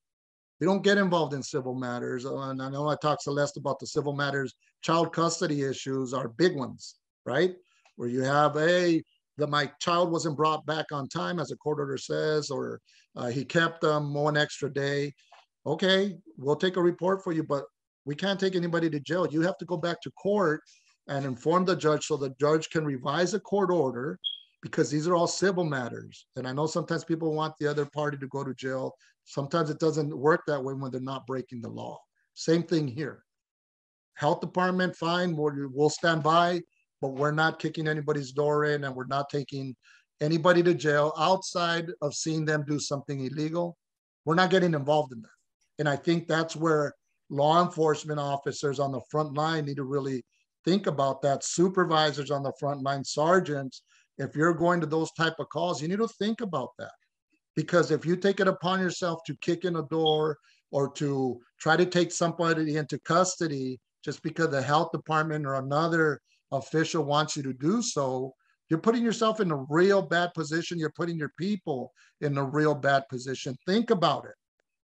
We don't get involved in civil matters. And I know I talked to Celeste about the civil matters. Child custody issues are big ones, right? Where you have, my child wasn't brought back on time, as a court order says, or he kept them 1 extra day. Okay, we'll take a report for you, but we can't take anybody to jail. You have to go back to court and inform the judge so the judge can revise a court order, because these are all civil matters. And I know sometimes people want the other party to go to jail. Sometimes it doesn't work that way when they're not breaking the law. Same thing here. Health department, fine, we'll stand by, but we're not kicking anybody's door in and we're not taking anybody to jail outside of seeing them do something illegal. We're not getting involved in that. And I think that's where law enforcement officers on the front line need to really think about that. Supervisors on the front line, sergeants, if you're going to those type of calls, you need to think about that. Because if you take it upon yourself to kick in a door or to try to take somebody into custody just because the health department or another official wants you to do so, you're putting yourself in a real bad position. You're putting your people in a real bad position. Think about it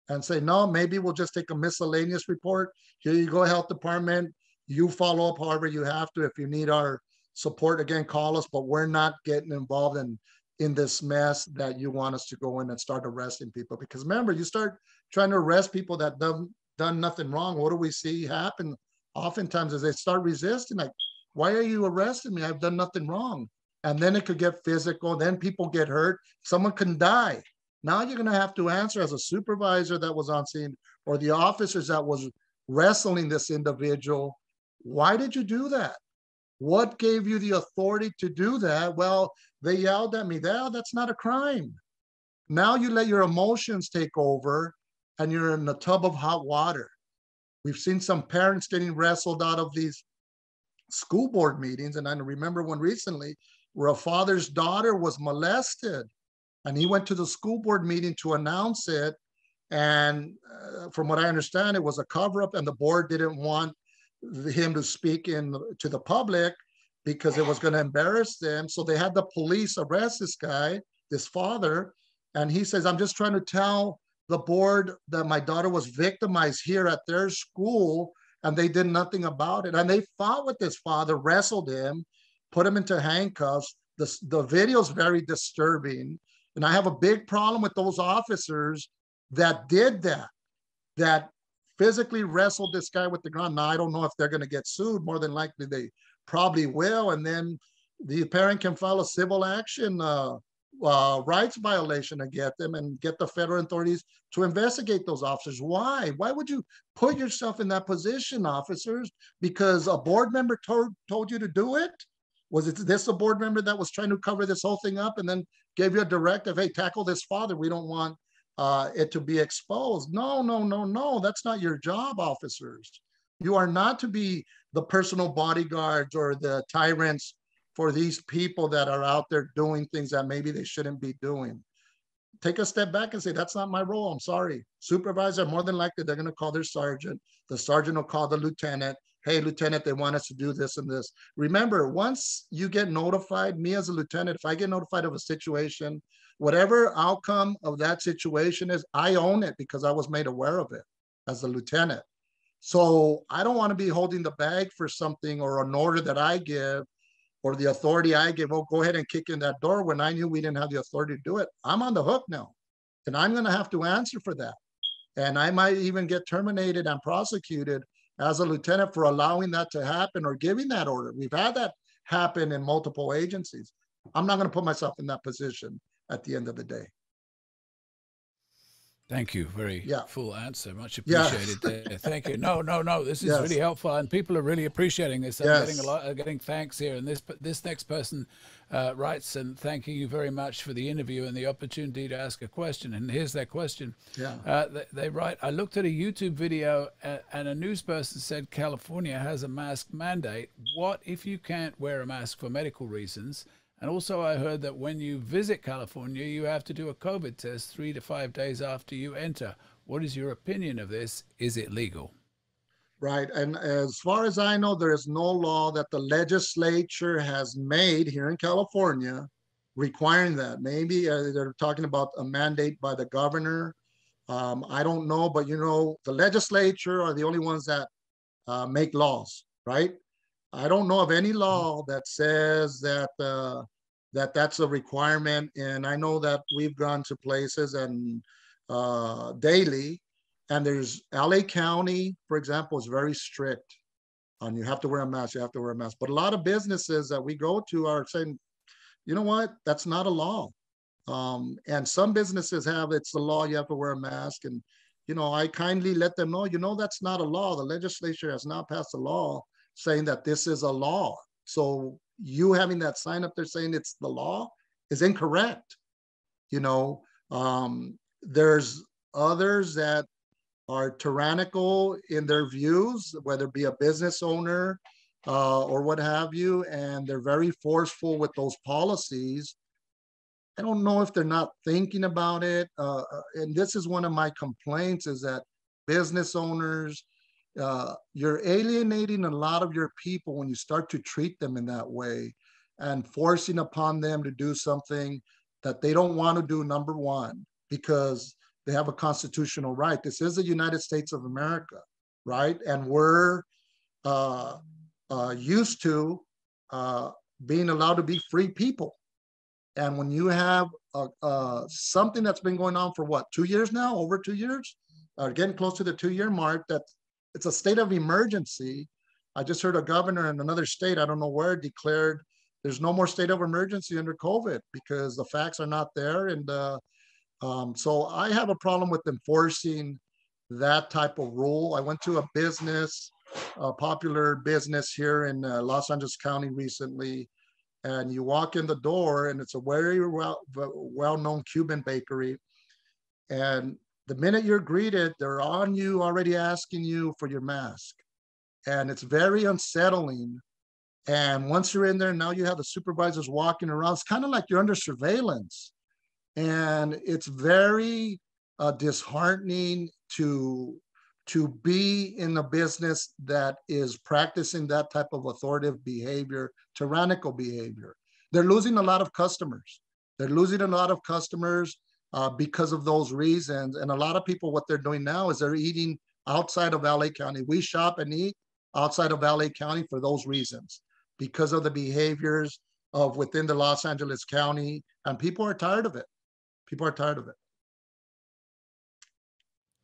and say, no, maybe we'll just take a miscellaneous report. Here you go, health department. You follow up however you have to. If you need our support, again, call us, but we're not getting involved in this mess that you want us to go in and start arresting people. Because remember, you start trying to arrest people that done nothing wrong. What do we see happen oftentimes is they start resisting, like, why are you arresting me? I've done nothing wrong. And then it could get physical. Then people get hurt. Someone can die. Now you're going to have to answer as a supervisor that was on scene or the officers that was wrestling this individual. Why did you do that? What gave you the authority to do that? Well, they yelled at me. That's not a crime. Now you let your emotions take over and you're in a tub of hot water. We've seen some parents getting wrestled out of these school board meetings. And I remember one recently where a father's daughter was molested, and he went to the school board meeting to announce it. And from what I understand, it was a cover up, and the board didn't want him to speak to the public because it was going to embarrass them. So they had the police arrest this guy, this father. And he says, I'm just trying to tell the board that my daughter was victimized here at their school, and they did nothing about it. And they fought with this father, wrestled him, put him into handcuffs. The video is very disturbing. And I have a big problem with those officers that did that physically wrestled this guy with the ground. Now, I don't know if they're going to get sued. More than likely, they probably will. And then the parent can file a civil action rights violation and get them, and get the federal authorities to investigate those officers. Why? Why would you put yourself in that position, officers? Because a board member told you to do it? Was it this a board member that was trying to cover this whole thing up and then gave you a directive, hey, tackle this father. We don't want it to be exposed. No, no, no, no. That's not your job, officers. You are not to be the personal bodyguards or the tyrants for these people that are out there doing things that maybe they shouldn't be doing. Take a step back and say, that's not my role. I'm sorry. Supervisor, more than likely, they're going to call their sergeant. The sergeant will call the lieutenant. Hey, lieutenant, they want us to do this and this. Remember, once you get notified, me as a lieutenant, if I get notified of a situation, whatever outcome of that situation is, I own it because I was made aware of it as a lieutenant. So I don't want to be holding the bag for something or an order that I give or the authority I give. Oh, go ahead and kick in that door when I knew we didn't have the authority to do it. I'm on the hook now, and I'm going to have to answer for that. And I might even get terminated and prosecuted as a lieutenant for allowing that to happen or giving that order. We've had that happen in multiple agencies. I'm not going to put myself in that position at the end of the day. Thank you. Very full answer. Much Yes. appreciated. There. Thank you. No. This is really helpful, and people are really appreciating this. I'm getting thanks here. And this next person writes and thanking you very much for the interview and the opportunity to ask a question. And here's their question. They write, I looked at a YouTube video and a news person said California has a mask mandate. What if you can't wear a mask for medical reasons? And also I heard that when you visit California, you have to do a COVID test 3 to 5 days after you enter. What is your opinion of this? Is it legal? Right. And as far as I know, there is no law that the legislature has made here in California requiring that. Maybe they're talking about a mandate by the governor. I don't know, but the legislature are the only ones that make laws, right? I don't know of any law that says that that's a requirement. And I know that we've gone to places and daily, and there's LA County, for example, is very strict on you have to wear a mask, you have to wear a mask. But a lot of businesses that we go to are saying, you know what, that's not a law. And some businesses have, it's the law, you have to wear a mask. And, I kindly let them know, that's not a law. The legislature has not passed a law saying that this is a law. So you having that sign up there saying it's the law is incorrect. There's others that are tyrannical in their views, whether it be a business owner or what have you, and they're very forceful with those policies. I don't know if they're not thinking about it. And this is one of my complaints, is that business owners, you're alienating a lot of your people when you start to treat them in that way and forcing upon them to do something that they don't want to do, number one, because they have a constitutional right. This is the United States of America, right? And we're used to being allowed to be free people. And when you have something that's been going on for what, 2 years now, over 2 years, getting close to the 2-year mark, that it's a state of emergency. I just heard a governor in another state, I don't know where, declared there's no more state of emergency under COVID because the facts are not there. And so I have a problem with enforcing that type of rule. I went to a business, a popular business here in Los Angeles County recently, and you walk in the door and it's a very well-known Cuban bakery. And the minute you're greeted, they're on you already asking you for your mask. And it's very unsettling And once you're in there, now you have the supervisors walking around. It's kind of like you're under surveillance. And it's very disheartening to be in a business that is practicing that type of authoritative behavior, tyrannical behavior. They're losing a lot of customers. They're losing a lot of customers because of those reasons. And a lot of people, what they're doing now is they're eating outside of LA County. We shop and eat outside of LA County for those reasons, because of the behaviors of within the Los Angeles County, and people are tired of it. People are tired of it.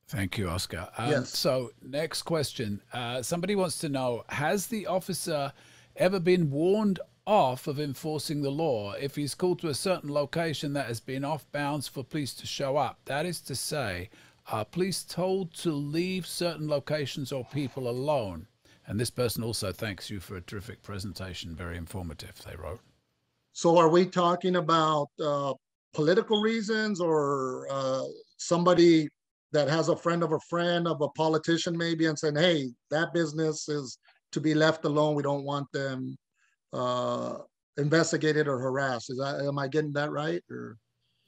Thank you, Oscar. Yes. So next question. Somebody wants to know, has the officer ever been warned off of enforcing the law if he's called to a certain location that has been off bounds for police to show up? That is to say, are police told to leave certain locations or people alone? And this person also thanks you for a terrific presentation. Very informative, they wrote. So are we talking about political reasons, or somebody that has a friend of a politician maybe, and saying, hey, that business is to be left alone. We don't want them investigated or harassed. Am I getting that right? Or?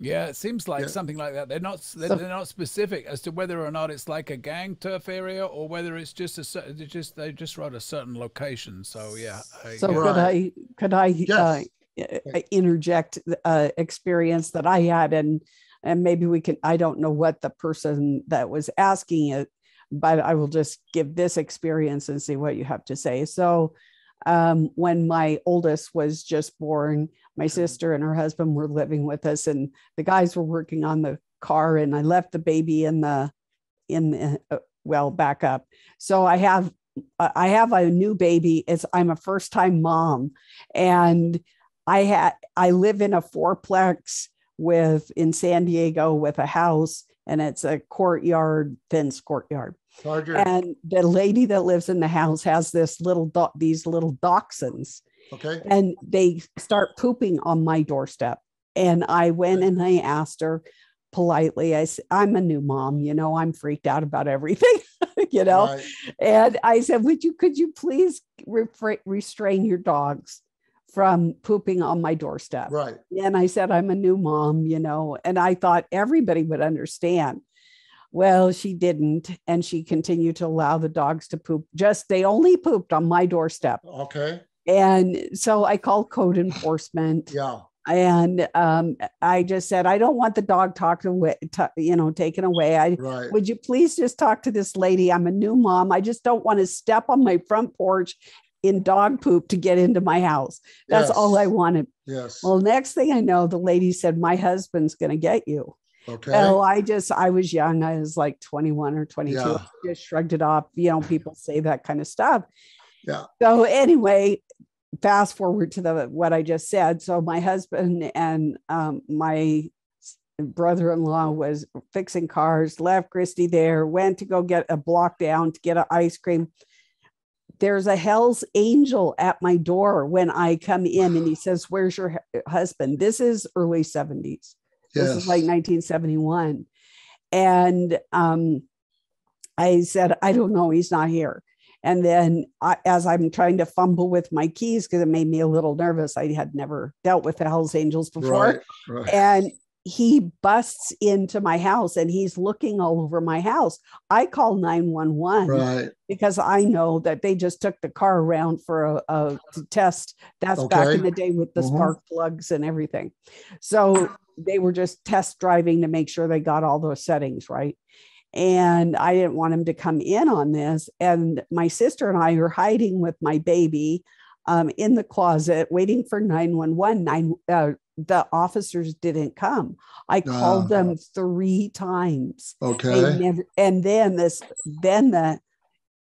Yeah, it seems like something like that. They're not specific as to whether or not it's like a gang turf area or whether it's just they just wrote a certain location. So yeah. So could I yes. Interject experience that I had, and maybe we can, I don't know what the person that was asking it, but I will just give this experience and see what you have to say. So when my oldest was just born, my sister and her husband were living with us, and the guys were working on the car, and I left the baby in the back up. So I have a new baby. I'm a first time mom, and I live in a fourplex in San Diego with a house, and it's a courtyard, fenced courtyard. Roger. And the lady that lives in the house has these little dachshunds. Okay. And they start pooping on my doorstep. And I went and I asked her politely, I said, I'm a new mom, I'm freaked out about everything, Right. And I said, could you please restrain your dogs from pooping on my doorstep? Right. And I said, I'm a new mom, and I thought everybody would understand. Well, she didn't. And she continued to allow the dogs to poop. They only pooped on my doorstep. Okay. And so I called code enforcement. Yeah. And I just said, I don't want the dog taken away. Right. Would you please just talk to this lady? I'm a new mom. I just don't want to step on my front porch in dog poop to get into my house. That's all I wanted. Yes. Well, next thing I know, the lady said, my husband's going to get you. Okay. Oh, I was young. I was like 21 or 22. Yeah. I just shrugged it off. People say that kind of stuff. Yeah. So anyway, fast forward to what I just said. So my husband and my brother-in-law was fixing cars, left Christy there, went to go get a block down to get an ice cream. There's a Hell's Angel at my door when I come in, and he says, where's your husband? This is early 70s. This is like 1971. And I said, I don't know, he's not here. And then as I'm trying to fumble with my keys, because it made me a little nervous, I had never dealt with the Hells Angels before. Right. And he busts into my house and he's looking all over my house. I call 911 because I know that they just took the car around for a test. That's back in the day with the spark plugs and everything. So they were just test driving to make sure they got all those settings right. And I didn't want him to come in on this. And my sister and I are hiding with my baby in the closet, waiting for 911. The officers didn't come. I called them 3 times. Okay. And then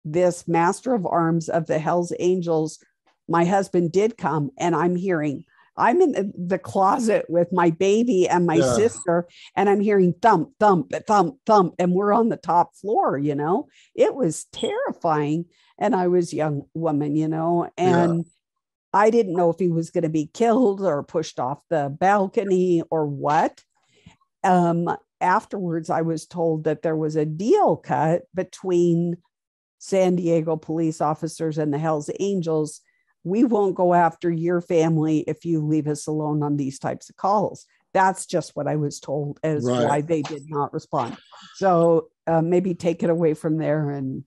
this master of arms of the Hells Angels, my husband did come, and I'm in the closet with my baby and my sister, and I'm hearing thump, thump, thump, thump, and we're on the top floor, It was terrifying. And I was a young woman, and I didn't know if he was going to be killed or pushed off the balcony or what. Afterwards, I was told that there was a deal cut between San Diego police officers and the Hells Angels, we won't go after your family if you leave us alone on these types of calls. That's just what I was told as Right. why they did not respond. So maybe take it away from there. And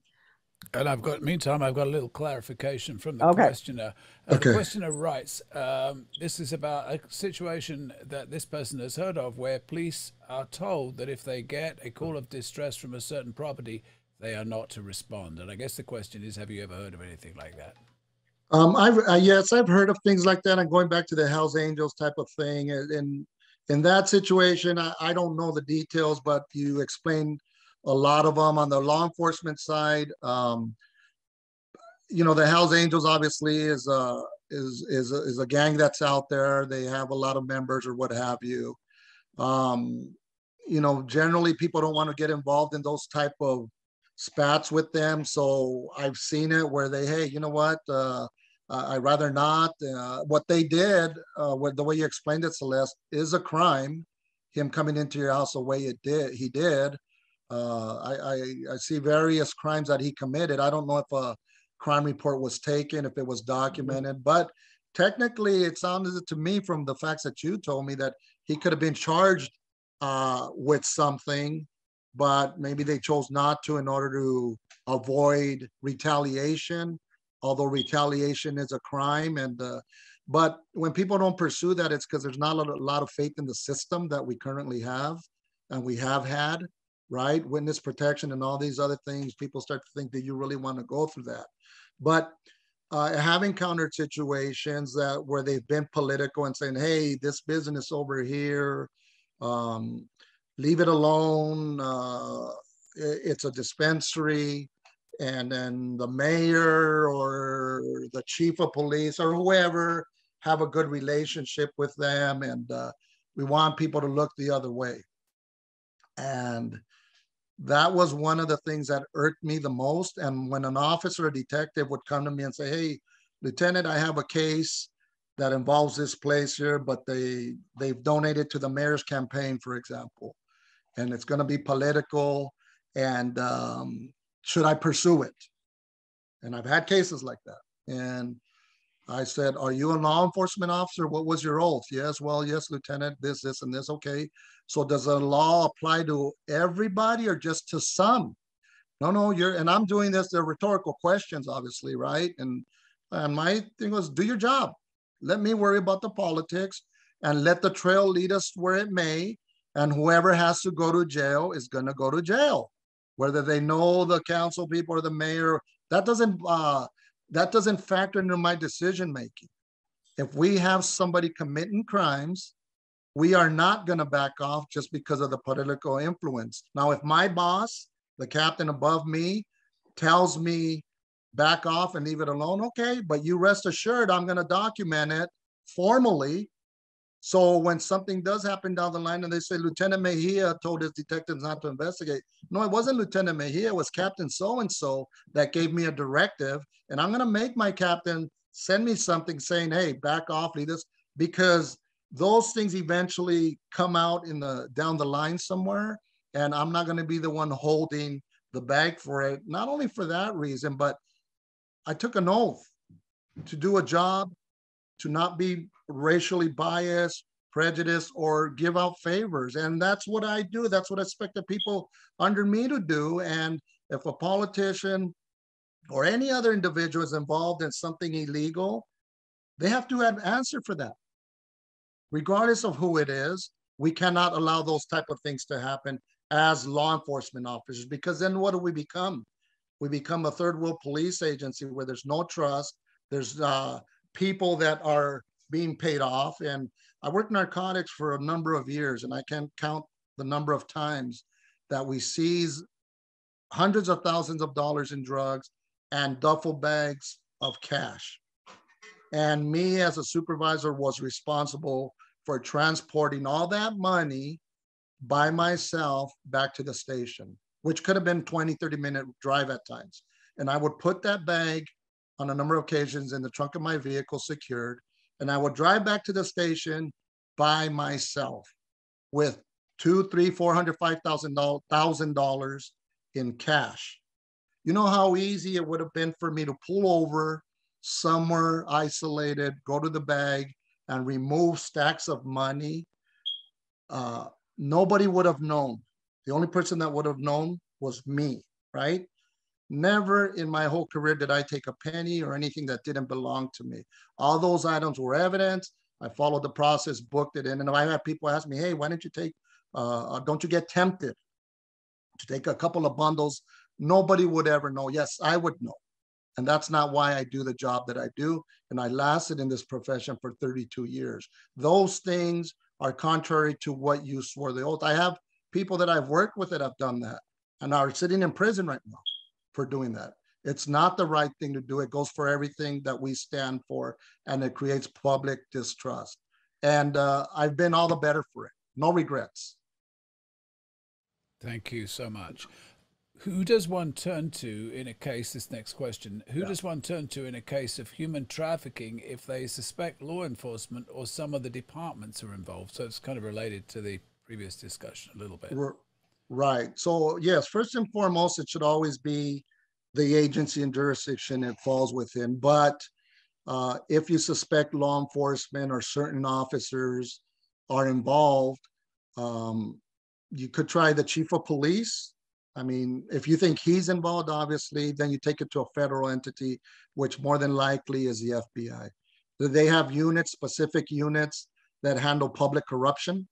meantime, I've got a little clarification from the okay. questioner. Okay. The questioner writes, this is about a situation that this person has heard of where police are told that if they get a call of distress from a certain property, they are not to respond. And I guess the question is, have you ever heard of anything like that? Yes, I've heard of things like that. And going back to the Hells Angels type of thing, and in that situation, I don't know the details, but you explained a lot of them on the law enforcement side. The Hells Angels obviously is a gang that's out there. They have a lot of members or what have you. Generally people don't want to get involved in those type of spats with them. So I've seen it where hey, you know what? I'd rather not. What they did, with the way you explained it, Celeste, is a crime. Him coming into your house the way he did. I see various crimes that he committed. I don't know if a crime report was taken, if it was documented, but technically it sounded to me from the facts that you told me that he could have been charged with something, but maybe they chose not to in order to avoid retaliation, although retaliation is a crime. But when people don't pursue that, it's because there's not a lot of faith in the system that we currently have and we have had, right? Witness protection and all these other things. People start to think, do you really want to go through that? But I have encountered situations where they've been political and saying, hey, this business over here, leave it alone. It's a dispensary. And then the mayor or the chief of police or whoever have a good relationship with them. And we want people to look the other way. And that was one of the things that irked me the most. And when an officer or detective would come to me and say, hey, Lieutenant, I have a case that involves this place here, but they've donated to the mayor's campaign, for example, and it's going to be political. And should I pursue it? And I've had cases like that. And I said, are you a law enforcement officer? What was your oath? Yes, well, yes, Lieutenant, this, and this. Okay. So does the law apply to everybody or just to some? No, and I'm doing this, they're rhetorical questions, obviously, right? And my thing was, do your job. Let me worry about the politics and let the trail lead us where it may. And whoever has to go to jail is going to go to jail, whether they know the council people or the mayor. That doesn't factor into my decision making. If we have somebody committing crimes, we are not going to back off just because of the political influence. Now, if my boss, the captain above me, tells me back off and leave it alone, okay, but you rest assured I'm going to document it formally. So when something does happen down the line and they say, Lieutenant Mejia told his detectives not to investigate. No, it wasn't Lieutenant Mejia, it was Captain so-and-so that gave me a directive. And I'm going to make my captain send me something saying, hey, back off, leave this, because those things eventually come out down the line somewhere. And I'm not going to be the one holding the bag for it. Not only for that reason, but I took an oath to do a job, to not be racially biased, prejudiced, or give out favors. And that's what I do. That's what I expect the people under me to do. And if a politician or any other individual is involved in something illegal, they have to have an answer for that. Regardless of who it is, we cannot allow those type of things to happen as law enforcement officers, because then what do we become? We become a third world police agency where there's no trust. There's people that are being paid off. And I worked narcotics for a number of years, and I can't count the number of times that we seize hundreds of thousands of dollars in drugs and duffel bags of cash. And me as a supervisor was responsible for transporting all that money by myself back to the station, which could have been 20, 30-minute drive at times. And I would put that bag on a number of occasions in the trunk of my vehicle secured, and I would drive back to the station by myself with $200,000, $300,000, $400,000, $5,000 in cash. You know how easy it would have been for me to pull over somewhere isolated, go to the bag and remove stacks of money, nobody would have known. The only person that would have known was me, right? Never in my whole career did I take a penny or anything that didn't belong to me. All those items were evidence. I followed the process, booked it in. And I have people ask me, hey, why don't you take, don't you get tempted to take a couple of bundles? Nobody would ever know. Yes, I would know. And that's not why I do the job that I do. And I lasted in this profession for 32 years. Those things are contrary to what you swore the oath. I have people that I've worked with that have done that and are sitting in prison right now for doing that. It's not the right thing to do. It goes for everything that we stand for, and it creates public distrust. And I've been all the better for it. No regrets. Thank you so much. Who does one turn to in a case, this next question, who does one turn to in a case of human trafficking if they suspect law enforcement or some of the departments are involved? So it's kind of related to the previous discussion a little bit. Right. So yes, first and foremost, it should always be the agency and jurisdiction it falls within. But if you suspect law enforcement or certain officers are involved, you could try the chief of police. I mean, if you think he's involved, obviously, then you take it to a federal entity, which more than likely is the FBI. They have units, specific units that handle public corruption.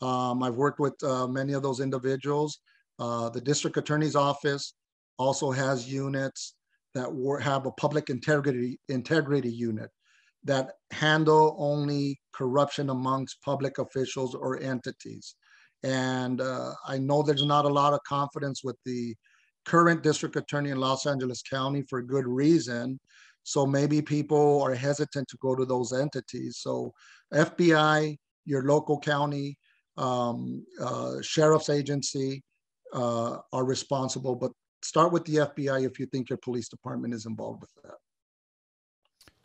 I've worked with many of those individuals. The district attorney's office also has units that have a public integrity unit that handle only corruption amongst public officials or entities. And I know there's not a lot of confidence with the current district attorney in Los Angeles County for good reason. So maybe people are hesitant to go to those entities. So FBI, your local county, sheriff's agency are responsible, but start with the FBI if you think your police department is involved with that.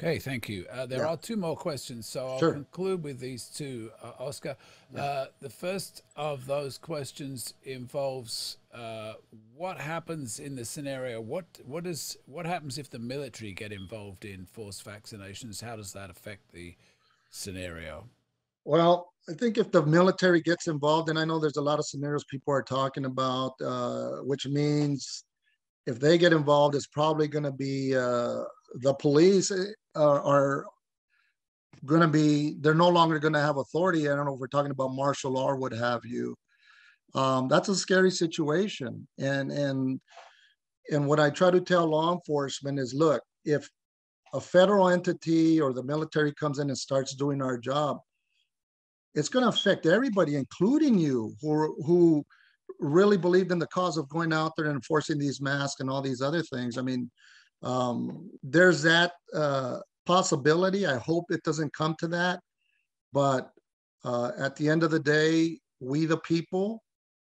Okay, thank you. There are two more questions, so I'll conclude with these two, Oscar. The first of those questions involves what happens in the scenario. What happens if the military get involved in forced vaccinations? How does that affect the scenario? Well, I think if the military gets involved, and I know there's a lot of scenarios people are talking about, which means if they get involved, it's probably going to be the police are going to be, they're no longer going to have authority. I don't know if we're talking about martial law or what have you. That's a scary situation. And what I try to tell law enforcement is, look, if a federal entity or the military comes in and starts doing our job, it's going to affect everybody, including you, who really believed in the cause of going out there and enforcing these masks and all these other things. I mean, there's that possibility. I hope it doesn't come to that. But at the end of the day, we the people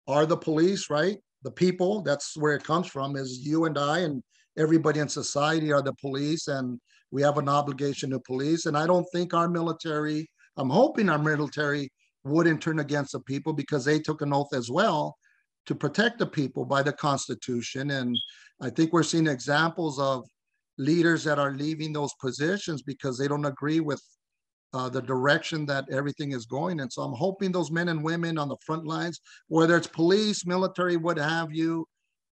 are the police, right? The people, that's where it comes from, is you and I and everybody in society are the police, and we have an obligation to police. And I don't think our military, I'm hoping our military wouldn't turn against the people, because they took an oath as well to protect the people by the Constitution. And I think we're seeing examples of leaders that are leaving those positions because they don't agree with the direction that everything is going. And so I'm hoping those men and women on the front lines, whether it's police, military, what have you,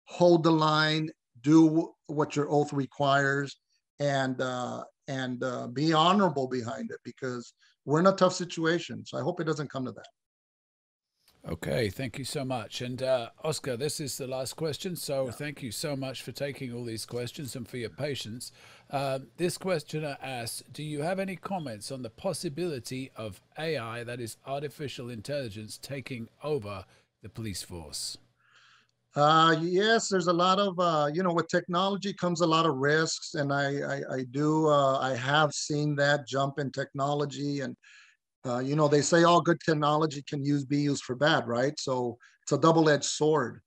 hold the line, do what your oath requires, and be honorable behind it, because we're in a tough situation. So I hope it doesn't come to that. Okay, thank you so much. And Oscar, this is the last question. So thank you so much for taking all these questions and for your patience. This questioner asks, do you have any comments on the possibility of AI, that is artificial intelligence, taking over the police force? Yes, there's a lot of, with technology comes a lot of risks. And I have seen that jump in technology. And they say all good technology can be used for bad, right? So it's a double-edged sword.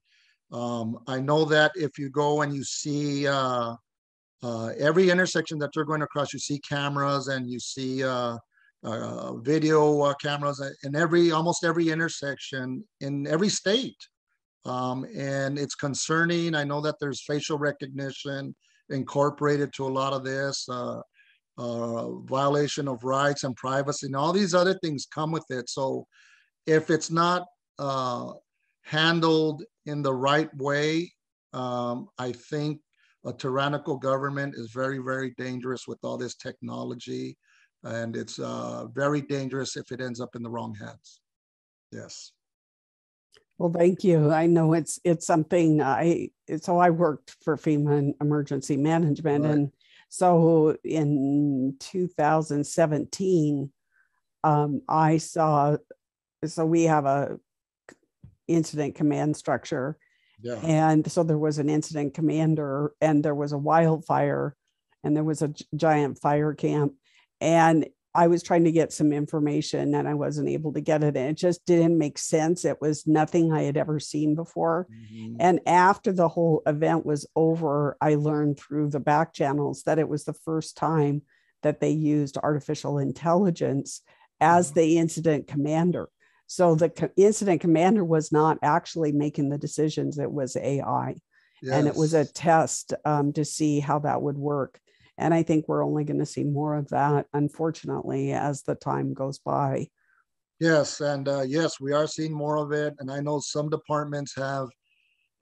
I know that if you go and you see every intersection that you're going across, you see cameras and you see video cameras in almost every intersection in every state. And it's concerning. I know that there's facial recognition incorporated to a lot of this. violation of rights and privacy, and all these other things come with it. So if it's not handled in the right way, I think a tyrannical government is very, very dangerous with all this technology, and it's very dangerous if it ends up in the wrong hands. Yes. Well, thank you. I know it's something I worked for FEMA Emergency Management, Right. and so in 2017, I saw. So we have a incident command structure, Yeah. and so there was an incident commander, and there was a wildfire, and there was a giant fire camp, and I was trying to get some information and I wasn't able to get it. And it just didn't make sense. It was nothing I had ever seen before. Mm-hmm. And after the whole event was over, I learned through the back channels that it was the first time that they used artificial intelligence as the incident commander. So the incident commander was not actually making the decisions. It was AI. Yes. And it was a test to see how that would work. And I think we're only going to see more of that, unfortunately, as the time goes by. Yes, and yes, we are seeing more of it. And I know some departments have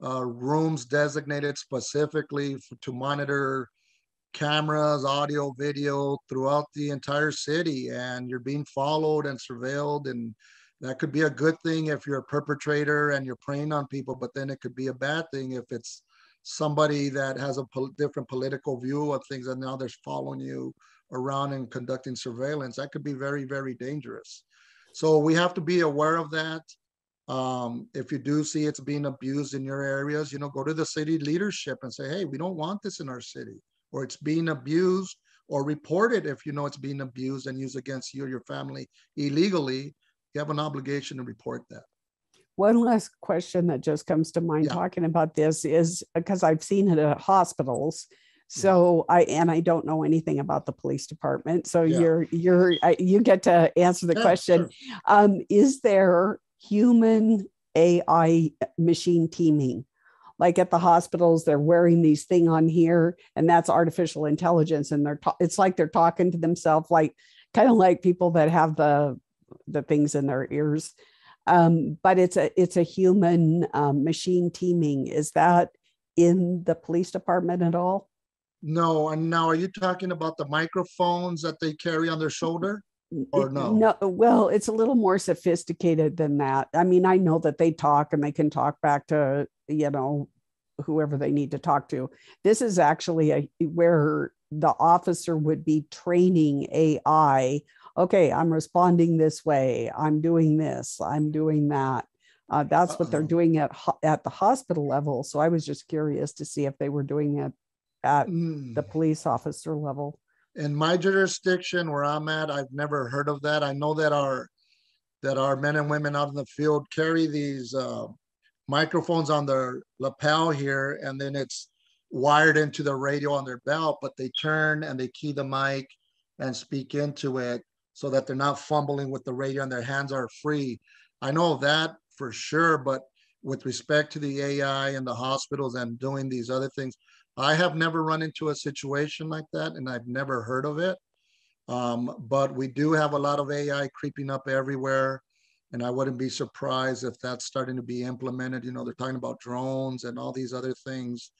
rooms designated specifically to monitor cameras, audio, video throughout the entire city, and you're being followed and surveilled. And that could be a good thing if you're a perpetrator and you're preying on people, but then it could be a bad thing if it's somebody that has a different political view of things and now they're following you around and conducting surveillance. That could be very, very dangerous. So we have to be aware of that. If you do see it's being abused in your areas, go to the city leadership and say, hey, we don't want this in our city, or it's being abused, or report it if you know it's being abused and used against you or your family illegally. You have an obligation to report that. One last question that just comes to mind talking about this is because I've seen it at hospitals. So I don't know anything about the police department. So you get to answer the question. Sure. Is there human AI machine teaming? Like at the hospitals, they're wearing these thing on here, and that's artificial intelligence. And it's like they're talking to themselves, like kind of like people that have the things in their ears. But it's a human machine teaming. Is that in the police department at all? No. And now, are you talking about the microphones that they carry on their shoulder? Or no? No, well, it's a little more sophisticated than that. I mean, I know that they talk and they can talk back to, whoever they need to talk to. This is actually where the officer would be training AI. Okay, I'm responding this way. I'm doing this. I'm doing that. That's what they're doing at the hospital level. So I was just curious to see if they were doing it at the police officer level. In my jurisdiction where I'm at, I've never heard of that. I know that our men and women out in the field carry these microphones on their lapel here, and then it's wired into the radio on their belt, but they turn and they key the mic and speak into it so that they're not fumbling with the radio and their hands are free. I know that for sure, but with respect to the AI and the hospitals and doing these other things, I have never run into a situation like that, and I've never heard of it. But we do have a lot of AI creeping up everywhere, and I wouldn't be surprised if that's starting to be implemented. They're talking about drones and all these other things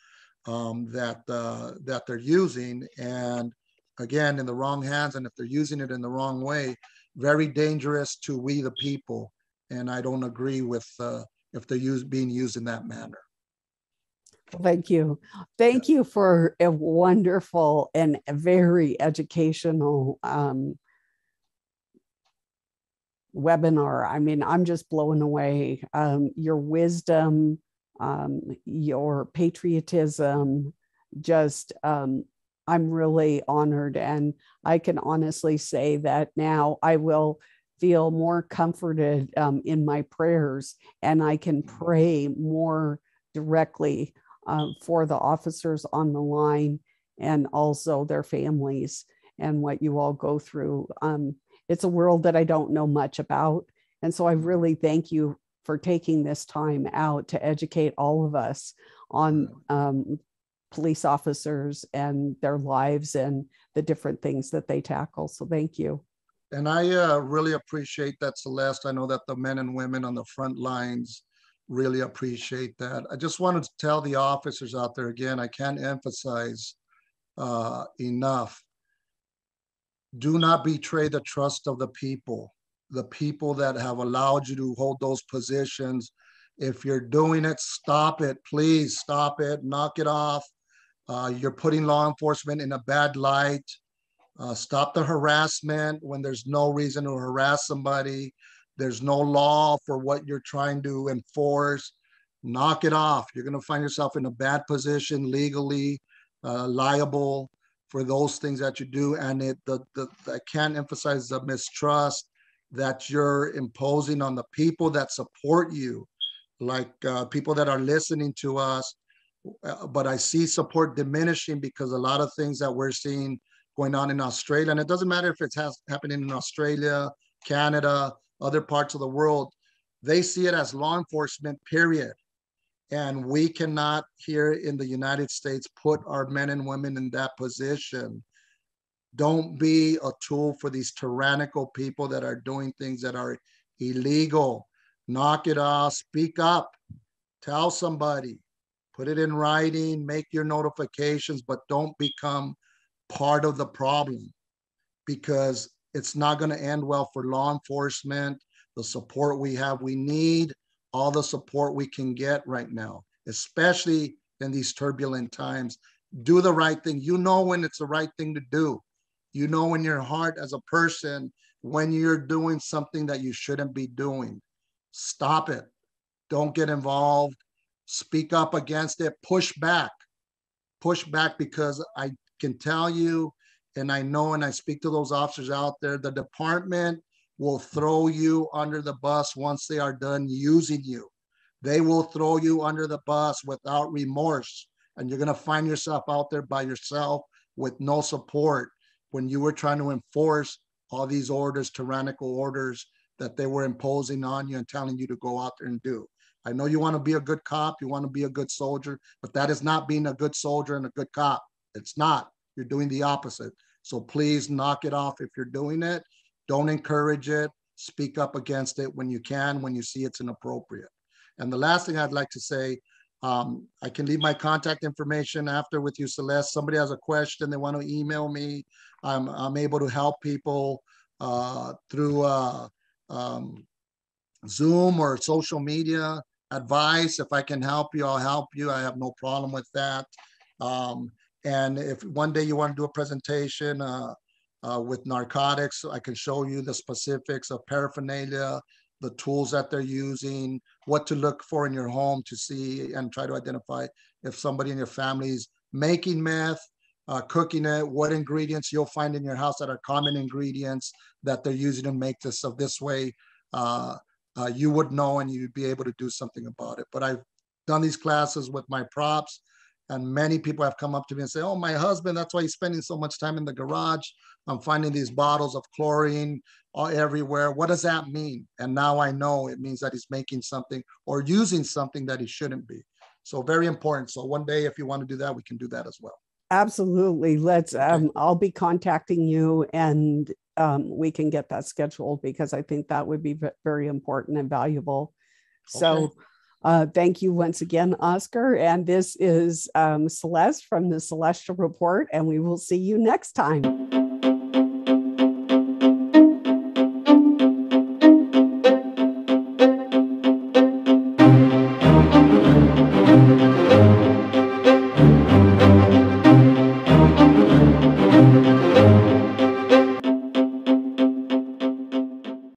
that they're using, and again, in the wrong hands, and if they're using it in the wrong way, very dangerous to we the people. And I don't agree with if they're being used in that manner. Thank you. Thank you for a wonderful and very educational webinar. I mean, I'm just blown away. Your wisdom, your patriotism, just I'm really honored. And I can honestly say that now I will feel more comforted in my prayers, and I can pray more directly for the officers on the line and also their families and what you all go through. It's a world that I don't know much about. And so I really thank you for taking this time out to educate all of us on police officers and their lives and the different things that they tackle. So thank you. And I really appreciate that, Celeste. I know that the men and women on the front lines really appreciate that. I just wanted to tell the officers out there again, I can't emphasize enough. Do not betray the trust of the people that have allowed you to hold those positions. If you're doing it, stop it. Please stop it. Knock it off. You're putting law enforcement in a bad light. Stop the harassment when there's no reason to harass somebody. There's no law for what you're trying to enforce. Knock it off. You're going to find yourself in a bad position legally, liable for those things that you do. And I can't emphasize the mistrust that you're imposing on the people that support you, like people that are listening to us. But I see support diminishing because a lot of things that we're seeing going on in Australia, and it doesn't matter if it's happening in Australia, Canada, other parts of the world, they see it as law enforcement, period. And we cannot here in the United States put our men and women in that position. Don't be a tool for these tyrannical people that are doing things that are illegal. Knock it off, speak up, tell somebody, put it in writing, make your notifications, but don't become part of the problem, because it's not going to end well for law enforcement. The support we have, we need all the support we can get right now, especially in these turbulent times. Do the right thing. You know when it's the right thing to do. You know in your heart as a person when you're doing something that you shouldn't be doing. Stop it. Don't get involved. Speak up against it. Push back. Push back, because I can tell you, and I know, and I speak to those officers out there, the department will throw you under the bus once they are done using you. They will throw you under the bus without remorse. And you're going to find yourself out there by yourself with no support when you were trying to enforce all these orders, tyrannical orders that they were imposing on you and telling you to go out there and do. I know you want to be a good cop, you want to be a good soldier, but that is not being a good soldier and a good cop. It's not. You're doing the opposite. So please knock it off if you're doing it. Don't encourage it. Speak up against it when you can, when you see it's inappropriate. And the last thing I'd like to say, I can leave my contact information after with you, Celeste. Somebody has a question, they want to email me. I'm able to help people through Zoom or social media advice. If I can help you, I'll help you. I have no problem with that. And if one day you want to do a presentation with narcotics, I can show you the specifics of paraphernalia, the tools that they're using, what to look for in your home to see and try to identify if somebody in your family is making meth, cooking it, what ingredients you'll find in your house that are common ingredients that they're using to make this. So this way, you would know and you'd be able to do something about it. But I've done these classes with my props, and many people have come up to me and say, oh, my husband, that's why he's spending so much time in the garage. I'm finding these bottles of chlorine everywhere. What does that mean? And now I know it means that he's making something or using something that he shouldn't be. So very important. So one day, if you want to do that, we can do that as well. Absolutely. Let's, I'll be contacting you and we can get that scheduled, because I think that would be very important and valuable. So thank you once again, Oscar. And this is Celeste from the Celestial Report, and we will see you next time.